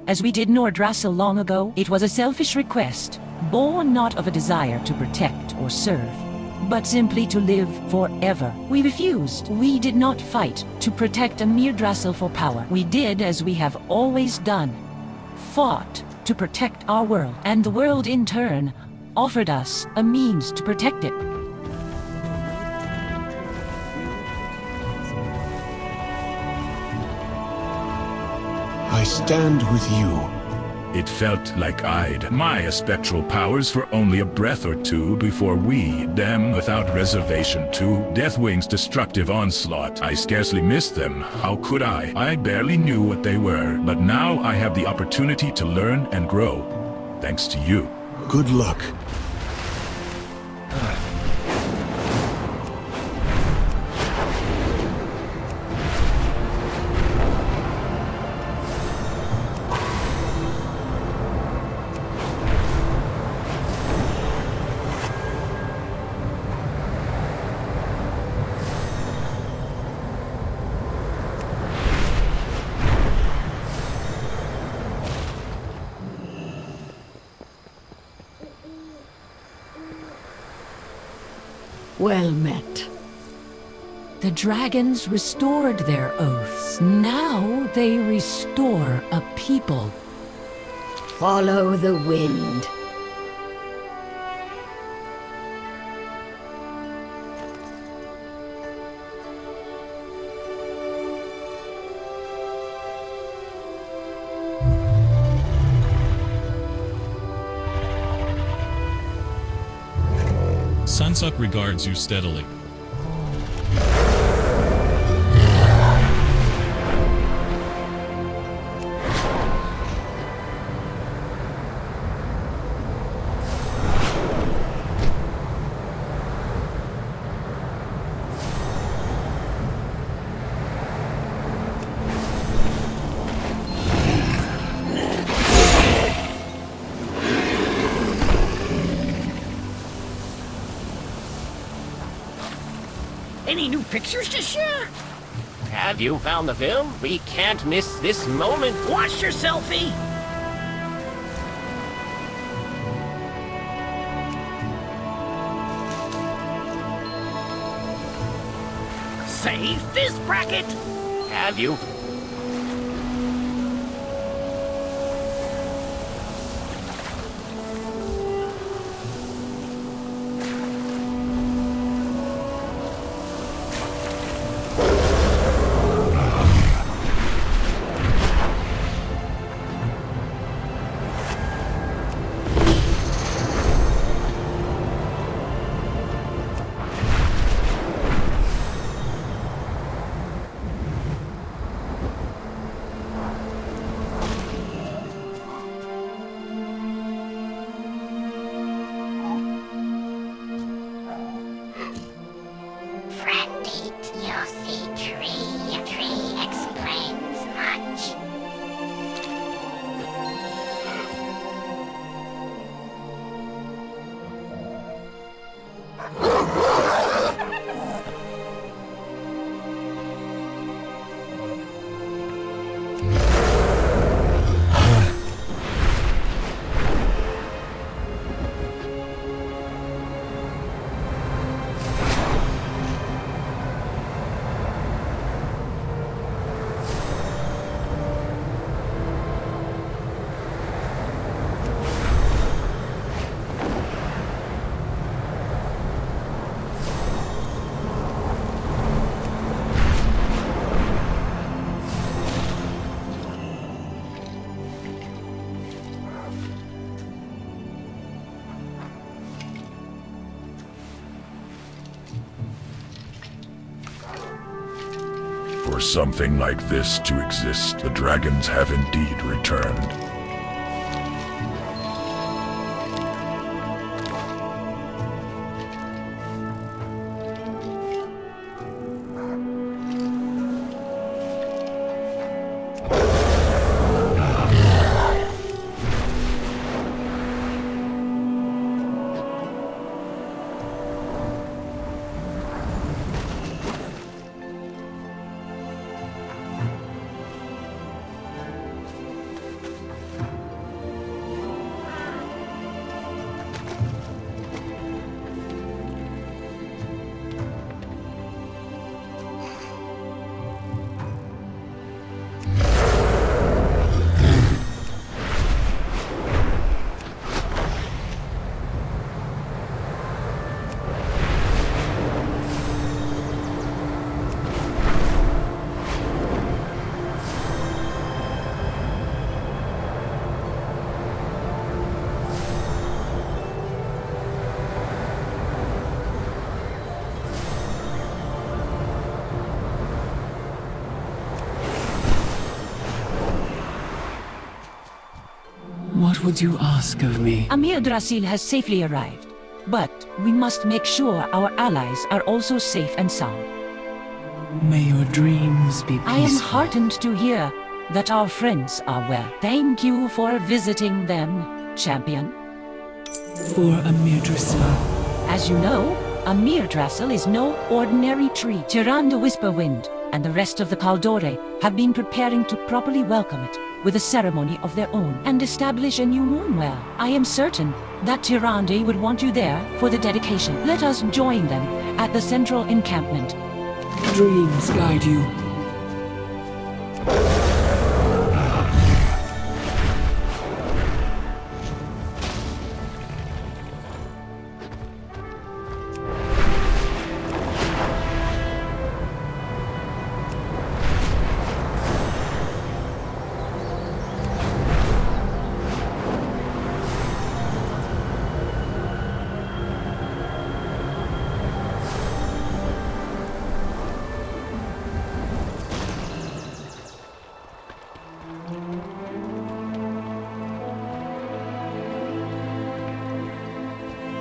As we did Amirdrassil long ago, it was a selfish request, born not of a desire to protect or serve, but simply to live forever. We refused. We did not fight to protect Amirdrassil for power. We did as we have always done, fought to protect our world, and the world in turn offered us a means to protect it. I stand with you. It felt like I'd my spectral powers for only a breath or two before we, them without reservation to Deathwing's destructive onslaught. I scarcely missed them. How could I? I barely knew what they were, but now I have the opportunity to learn and grow, thanks to you. Good luck. Well met. The dragons restored their oaths. Now they restore a people. Follow the wind. Sansuck regards you steadily. Any new pictures to share? Have you found the film? We can't miss this moment. Watch your selfie! Say fist bracket! Have you? For something like this to exist, the dragons have indeed returned. What would you ask of me? Amirdrassil has safely arrived, but we must make sure our allies are also safe and sound. May your dreams be peaceful. I am heartened to hear that our friends are well. Thank you for visiting them, champion. For Amirdrassil. As you know, Amirdrassil is no ordinary tree. Tyrande Whisperwind and the rest of the Kal'dorei have been preparing to properly welcome it with a ceremony of their own and establish a new moonwell. I am certain that Tyrande would want you there for the dedication. Let us join them at the central encampment. Dreams guide you.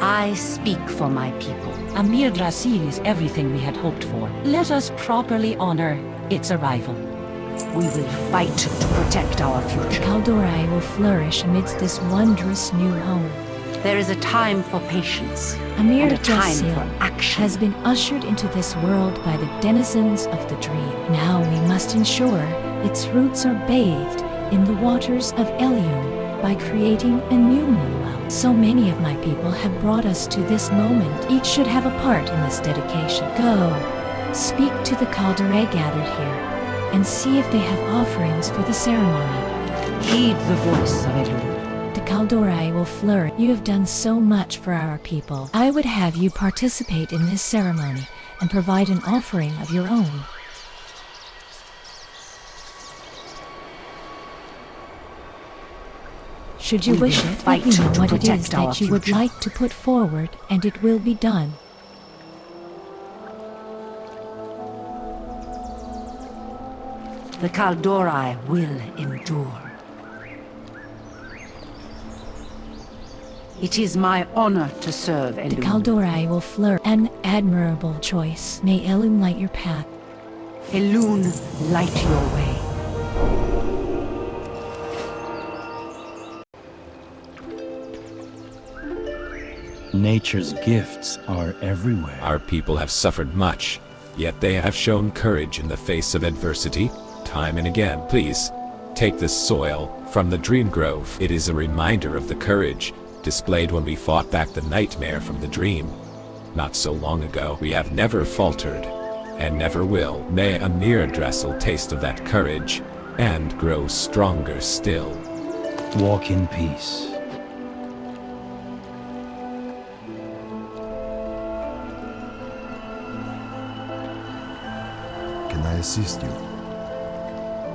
I speak for my people. Amirdrassil is everything we had hoped for. Let us properly honor its arrival. We will fight to protect our future. Kal'dorei will flourish amidst this wondrous new home. There is a time for patience and a time for Amirdrassil action. has been ushered into this world by the denizens of the dream. Now we must ensure its roots are bathed in the waters of Elyum by creating a new moonwell. So many of my people have brought us to this moment. Each should have a part in this dedication. Go, speak to the Kal'dorei gathered here, and see if they have offerings for the ceremony. Heed the voice of Elyum. The Kal'dorei will flourish. You have done so much for our people. I would have you participate in this ceremony and provide an offering of your own. Should you We wish will it, fight let me know to what it is protect our that you would future. like to put forward, and it will be done. The Kal'dorei will endure. It is my honor to serve The Elyum. Kal'dorei will flourish. An admirable choice. May Elyum light your path. Elune, light your way. Nature's gifts are everywhere. Our people have suffered much, yet they have shown courage in the face of adversity, time and again. Please, take this soil from the Dream Grove. It is a reminder of the courage displayed when we fought back the nightmare from the dream. Not so long ago, we have never faltered, and never will. May Amirdrassil taste of that courage, and grow stronger still. Walk in peace. Can I assist you?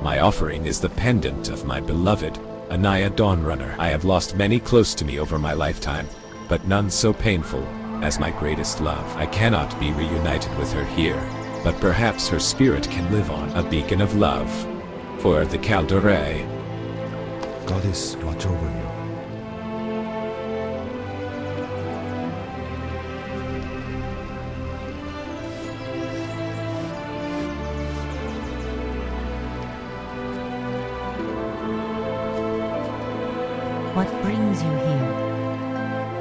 My offering is the pendant of my beloved, Anaya Dawnrunner. I have lost many close to me over my lifetime, but none so painful as my greatest love. I cannot be reunited with her here, but perhaps her spirit can live on, a beacon of love for the Kal'dorei. Goddess, watch over you. What brings you here?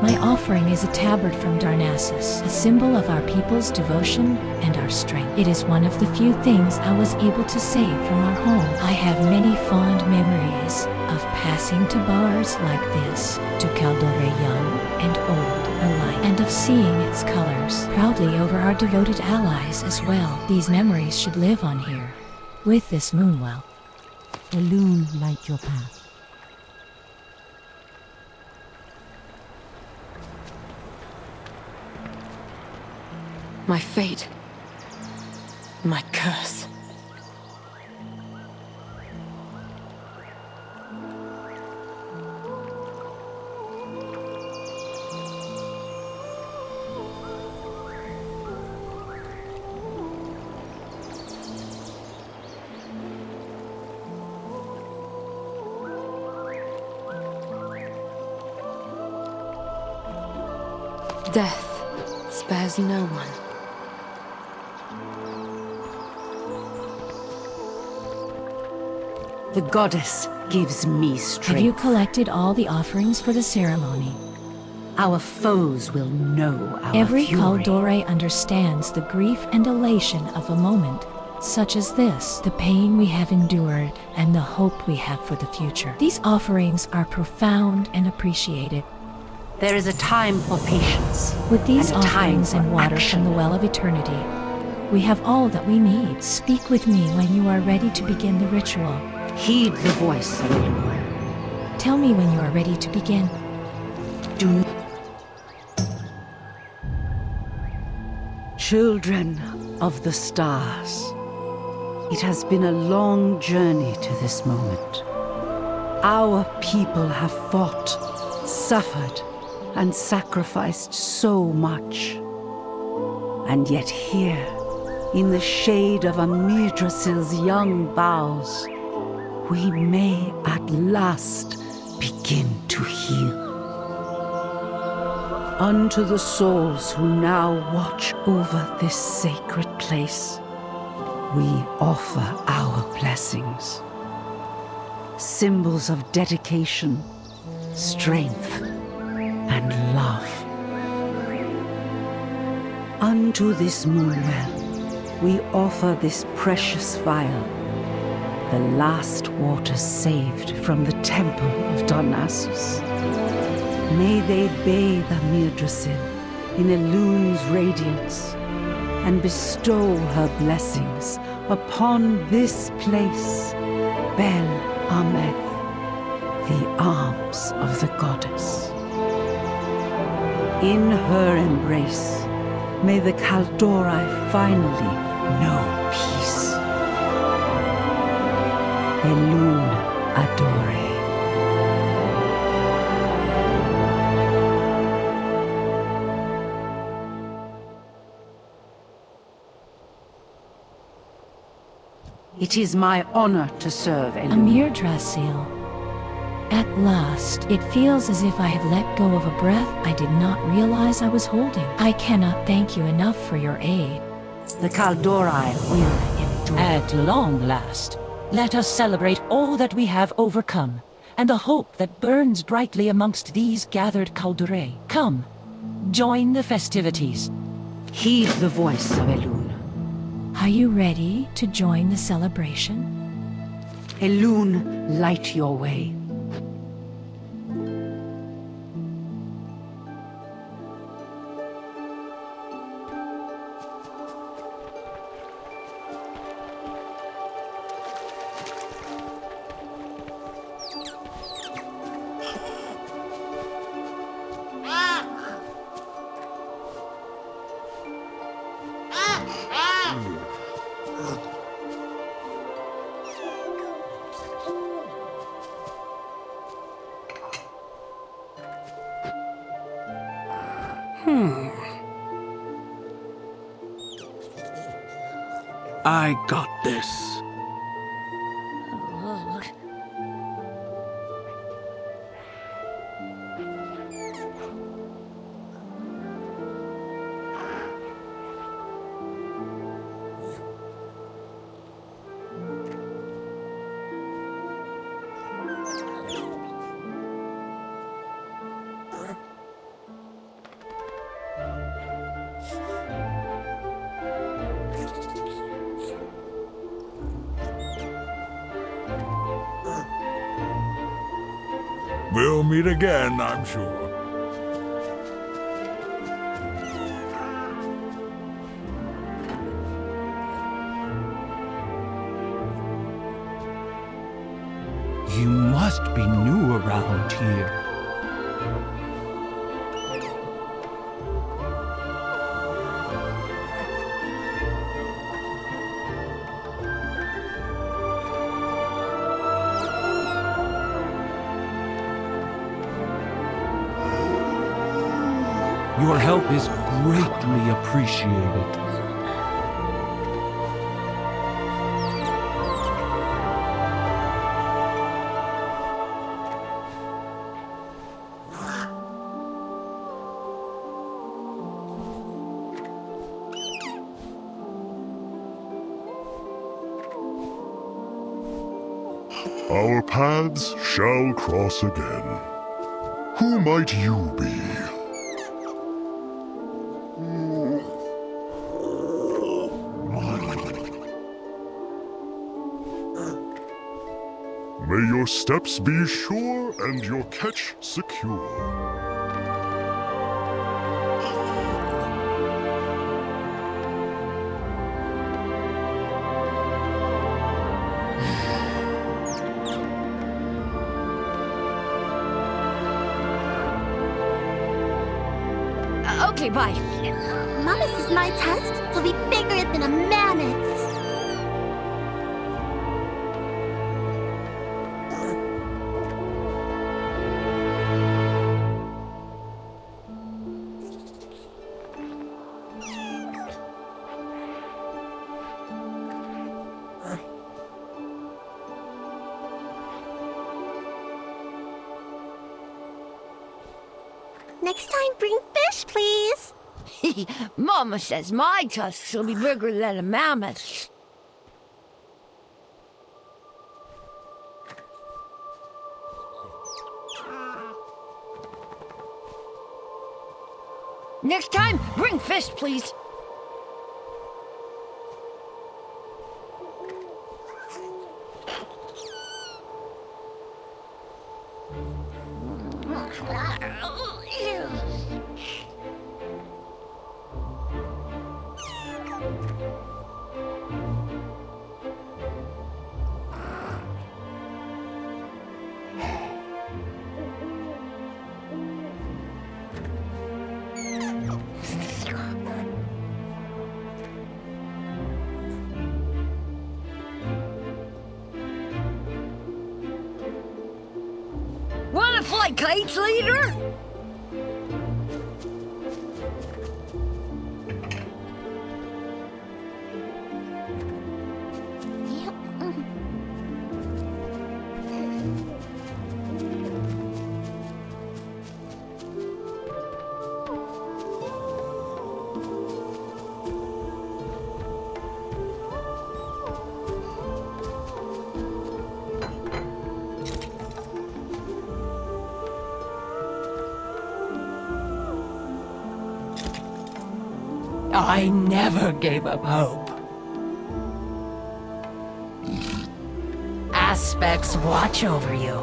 My offering is a tabard from Darnassus, a symbol of our people's devotion and our strength. It is one of the few things I was able to save from our home. I have many fond memories of passing to bars like this, to Kal'dorei young and old alike, and of seeing its colors proudly over our devoted allies as well. These memories should live on here, with this moonwell. The loon light your path. My fate. My curse. Death spares no one. The goddess gives me strength. Have you collected all the offerings for the ceremony? Our foes will know our Every fury. Kal'dorei understands the grief and elation of a moment such as this, the pain we have endured and the hope we have for the future. These offerings are profound and appreciated. There is a time for patience. With these and a time offerings for and water action. from the Well of Eternity, we have all that we need. Speak with me when you are ready to begin the ritual. Heed the voice of Elune. Tell me when you are ready to begin. Do Children of the stars, it has been a long journey to this moment. Our people have fought, suffered, and sacrificed so much. And yet here, in the shade of Amirdrassil's young boughs, we may at last begin to heal. Unto the souls who now watch over this sacred place, we offer our blessings. Symbols of dedication, strength, and love. Unto this moonwell, we offer this precious vial, the last water saved from the temple of Darnassus. May they bathe Amirdrassil in Elune's radiance and bestow her blessings upon this place, Bel Ameth, the arms of the goddess. In her embrace, may the Kal'dorei finally know peace. Elune Adore. It is my honor to serve Elune. Amirdrassil. At last, it feels as if I have let go of a breath I did not realize I was holding. I cannot thank you enough for your aid. The Kal'dorei will endure. At long last, let us celebrate all that we have overcome, and the hope that burns brightly amongst these gathered Kal'dorei. Come, join the festivities. Heed the voice of Elune. Are you ready to join the celebration? Elune, light your way. I got this. We'll meet again, I'm sure. You must be new around here. Your help is greatly appreciated. Our paths shall cross again. Who might you be? May your steps be sure and your catch secure. Okay, bye. Mama says my test will be bigger than a mammoth's. Next time, bring fish, please. Mama says my tusks will be bigger than a mammoth's. Next time, bring fish, please. Wanna fly kites later? I never gave up hope. Aspects watch over you.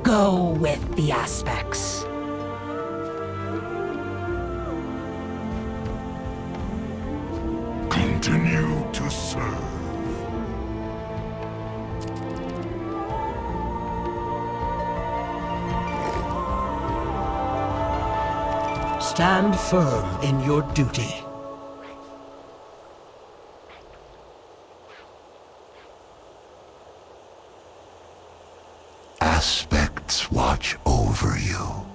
Go with the aspects. Continue to serve. Stand firm in your duty. Aspect spects watch over you.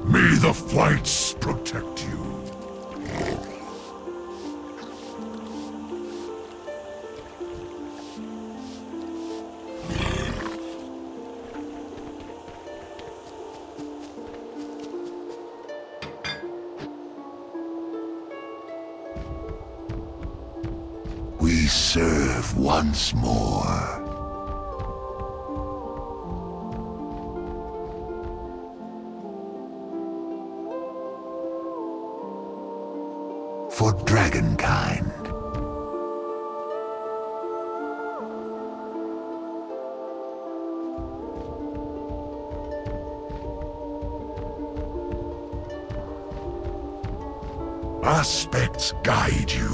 May the flights protect you. We serve once more. For dragonkind. Aspects guide you.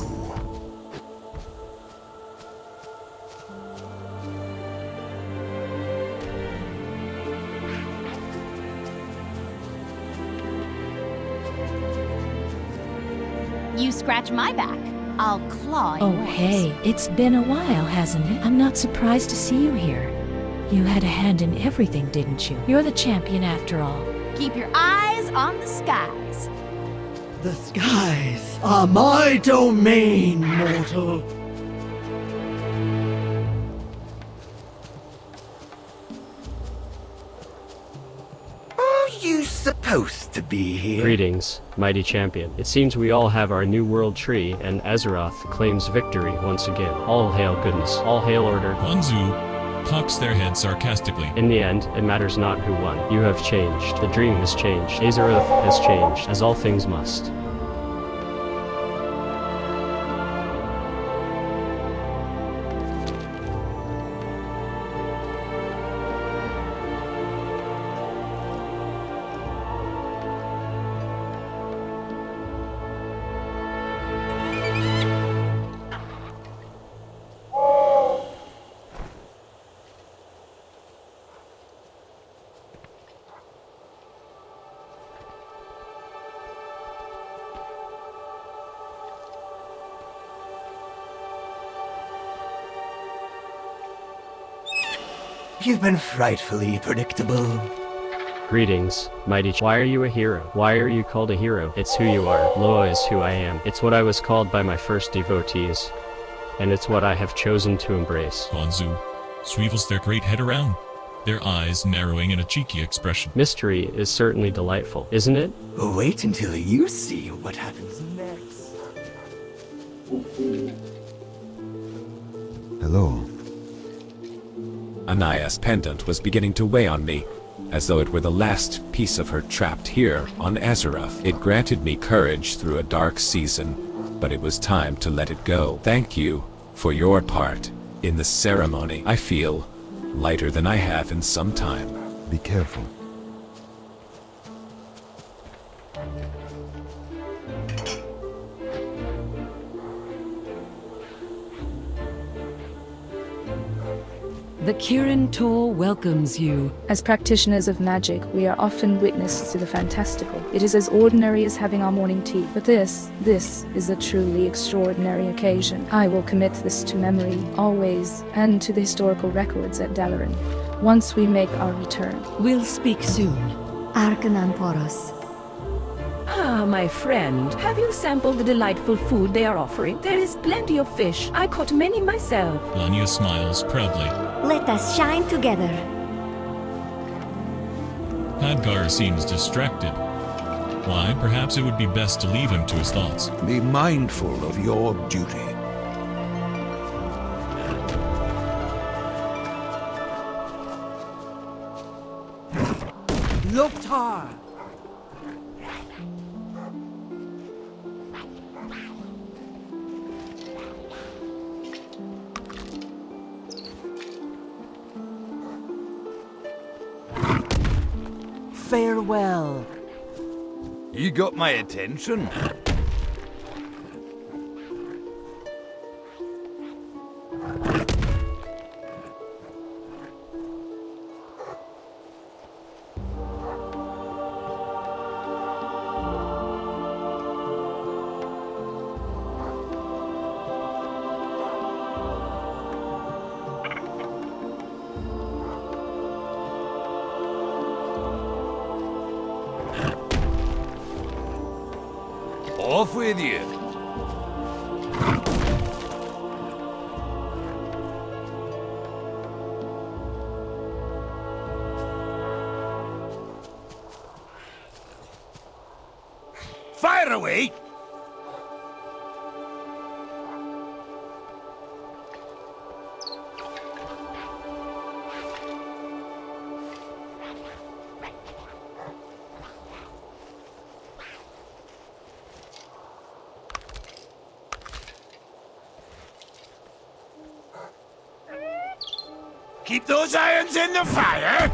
You scratch my back, I'll claw Oh, yours. hey, it's been a while, hasn't it? I'm not surprised to see you here. You had a hand in everything, didn't you? You're the champion after all. Keep your eyes on the skies. The skies are my domain, mortal. Are you supposed to be here? Greetings, mighty champion. It seems we all have our new world tree, and Azeroth claims victory once again. All hail goodness. All hail order. Wanzu cocks their head sarcastically. In the end, it matters not who won. You have changed. The dream has changed. Azeroth has changed, as all things must. You've been frightfully predictable. Greetings, mighty Why are you a hero? Why are you called a hero? It's who you are. Loa is who I am. It's what I was called by my first devotees. And it's what I have chosen to embrace. Wanzu swivels their great head around, their eyes narrowing in a cheeky expression. Mystery is certainly delightful, isn't it? Wait until you see what happens next. Hello. Anaya's pendant was beginning to weigh on me, as though it were the last piece of her trapped here on Azeroth. It granted me courage through a dark season, but it was time to let it go. Thank you for your part in the ceremony. I feel lighter than I have in some time. Be careful. The Kirin Tor welcomes you. As practitioners of magic, we are often witness to the fantastical. It is as ordinary as having our morning tea. But this is a truly extraordinary occasion. I will commit this to memory, always, and to the historical records at Dalaran, once we make our return. We'll speak soon. Arcanan Poros. Ah, my friend, have you sampled the delightful food they are offering? There is plenty of fish. I caught many myself. Lania smiles proudly. Let us shine together. Hadgar seems distracted. Why, perhaps it would be best to leave him to his thoughts. Be mindful of your duty. Loktar! Farewell. You got my attention. Off with you. Fire away! Keep those irons in the fire!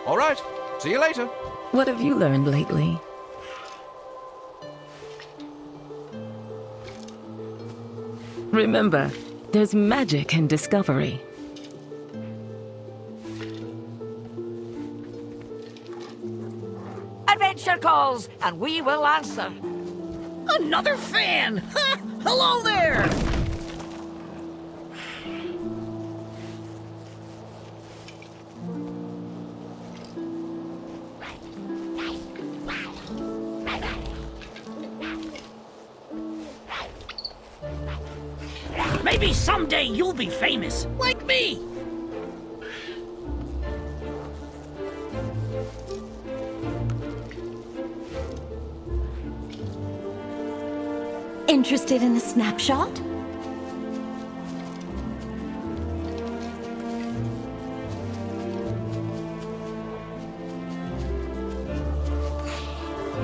All right. See you later. What have you learned lately? Remember, there's magic in discovery. Adventure calls, and we will answer. Another fan! Ha! Hello there! Maybe someday you'll be famous, like me! Interested in a snapshot?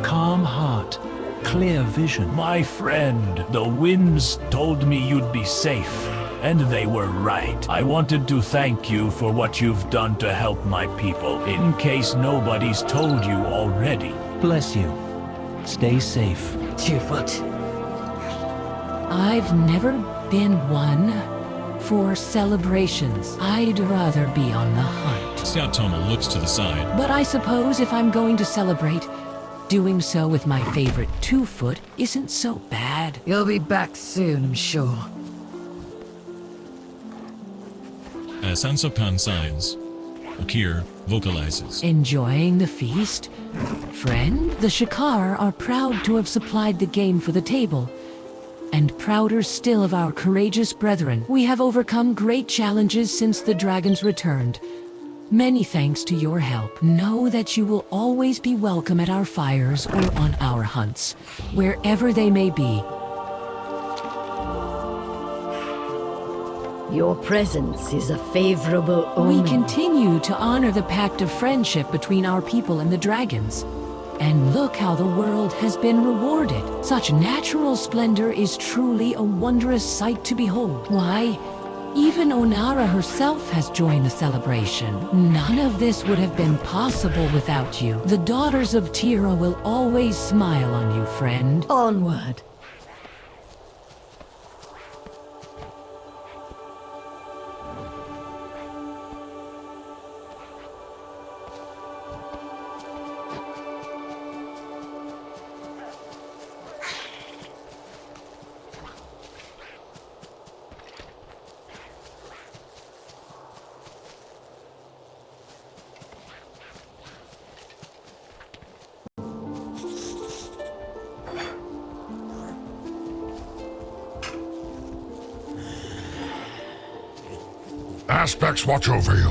Calm heart, clear vision. My friend, the winds told me you'd be safe, and they were right. I wanted to thank you for what you've done to help my people, in case nobody's told you already. Bless you. Stay safe. Tearfoot. I've never been one for celebrations. I'd rather be on the hunt. Scout Tommel looks to the side. But I suppose if I'm going to celebrate, doing so with my favorite 2-foot isn't so bad. You'll be back soon, I'm sure. As Sansokan signs, Akir vocalizes. Enjoying the feast? Friend, the Shakar are proud to have supplied the game for the table. And prouder still of our courageous brethren. We have overcome great challenges since the dragons returned. Many thanks to your help. Know that you will always be welcome at our fires or on our hunts, wherever they may be. Your presence is a favorable omen. We continue to honor the pact of friendship between our people and the dragons. And look how the world has been rewarded. Such natural splendor is truly a wondrous sight to behold. Why, even Onara herself has joined the celebration. None of this would have been possible without you. The daughters of Tira will always smile on you, friend. Onward. Aspects watch over you.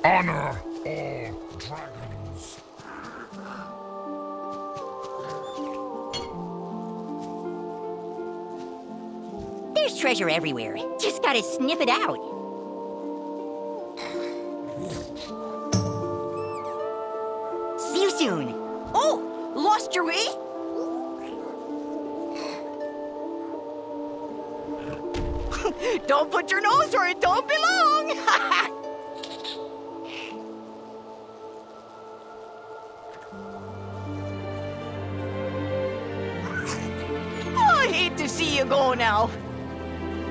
Honor all dragons. There's treasure everywhere. Just gotta sniff it out. See you soon. Oh, lost your way? Don't put your nose where it don't belong! Oh, I hate to see you go now.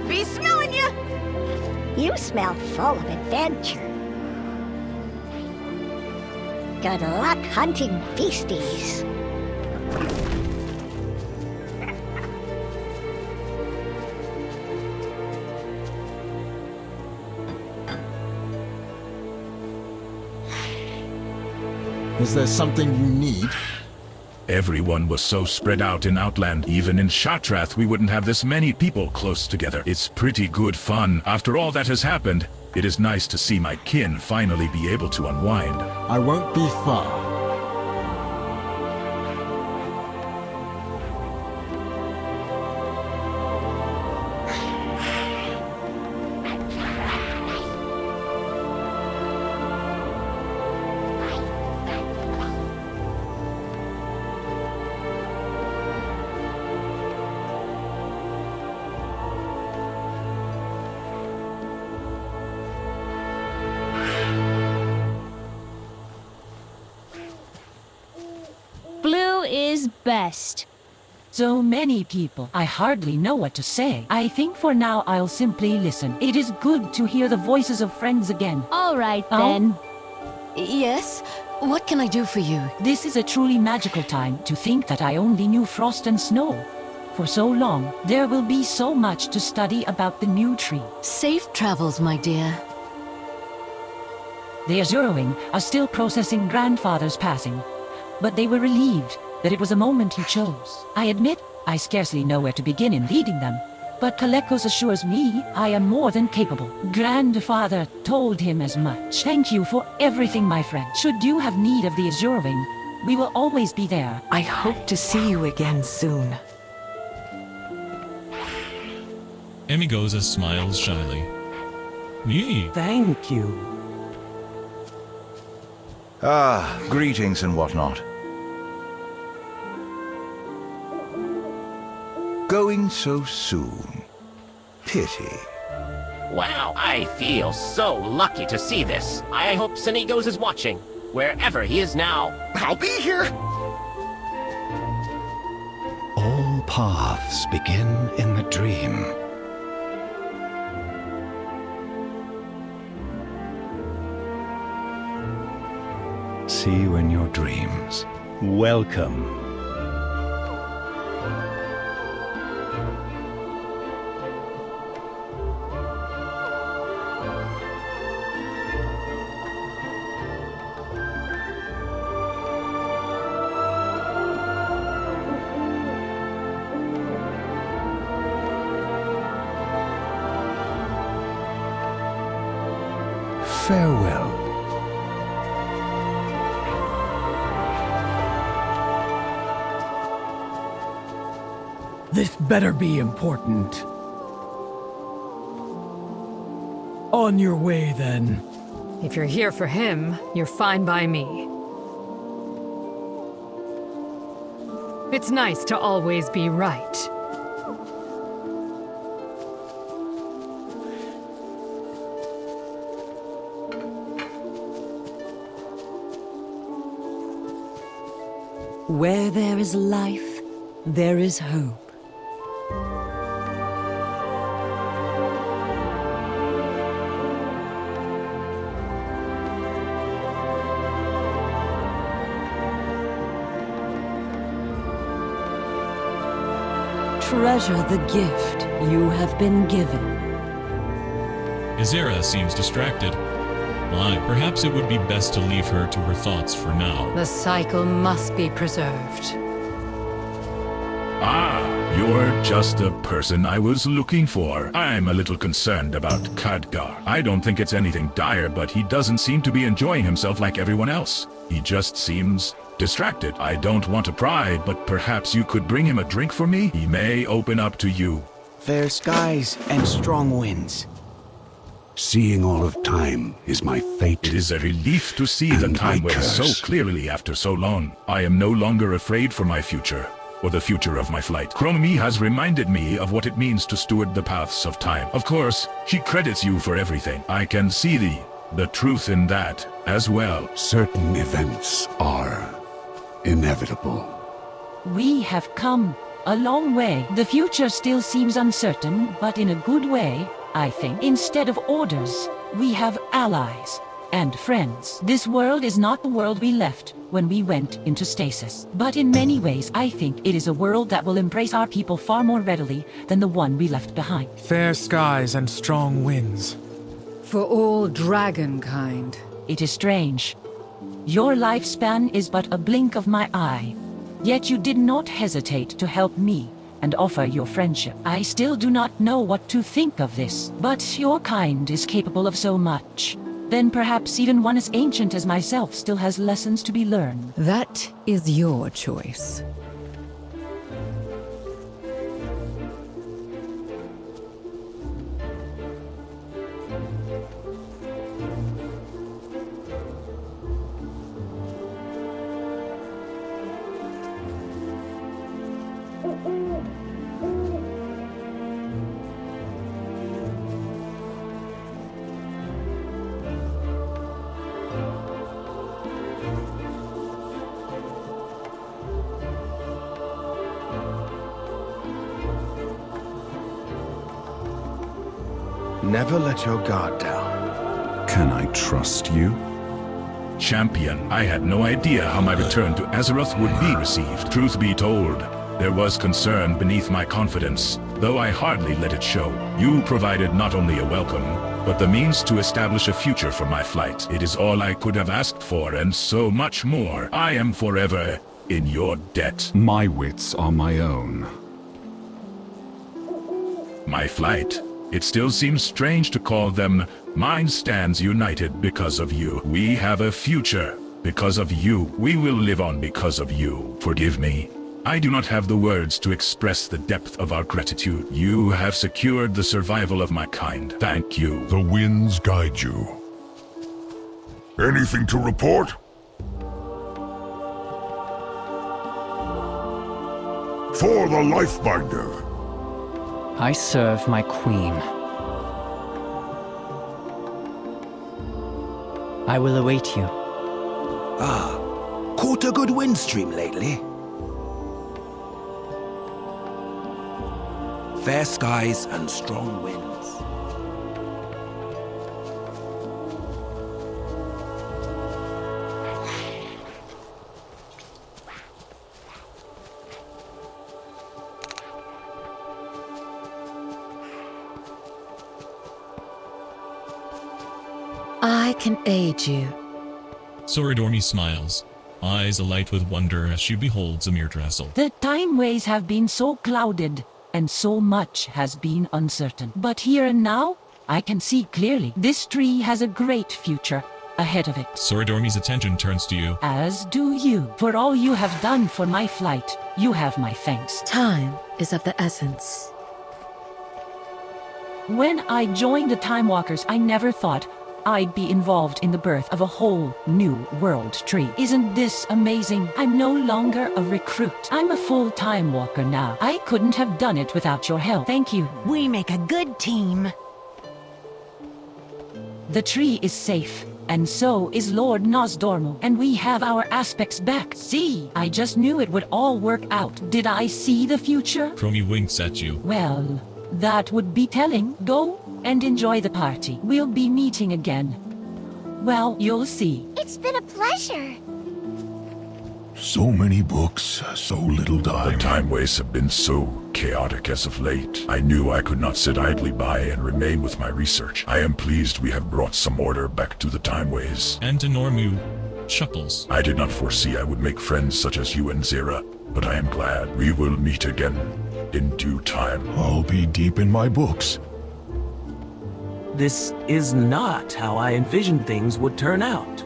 Be smelling you! You smell full of adventure. Good luck hunting beasties. Is there something you need? Everyone was so spread out in Outland. Even in Shattrath, we wouldn't have this many people close together. It's pretty good fun. After all that has happened, it is nice to see my kin finally be able to unwind. I won't be far. Blue is best. So many people. I hardly know what to say. I think for now I'll simply listen. It is good to hear the voices of friends again. All right, then. Yes? What can I do for you? This is a truly magical time. To think that I only knew frost and snow. For so long, there will be so much to study about the new tree. Safe travels, my dear. The Azurowing are still processing grandfather's passing. But they were relieved that it was a moment he chose. I admit, I scarcely know where to begin in leading them. But Kalekos assures me I am more than capable. Grandfather told him as much. Thank you for everything, my friend. Should you have need of the Azurowing, we will always be there. I hope to see you again soon. Emigoza smiles shyly. Yee. Thank you. Ah, greetings and whatnot. Going so soon. Pity. Wow, I feel so lucky to see this. I hope Senegos is watching, wherever he is now. I'll be here. All paths begin in the dream. See you in your dreams. Welcome. Farewell. This better be important. On your way, then. If you're here for him, you're fine by me. It's nice to always be right. Where there is life, there is hope. Treasure the gift you have been given. Azera seems distracted. Why, perhaps it would be best to leave her to her thoughts for now. The cycle must be preserved. Ah, you're just the person I was looking for. I'm a little concerned about Khadgar. I don't think it's anything dire, but he doesn't seem to be enjoying himself like everyone else. He just seems distracted. I don't want to pry, but perhaps you could bring him a drink for me? He may open up to you. Fair skies and strong winds. Seeing all of time is my fate. It is a relief to see the time went so clearly after so long. I am no longer afraid for my future, or the future of my flight. Chronomy has reminded me of what it means to steward the paths of time. Of course, she credits you for everything. I can see the truth in that as well. Certain events are inevitable. We have come a long way. The future still seems uncertain, but in a good way. I think. Instead of orders, we have allies and friends. This world is not the world we left when we went into stasis. But in many ways, I think it is a world that will embrace our people far more readily than the one we left behind. Fair skies and strong winds. For all dragonkind. It is strange. Your lifespan is but a blink of my eye. Yet you did not hesitate to help me and offer your friendship. I still do not know what to think of this, but your kind is capable of so much. Then perhaps even one as ancient as myself still has lessons to be learned. That is your choice. Never let your guard down. Can I trust you? Champion, I had no idea how my return to Azeroth would be received. Truth be told, there was concern beneath my confidence, though I hardly let it show. You provided not only a welcome, but the means to establish a future for my flight. It is all I could have asked for, and so much more. I am forever in your debt. My wits are my own. My flight. It still seems strange to call them. Mine stands united because of you. We have a future because of you. We will live on because of you. Forgive me. I do not have the words to express the depth of our gratitude. You have secured the survival of my kind. Thank you. The winds guide you. Anything to report? For the Lifebinder. I serve my queen. I will await you. Caught a good wind stream lately? Fair skies and strong winds. I can aid you. Soridorni smiles, eyes alight with wonder as she beholds Amirdrassil. The timeways have been so clouded, and so much has been uncertain. But here and now, I can see clearly. This tree has a great future ahead of it. Soridorni's attention turns to you. As do you. For all you have done for my flight, you have my thanks. Time is of the essence. When I joined the Time Walkers, I never thought I'd be involved in the birth of a whole new world tree. Isn't this amazing? I'm no longer a recruit. I'm a full Time Walker now. I couldn't have done it without your help. Thank you. We make a good team. The tree is safe, and so is Lord Nosdormu, and we have our aspects back. See, I just knew it would all work out. Did I see the future? Chromie winks at you. Well, that would be telling. Go and enjoy the party. We'll be meeting again. Well, you'll see. It's been a pleasure. So many books, so little time. The timeways have been so chaotic as of late. I knew I could not sit idly by and remain with my research. I am pleased we have brought some order back to the timeways. And Normu chuckles. I did not foresee I would make friends such as you and Zira, but I am glad we will meet again in due time. I'll be deep in my books. This is not how I envisioned things would turn out.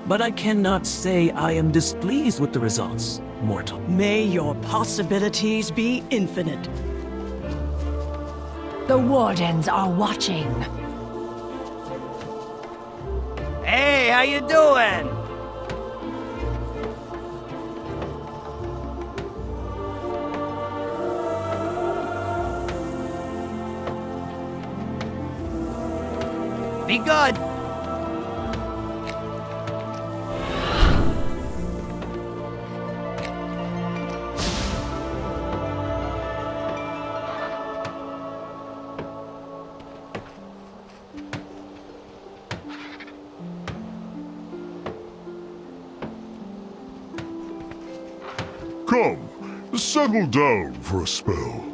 But I cannot say I am displeased with the results, mortal. May your possibilities be infinite. The Wardens are watching. Hey, how you doing? Be good. Come, settle down for a spell.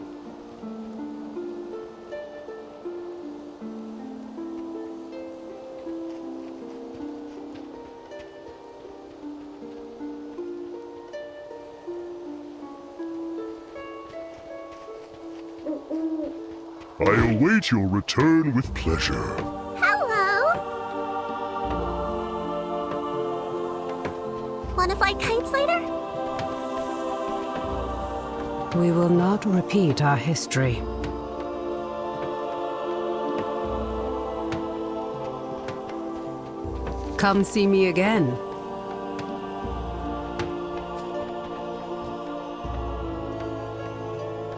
I await your return with pleasure. Hello! Wanna fly kites later? We will not repeat our history. Come see me again.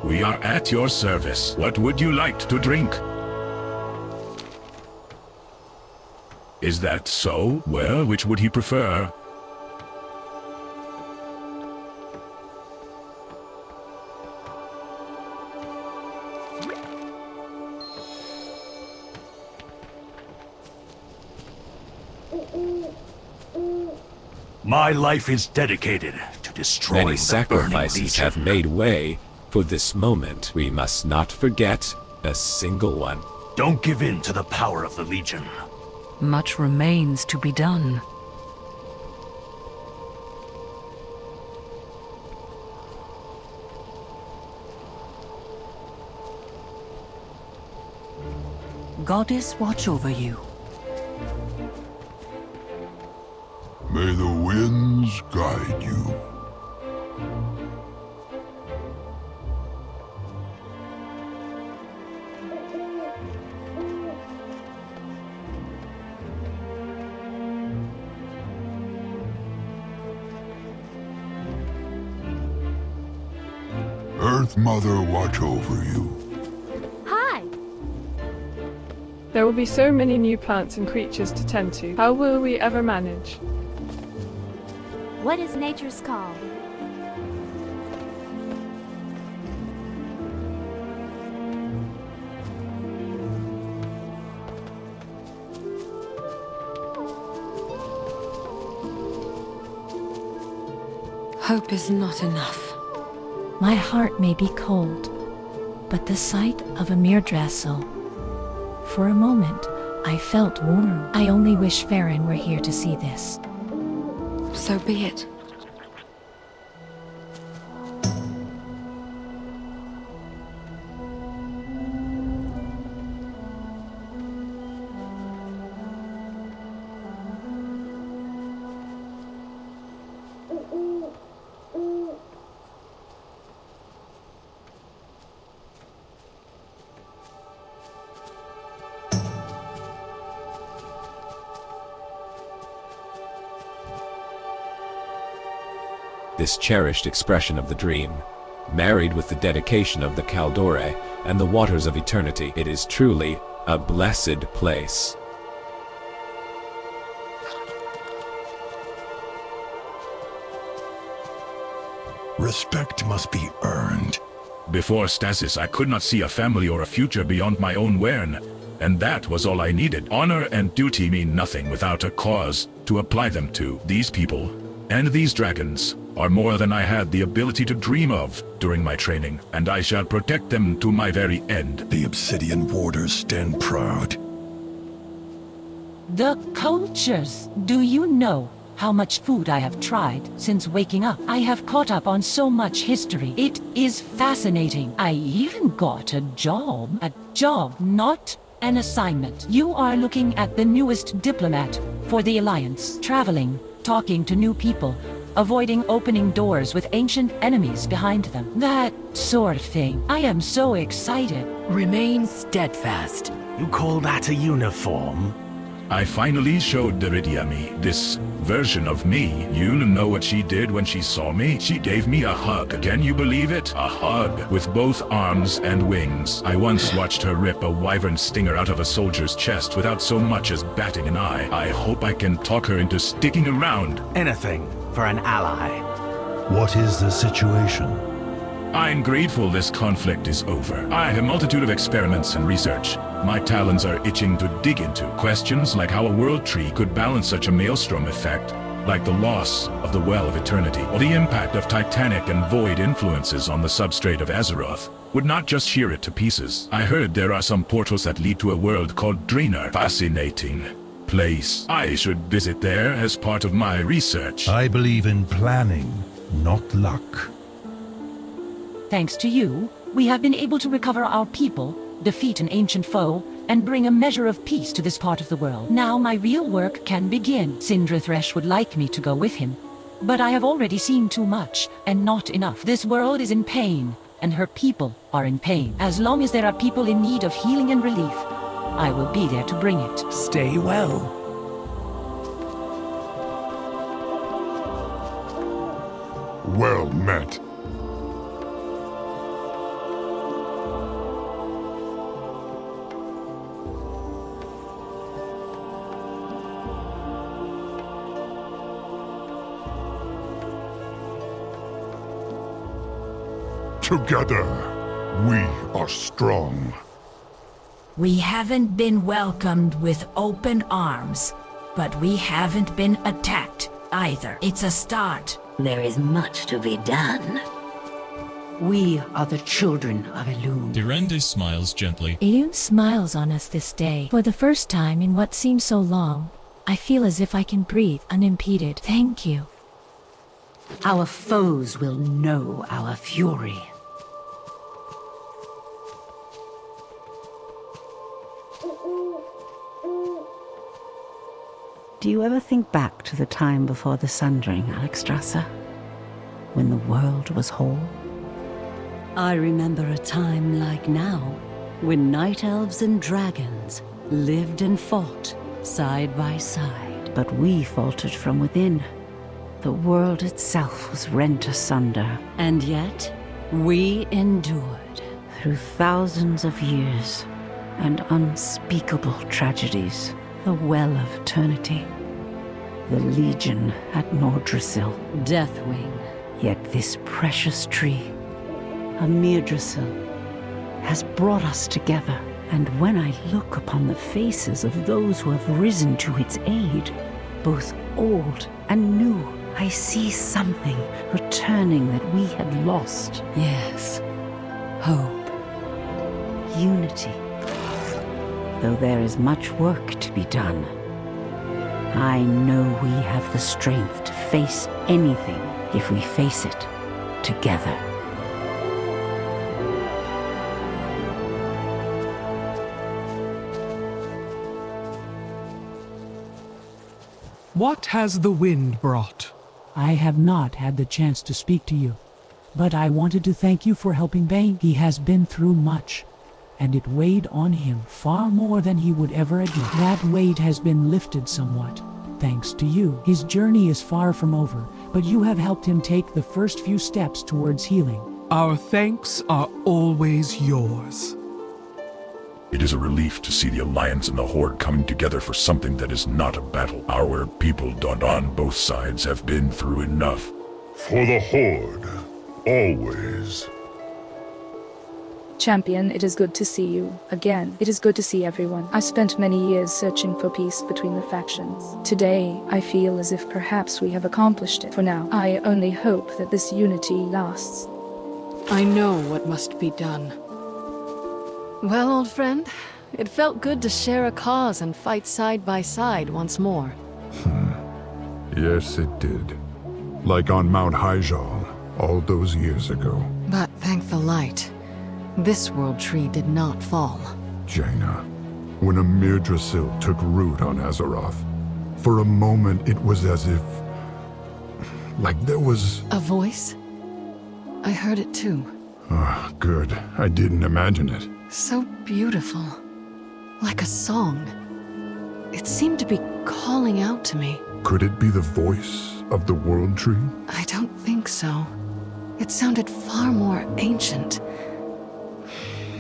We are at your service. What would you like to drink? Is that so? Well, which would he prefer? My life is dedicated to destroying Many sacrifices have made way for this moment. We must not forget a single one. Don't give in to the power of the Legion. Much remains to be done. Goddess watch over you. May the winds guide you. Earth Mother watch over you. Hi! There will be so many new plants and creatures to tend to. How will we ever manage? What is nature's call? Hope is not enough. My heart may be cold, but the sight of Amirdrassil. For a moment, I felt warm. I only wish Farron were here to see this. So be it. This cherished expression of the dream, married with the dedication of the Kal'dorei and the waters of eternity, it is truly a blessed place. Respect must be earned. Before stasis, I could not see a family or a future beyond my own Wern, and that was all I needed. Honor and duty mean nothing without a cause to apply them to. These people, and these dragons, are more than I had the ability to dream of during my training, and I shall protect them to my very end. The Obsidian Warders stand proud. The cultures! Do you know how much food I have tried since waking up? I have caught up on so much history. It is fascinating. I even got a job. A job, not an assignment. You are looking at the newest diplomat for the Alliance. Traveling, talking to new people, avoiding opening doors with ancient enemies behind them. That sort of thing. I am so excited. Remain steadfast. You call that a uniform? I finally showed Deridiami this version of me. You know what she did when she saw me? She gave me a hug. Can you believe it? A hug with both arms and wings. I once watched her rip a wyvern stinger out of a soldier's chest without so much as batting an eye. I hope I can talk her into sticking around. Anything for an ally. What is the situation? I'm grateful this conflict is over. I have a multitude of experiments and research. My talons are itching to dig into questions like how a world tree could balance such a maelstrom effect. like the loss of the Well of Eternity, or the impact of titanic and void influences on the substrate of Azeroth, would not just shear it to pieces. I heard there are some portals that lead to a world called Draenor. Fascinating place. I should visit there as part of my research. I believe in planning, not luck. Thanks to you, we have been able to recover our people, defeat an ancient foe, and bring a measure of peace to this part of the world. Now my real work can begin. Sindrathresh would like me to go with him, but I have already seen too much, and not enough. This world is in pain, and her people are in pain. As long as there are people in need of healing and relief, I will be there to bring it. Stay well. Well met. Together, we are strong. We haven't been welcomed with open arms, but we haven't been attacked either. It's a start. There is much to be done. We are the children of Elune. Dirende smiles gently. Elune smiles on us this day. For the first time in what seems so long, I feel as if I can breathe unimpeded. Thank you. Our foes will know our fury. Do you ever think back to the time before the Sundering, Amirdrassil? When the world was whole? I remember a time like now, when Night Elves and dragons lived and fought side by side. But we faltered from within. The world itself was rent asunder. And yet, we endured through thousands of years and unspeakable tragedies. The Well of Eternity, the Legion at Amirdrassil, Deathwing. Yet this precious tree, Amirdrassil, has brought us together. And when I look upon the faces of those who have risen to its aid, both old and new, I see something returning that we had lost. Yes, hope, unity. Though there is much work to be done, I know we have the strength to face anything if we face it together. What has the wind brought? I have not had the chance to speak to you, but I wanted to thank you for helping Bane. He has been through much, and it weighed on him far more than he would ever admit. That weight has been lifted somewhat, thanks to you. His journey is far from over, but you have helped him take the first few steps towards healing. Our thanks are always yours. It is a relief to see the Alliance and the Horde coming together for something that is not a battle. Our people on both sides have been through enough. For the Horde, always. Champion, it is good to see you again. It is good to see everyone. I spent many years searching for peace between the factions. Today, I feel as if perhaps we have accomplished it. For now, I only hope that this unity lasts. I know what must be done. Well, old friend, it felt good to share a cause and fight side by side once more. Yes, it did. Like on Mount Hyjal, all those years ago. But thank the light, this world tree did not fall. Jaina, when Amirdrassil took root on Azeroth, for a moment it was as if... like there was... A voice? I heard it too. Ah, good. I didn't imagine it. So beautiful. Like a song. It seemed to be calling out to me. Could it be the voice of the World Tree? I don't think so. It sounded far more ancient.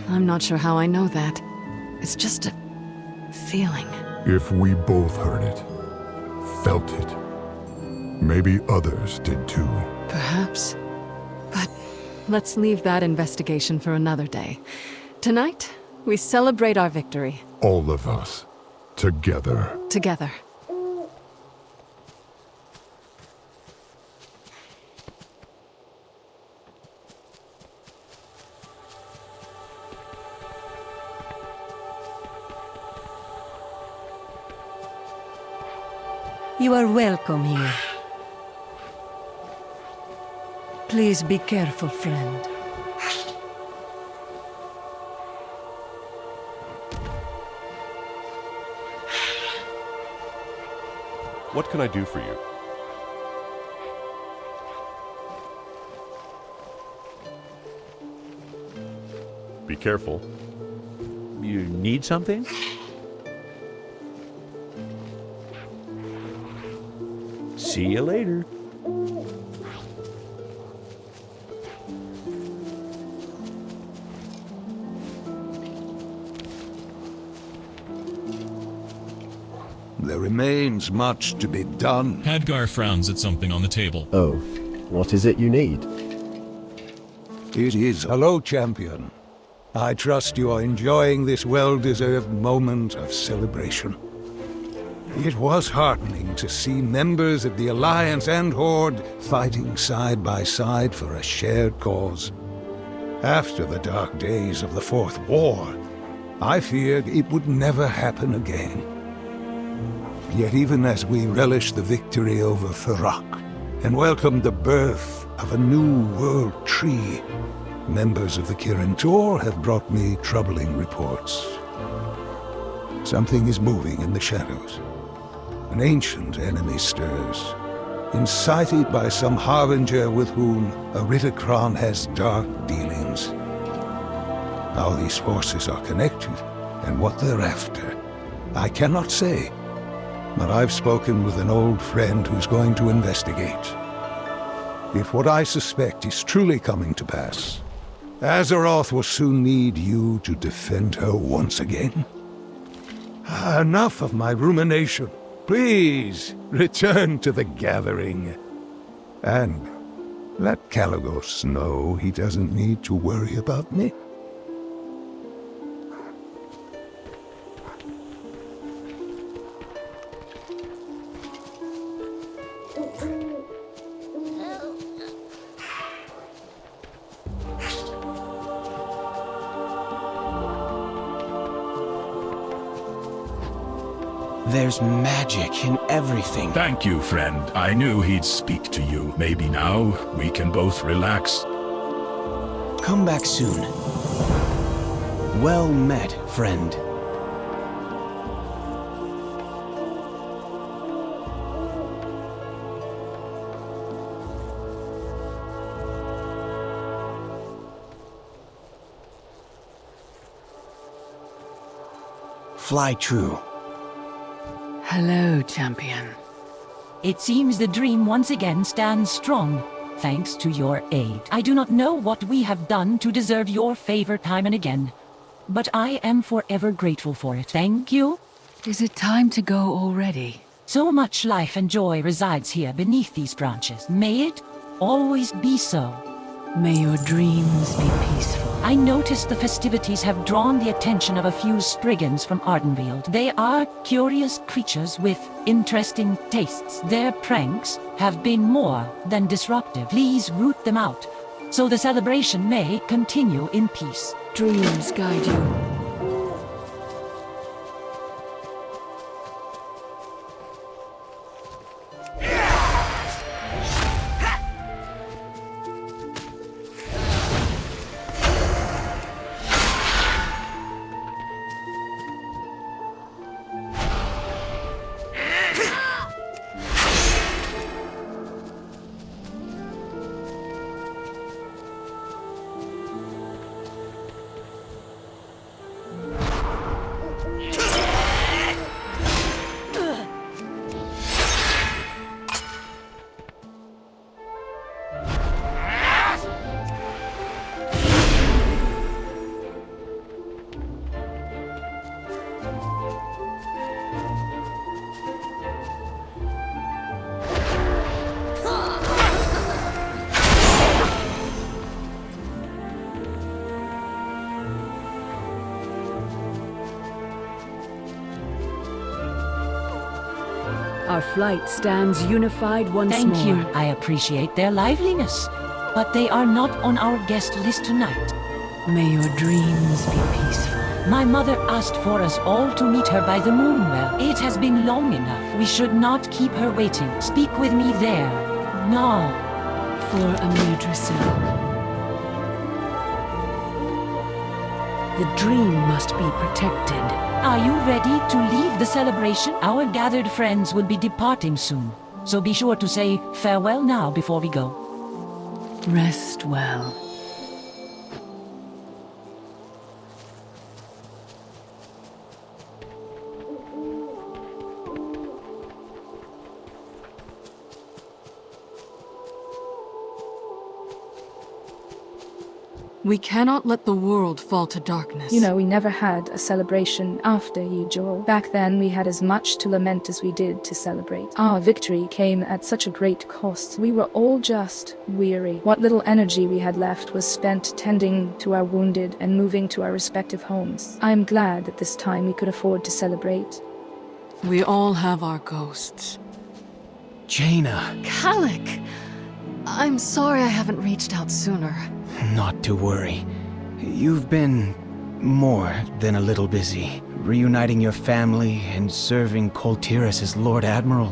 I'm not sure how I know that. It's just a feeling. If we both heard it, felt it, maybe others did too. Perhaps. But let's leave that investigation for another day. Tonight, we celebrate our victory. All of us. Together. Together. You are welcome here. Please be careful, friend. What can I do for you? Be careful. You need something? See you later. There remains much to be done. Khadgar frowns at something on the table. Oh, what is it you need? It is. Hello, champion. I trust you are enjoying this well-deserved moment of celebration. It was heartening to see members of the Alliance and Horde fighting side by side for a shared cause. After the dark days of the Fourth War, I feared it would never happen again. Yet even as we relish the victory over Fyrakk and welcome the birth of a new world tree, members of the Kirin Tor have brought me troubling reports. Something is moving in the shadows. An ancient enemy stirs, incited by some harbinger with whom Amirdrassil has dark dealings. How these forces are connected and what they're after, I cannot say. But I've spoken with an old friend who's going to investigate. If what I suspect is truly coming to pass, Azeroth will soon need you to defend her once again. Enough of my rumination. Please, return to the gathering. And let Kal'dorei know he doesn't need to worry about me. There's magic in everything. Thank you, friend. I knew he'd speak to you. Maybe now we can both relax. Come back soon. Well met, friend. Fly true. Hello, champion. It seems the dream once again stands strong, thanks to your aid. I do not know what we have done to deserve your favor time and again, but I am forever grateful for it. Thank you. Is it time to go already? So much life and joy resides here beneath these branches. May it always be so. May your dreams be peaceful. I noticed the festivities have drawn the attention of a few Spriggans from Ardenweald. They are curious creatures with interesting tastes. Their pranks have been more than disruptive. Please root them out, so the celebration may continue in peace. Dreams guide you. Our flight stands unified once more. Thank you. I appreciate their liveliness, but they are not on our guest list tonight. May your dreams be peaceful. My mother asked for us all to meet her by the moon well. It has been long enough. We should not keep her waiting. Speak with me there. Now. For Amirdrassil. The dream must be protected. Are you ready to leave the celebration? Our gathered friends will be departing soon, so be sure to say farewell now before we go. Rest well. We cannot let the world fall to darkness. You know, we never had a celebration after you, Joel. Back then, we had as much to lament as we did to celebrate. Our victory came at such a great cost. We were all just weary. What little energy we had left was spent tending to our wounded and moving to our respective homes. I am glad that this time we could afford to celebrate. We all have our ghosts. Jaina. Kal'dorei! I'm sorry I haven't reached out sooner. Not to worry. You've been more than a little busy. Reuniting your family and serving Kal'dorei as Lord Admiral.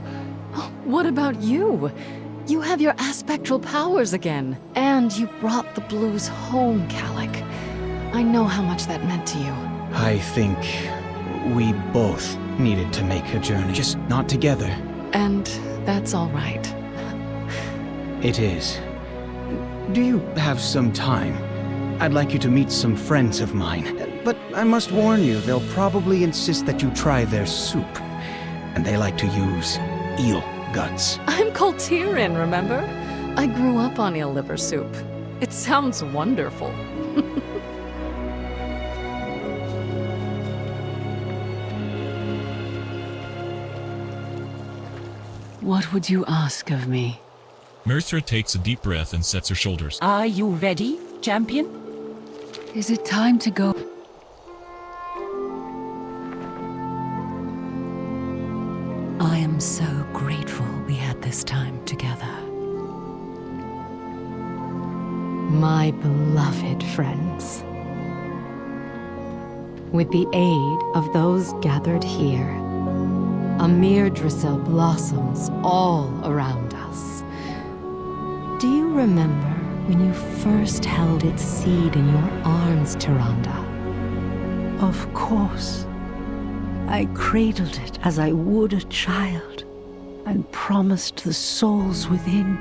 What about you? You have your aspectral powers again. And you brought the blues home, Kal'dorei. I know how much that meant to you. I think we both needed to make a journey, just not together. And that's all right. It is. Do you have some time? I'd like you to meet some friends of mine. But I must warn you, they'll probably insist that you try their soup. And they like to use eel guts. I'm Kal'dorei, remember? I grew up on eel liver soup. It sounds wonderful. What would you ask of me? Mirthra takes a deep breath and sets her shoulders. Are you ready, champion? Is it time to go? I am so grateful we had this time together. My beloved friends. With the aid of those gathered here, Amirdrassil blossoms all around us. Do you remember when you first held its seed in your arms, Tyrande? Of course. I cradled it as I would a child, and promised the souls within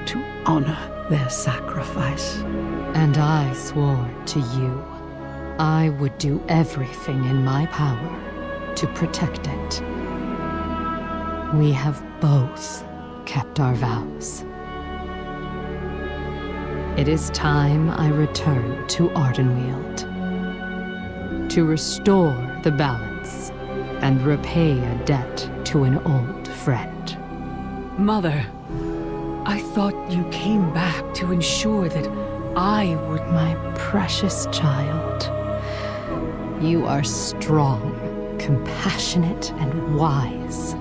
to honor their sacrifice. And I swore to you I would do everything in my power to protect it. We have both kept our vows. It is time I return to Ardenweald to restore the balance and repay a debt to an old friend. Mother, I thought you came back to ensure that I would... My precious child, you are strong, compassionate, and wise.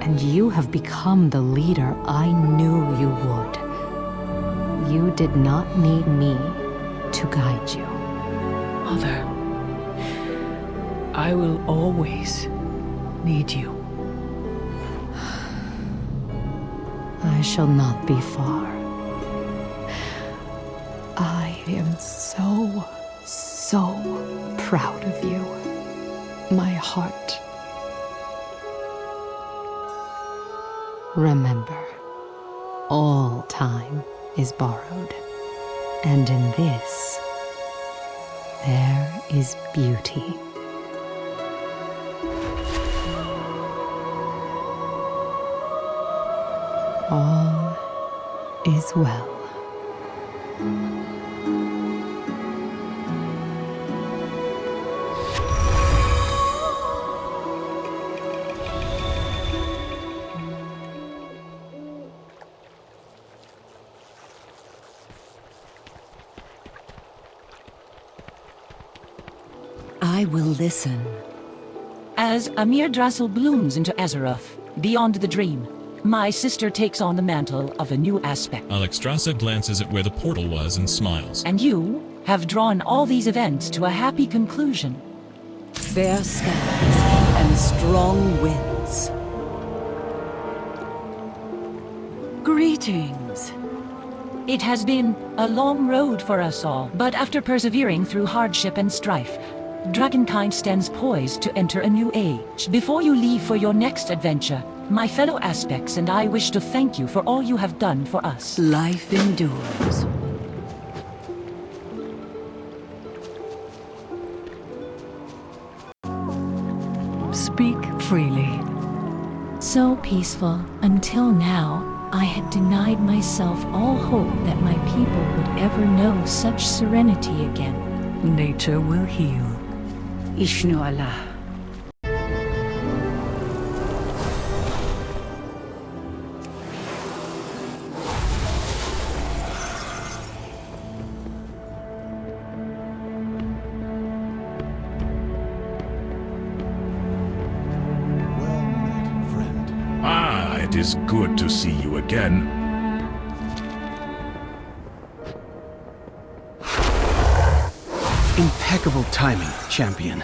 And you have become the leader I knew you would. You did not need me to guide you. Mother, I will always need you. I shall not be far. I am so proud of you. My heart. Remember, all time is borrowed, and in this, there is beauty. All is well. I will listen. As Amirdrassil blooms into Azeroth, beyond the dream, my sister takes on the mantle of a new aspect. Alexstrasza glances at where the portal was and smiles. And you have drawn all these events to a happy conclusion. Fair skies and strong winds. Greetings. It has been a long road for us all, but after persevering through hardship and strife, Dragonkind stands poised to enter a new age. Before you leave for your next adventure, my fellow aspects and I wish to thank you for all you have done for us. Life endures. Speak freely. So peaceful. Until now, I had denied myself all hope that my people would ever know such serenity again. Nature will heal. Ishnu Allah. It is good to see you again. Impeccable timing, champion.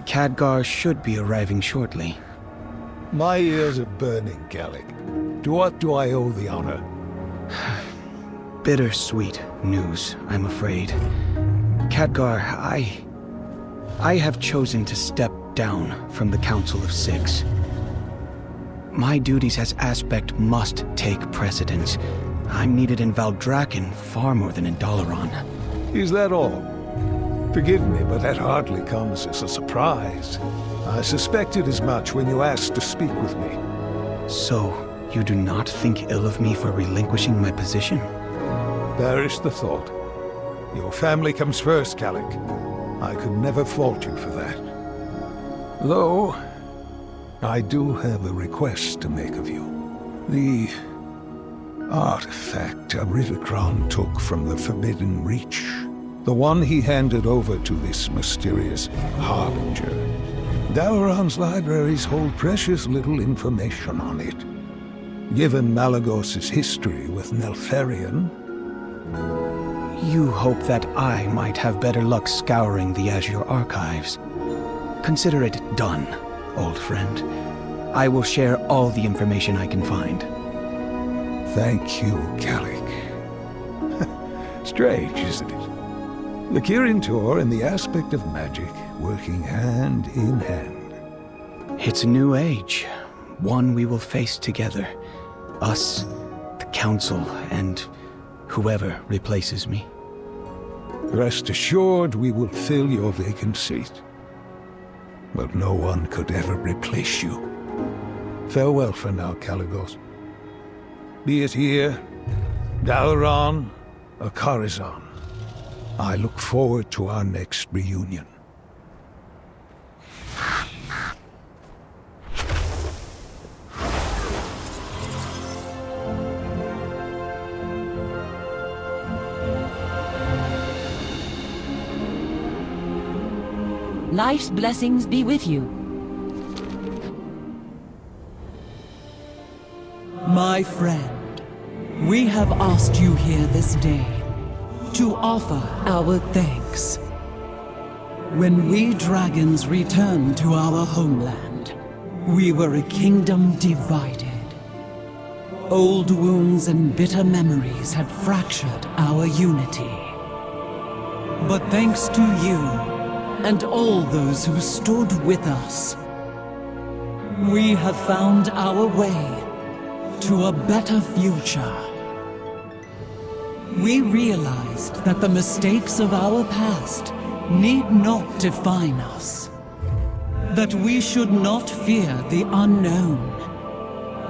Khadgar should be arriving shortly. My ears are burning, Gallic. To what do I owe the honor? Bittersweet news, I'm afraid. Khadgar, I have chosen to step down from the Council of Six. My duties as Aspect must take precedence. I'm needed in Valdrakken far more than in Dalaran. Is that all? Forgive me, but that hardly comes as a surprise. I suspected as much when you asked to speak with me. So, you do not think ill of me for relinquishing my position? Perish the thought. Your family comes first, Gallic. I could never fault you for that. Though, I do have a request to make of you. The artifact Amirdrassil took from the Forbidden Reach, the one he handed over to this mysterious Harbinger. Dalaran's libraries hold precious little information on it. Given Malagos's history with Neltharion, you hope that I might have better luck scouring the Azure archives. Consider it done, old friend. I will share all the information I can find. Thank you, Gallic. Strange, isn't it? The Kirin Tor and the aspect of magic working hand in hand. It's a new age, one we will face together. Us, the Council, and whoever replaces me. Rest assured we will fill your vacant seat. But no one could ever replace you. Farewell for now, Kalagos. Be it here, Dalaran, or Karazhan, I look forward to our next reunion. Life's blessings be with you. My friend, we have asked you here this day to offer our thanks. When we dragons returned to our homeland, we were a kingdom divided. Old wounds and bitter memories had fractured our unity. But thanks to you, and all those who stood with us, we have found our way to a better future. We realized that the mistakes of our past need not define us, that we should not fear the unknown,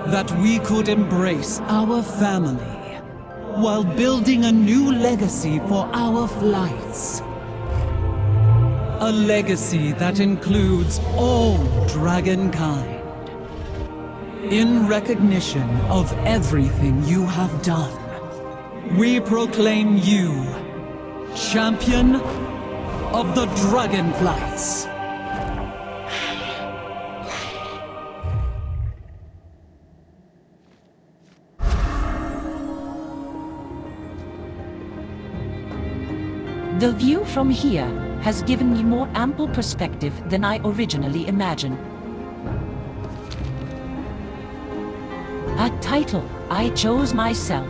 that we could embrace our family while building a new legacy for our flights. A legacy that includes all Dragonkind. In recognition of everything you have done, we proclaim you Champion of the Dragonflights. The view from here has given me more ample perspective than I originally imagined. A title I chose myself,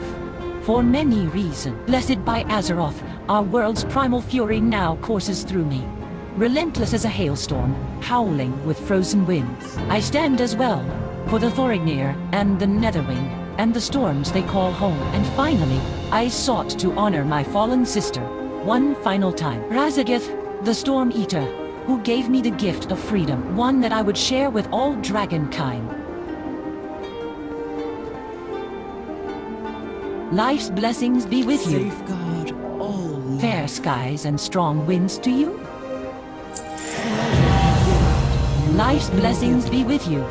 for many reasons. Blessed by Azeroth, our world's primal fury now courses through me. Relentless as a hailstorm, howling with frozen winds. I stand as well, for the Thorignir and the Netherwind, and the storms they call home. And finally, I sought to honor my fallen sister, one final time. Razageth, the Storm Eater, who gave me the gift of freedom, one that I would share with all dragonkind. Life's blessings be with you. Safeguard all. Fair skies and strong winds to you. Life's blessings be with you.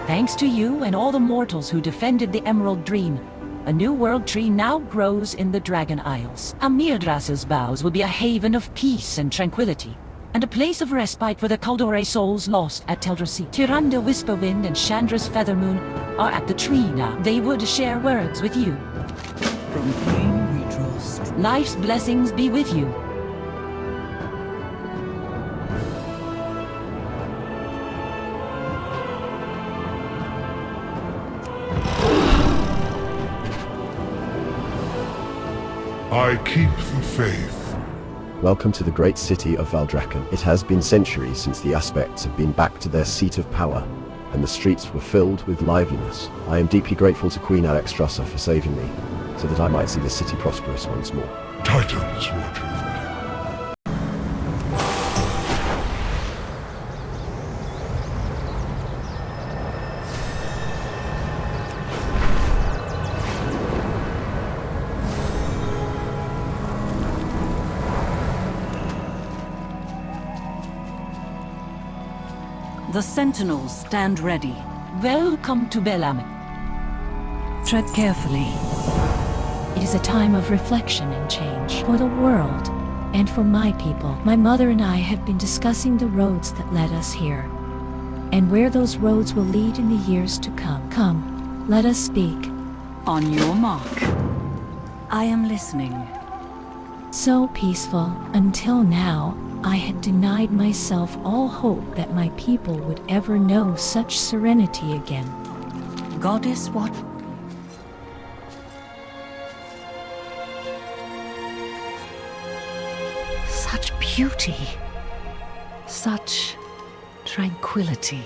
Thanks to you and all the mortals who defended the Emerald Dream, a new world tree now grows in the Dragon Isles. Amirdrassil's boughs will be a haven of peace and tranquility, and a place of respite for the Kal'dorei souls lost at Teldrassil. Tyrande Whisperwind and Chandra's Feathermoon are at the tree now. They would share words with you. From pain we draw strength. Life's blessings be with you. I keep the faith. Welcome to the great city of Valdrakken. It has been centuries since the aspects have been back to their seat of power, and the streets were filled with liveliness. I am deeply grateful to Queen Alexstrasza for saving me, so that I might see the city prosperous once more. Titans were driven. The sentinels stand ready. Welcome to Belam. Tread carefully. It is a time of reflection and change for the world and for my people. My mother and I have been discussing the roads that led us here and where those roads will lead in the years to come. Come, let us speak. On your mark. I am listening. So peaceful. Until now, I had denied myself all hope that my people would ever know such serenity again. Goddess, what? Such beauty. Such tranquility.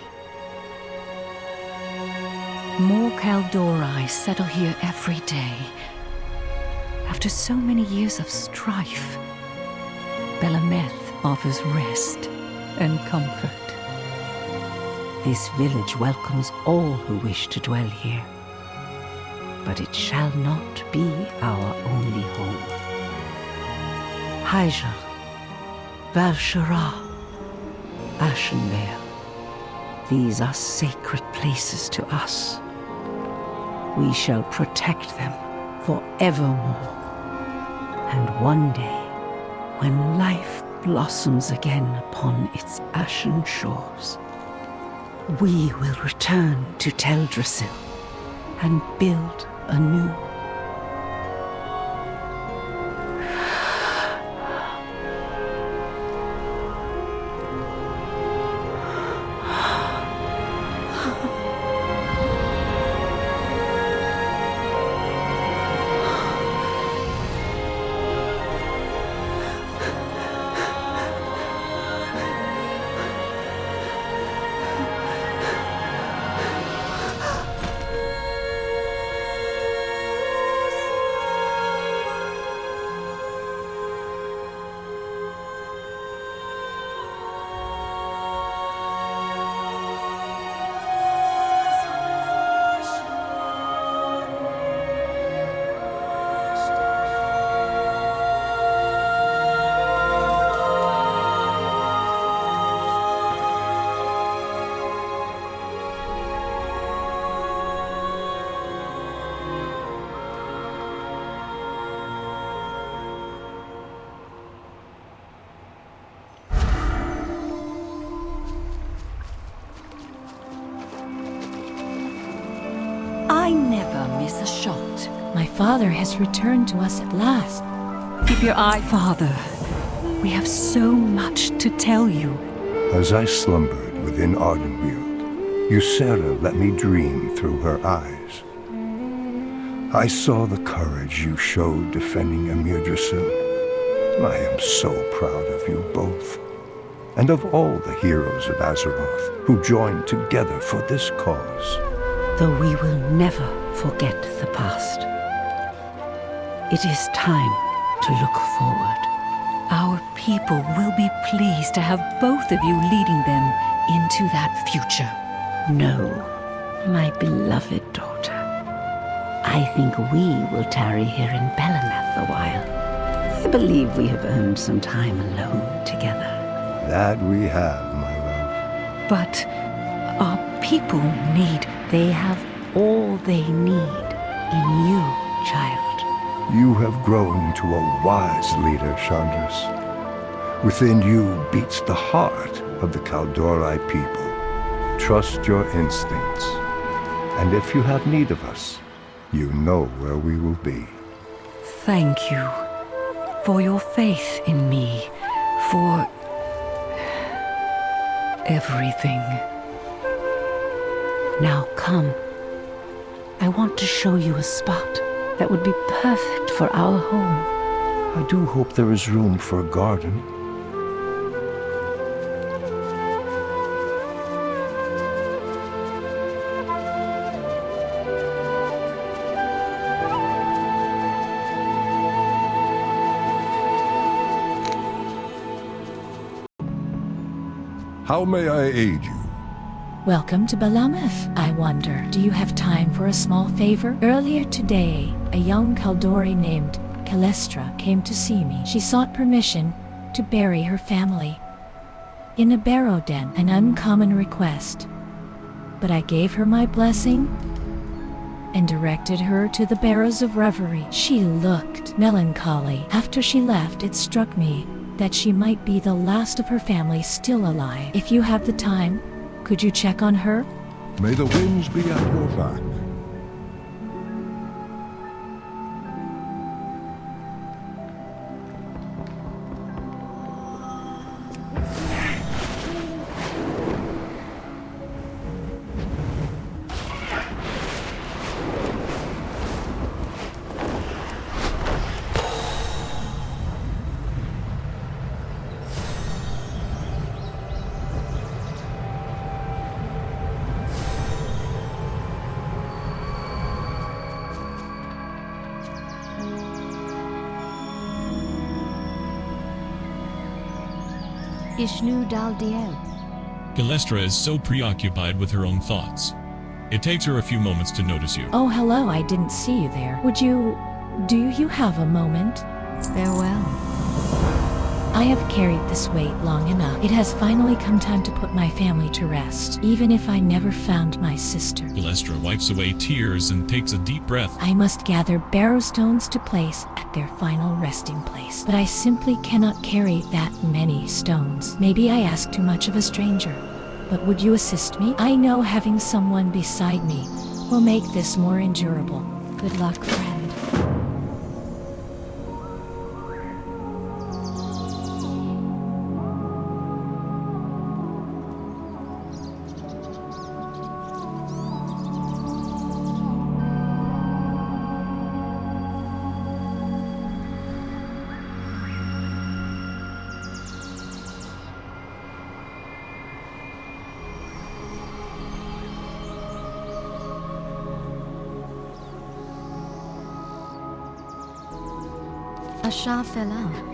More Kal'dorei settle here every day. After so many years of strife, Belameth offers rest and comfort. This village welcomes all who wish to dwell here. But it shall not be our only home. Hyjal, Val'sharah, Ashenvale, these are sacred places to us. We shall protect them forevermore. And one day, when life blossoms again upon its ashen shores, we will return to Teldrassil and build anew. I never miss a shot. My father has returned to us at last. Keep your eye, Father. We have so much to tell you. As I slumbered within Ardenweald, Ysera let me dream through her eyes. I saw the courage you showed defending Amirdrassil. I am so proud of you both, and of all the heroes of Azeroth who joined together for this cause. Though we will never forget the past, it is time to look forward. Our people will be pleased to have both of you leading them into that future. No, my beloved daughter. I think we will tarry here in Belanath a while. I believe we have earned some time alone together. That we have, my love. But our people need... They have all they need in you, child. You have grown into a wise leader, Chandras. Within you beats the heart of the Kal'dorei people. Trust your instincts. And if you have need of us, you know where we will be. Thank you for your faith in me, for everything. Now come. I want to show you a spot that would be perfect for our home. I do hope there is room for a garden. How may I aid you? Welcome to Belanath. I wonder, do you have time for a small favor? Earlier today, a young Kal'dorei named Kalestra came to see me. She sought permission to bury her family in a barrow den, an uncommon request. But I gave her my blessing and directed her to the Barrows of Reverie. She looked melancholy. After she left, it struck me that she might be the last of her family still alive. If you have the time, could you check on her? May the winds be at your back. Ishnu Daldiel. Kalestra is so preoccupied with her own thoughts. It takes her a few moments to notice you. Oh, hello, I didn't see you there. Do you have a moment? Farewell. I have carried this weight long enough. It has finally come time to put my family to rest, even if I never found my sister. Kalestra wipes away tears and takes a deep breath. I must gather barrow stones to place at their final resting place. But I simply cannot carry that many stones. Maybe I ask too much of a stranger. But would you assist me? I know having someone beside me will make this more endurable. Good luck, friend. Asha fell out.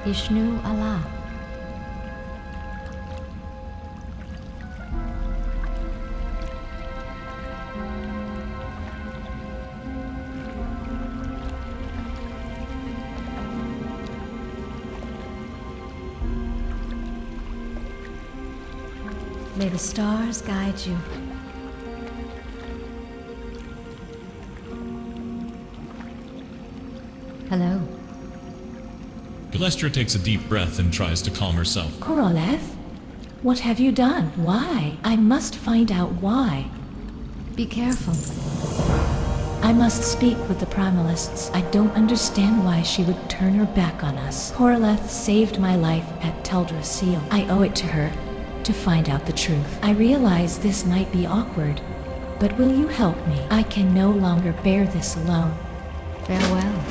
Ishnu Allah. May the stars guide you. Hello. Kal'dorei takes a deep breath and tries to calm herself. Koroleth? What have you done? Why? I must find out why. Be careful. I must speak with the Primalists. I don't understand why she would turn her back on us. Koroleth saved my life at Yggdrasil. I owe it to her to find out the truth. I realize this might be awkward, but will you help me? I can no longer bear this alone. Farewell.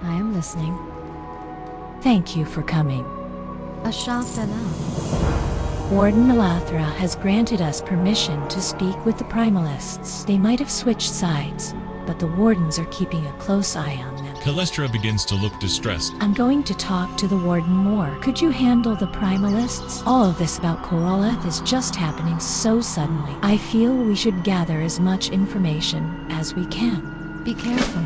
I am listening. Thank you for coming. Ashafalam. Warden Malathra has granted us permission to speak with the Primalists. They might have switched sides, but the Wardens are keeping a close eye on them. Kal'dorei begins to look distressed. I'm going to talk to the Warden more. Could you handle the Primalists? All of this about Koroleth is just happening so suddenly. I feel we should gather as much information as we can. Be careful.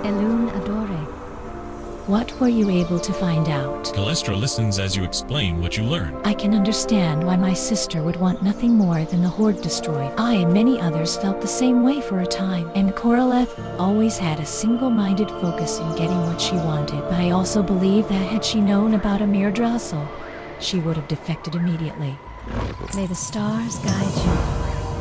Elune Adore. What were you able to find out? Kal'dorei listens as you explain what you learn. I can understand why my sister would want nothing more than the Horde destroyed. I and many others felt the same way for a time, and Koraleth always had a single-minded focus in getting what she wanted. But I also believe that had she known about Amirdrassil, she would have defected immediately. May the stars guide you.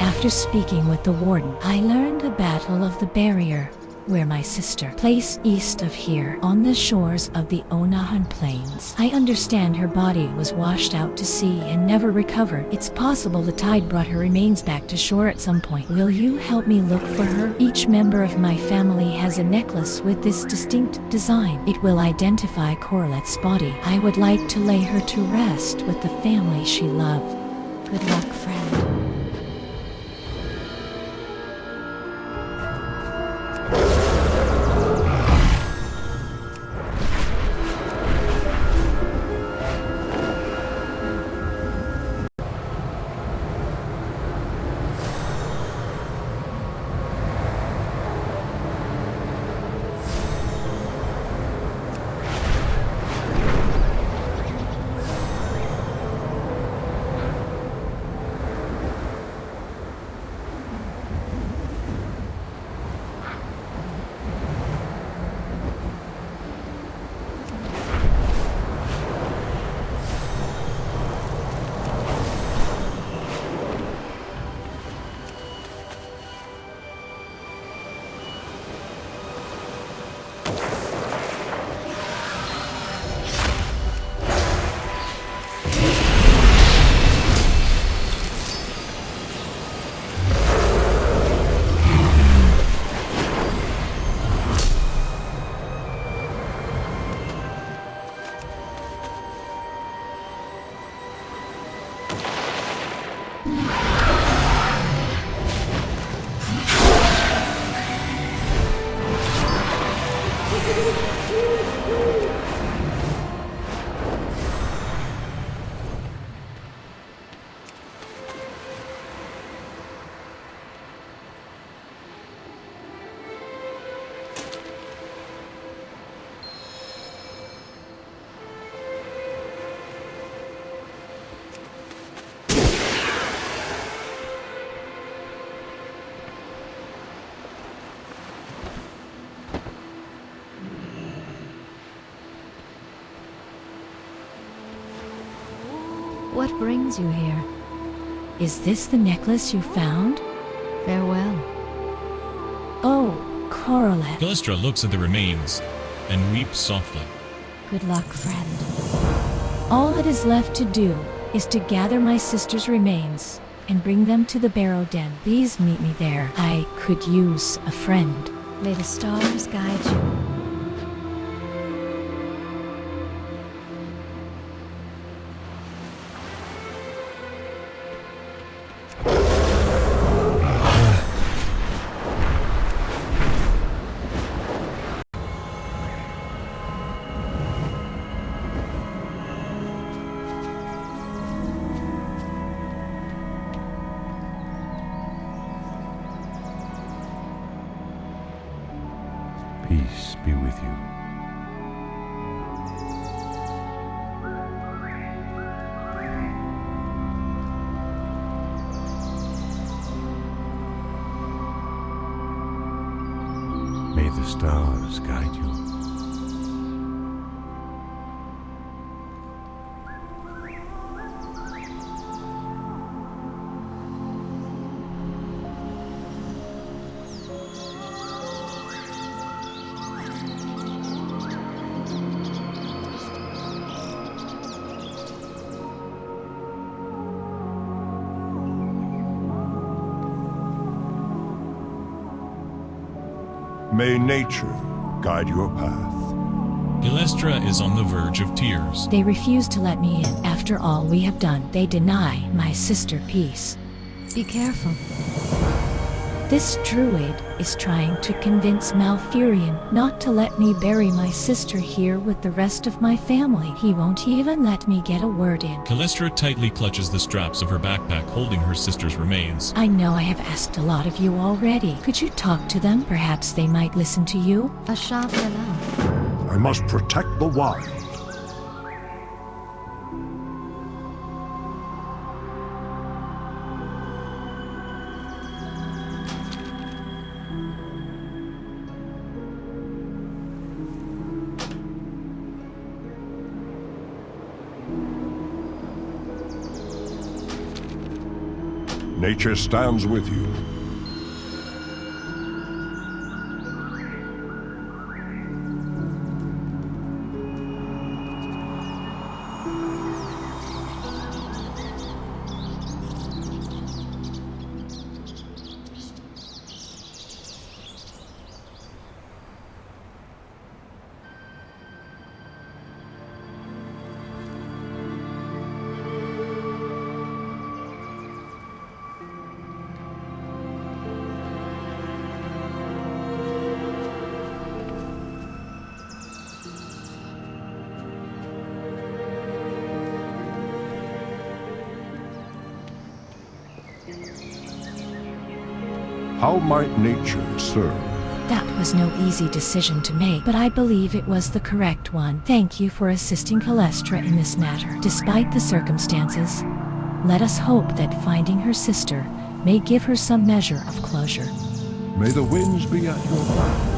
After speaking with the Warden, I learned the Battle of the Barrier, where my sister, place east of here, on the shores of the Onahan Plains. I understand her body was washed out to sea and never recovered. It's possible the tide brought her remains back to shore at some point. Will you help me look for her? Each member of my family has a necklace with this distinct design. It will identify Koraleth's body. I would like to lay her to rest with the family she loved. Good luck, friend. What brings you here? Is this the necklace you found? Farewell. Oh, Koraleth. Kal'dorei looks at the remains and weeps softly. Good luck, friend. All that is left to do is to gather my sister's remains and bring them to the Barrow Den. Please meet me there. I could use a friend. May the stars guide you. Peace be with you. May the stars guide you. May nature guide your path. Kal'dorei is on the verge of tears. They refuse to let me in. After all we have done, they deny my sister peace. Be careful. This druid is trying to convince Malfurion not to let me bury my sister here with the rest of my family. He won't even let me get a word in. Kalestra tightly clutches the straps of her backpack holding her sister's remains. I know I have asked a lot of you already. Could you talk to them? Perhaps they might listen to you. I must protect the wild. Nature stands with you. How might nature serve? That was no easy decision to make, but I believe it was the correct one. Thank you for assisting Kalestra in this matter. Despite the circumstances, let us hope that finding her sister may give her some measure of closure. May the winds be at your back.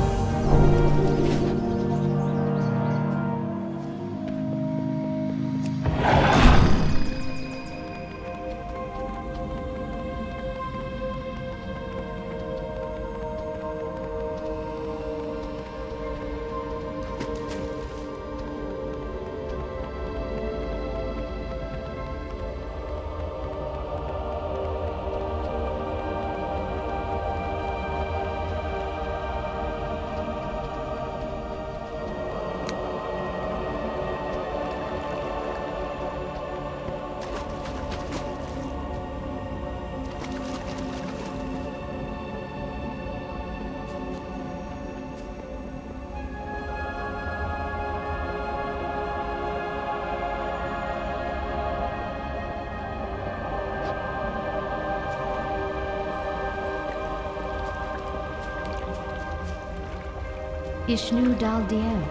Ishnu Daldiel.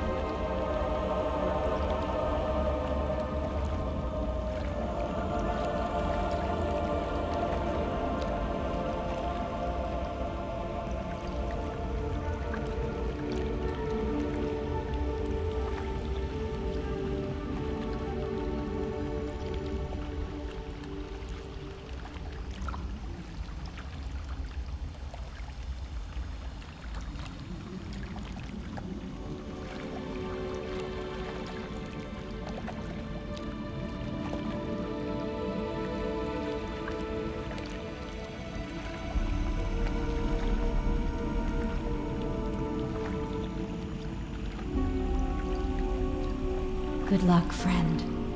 Good luck, friend.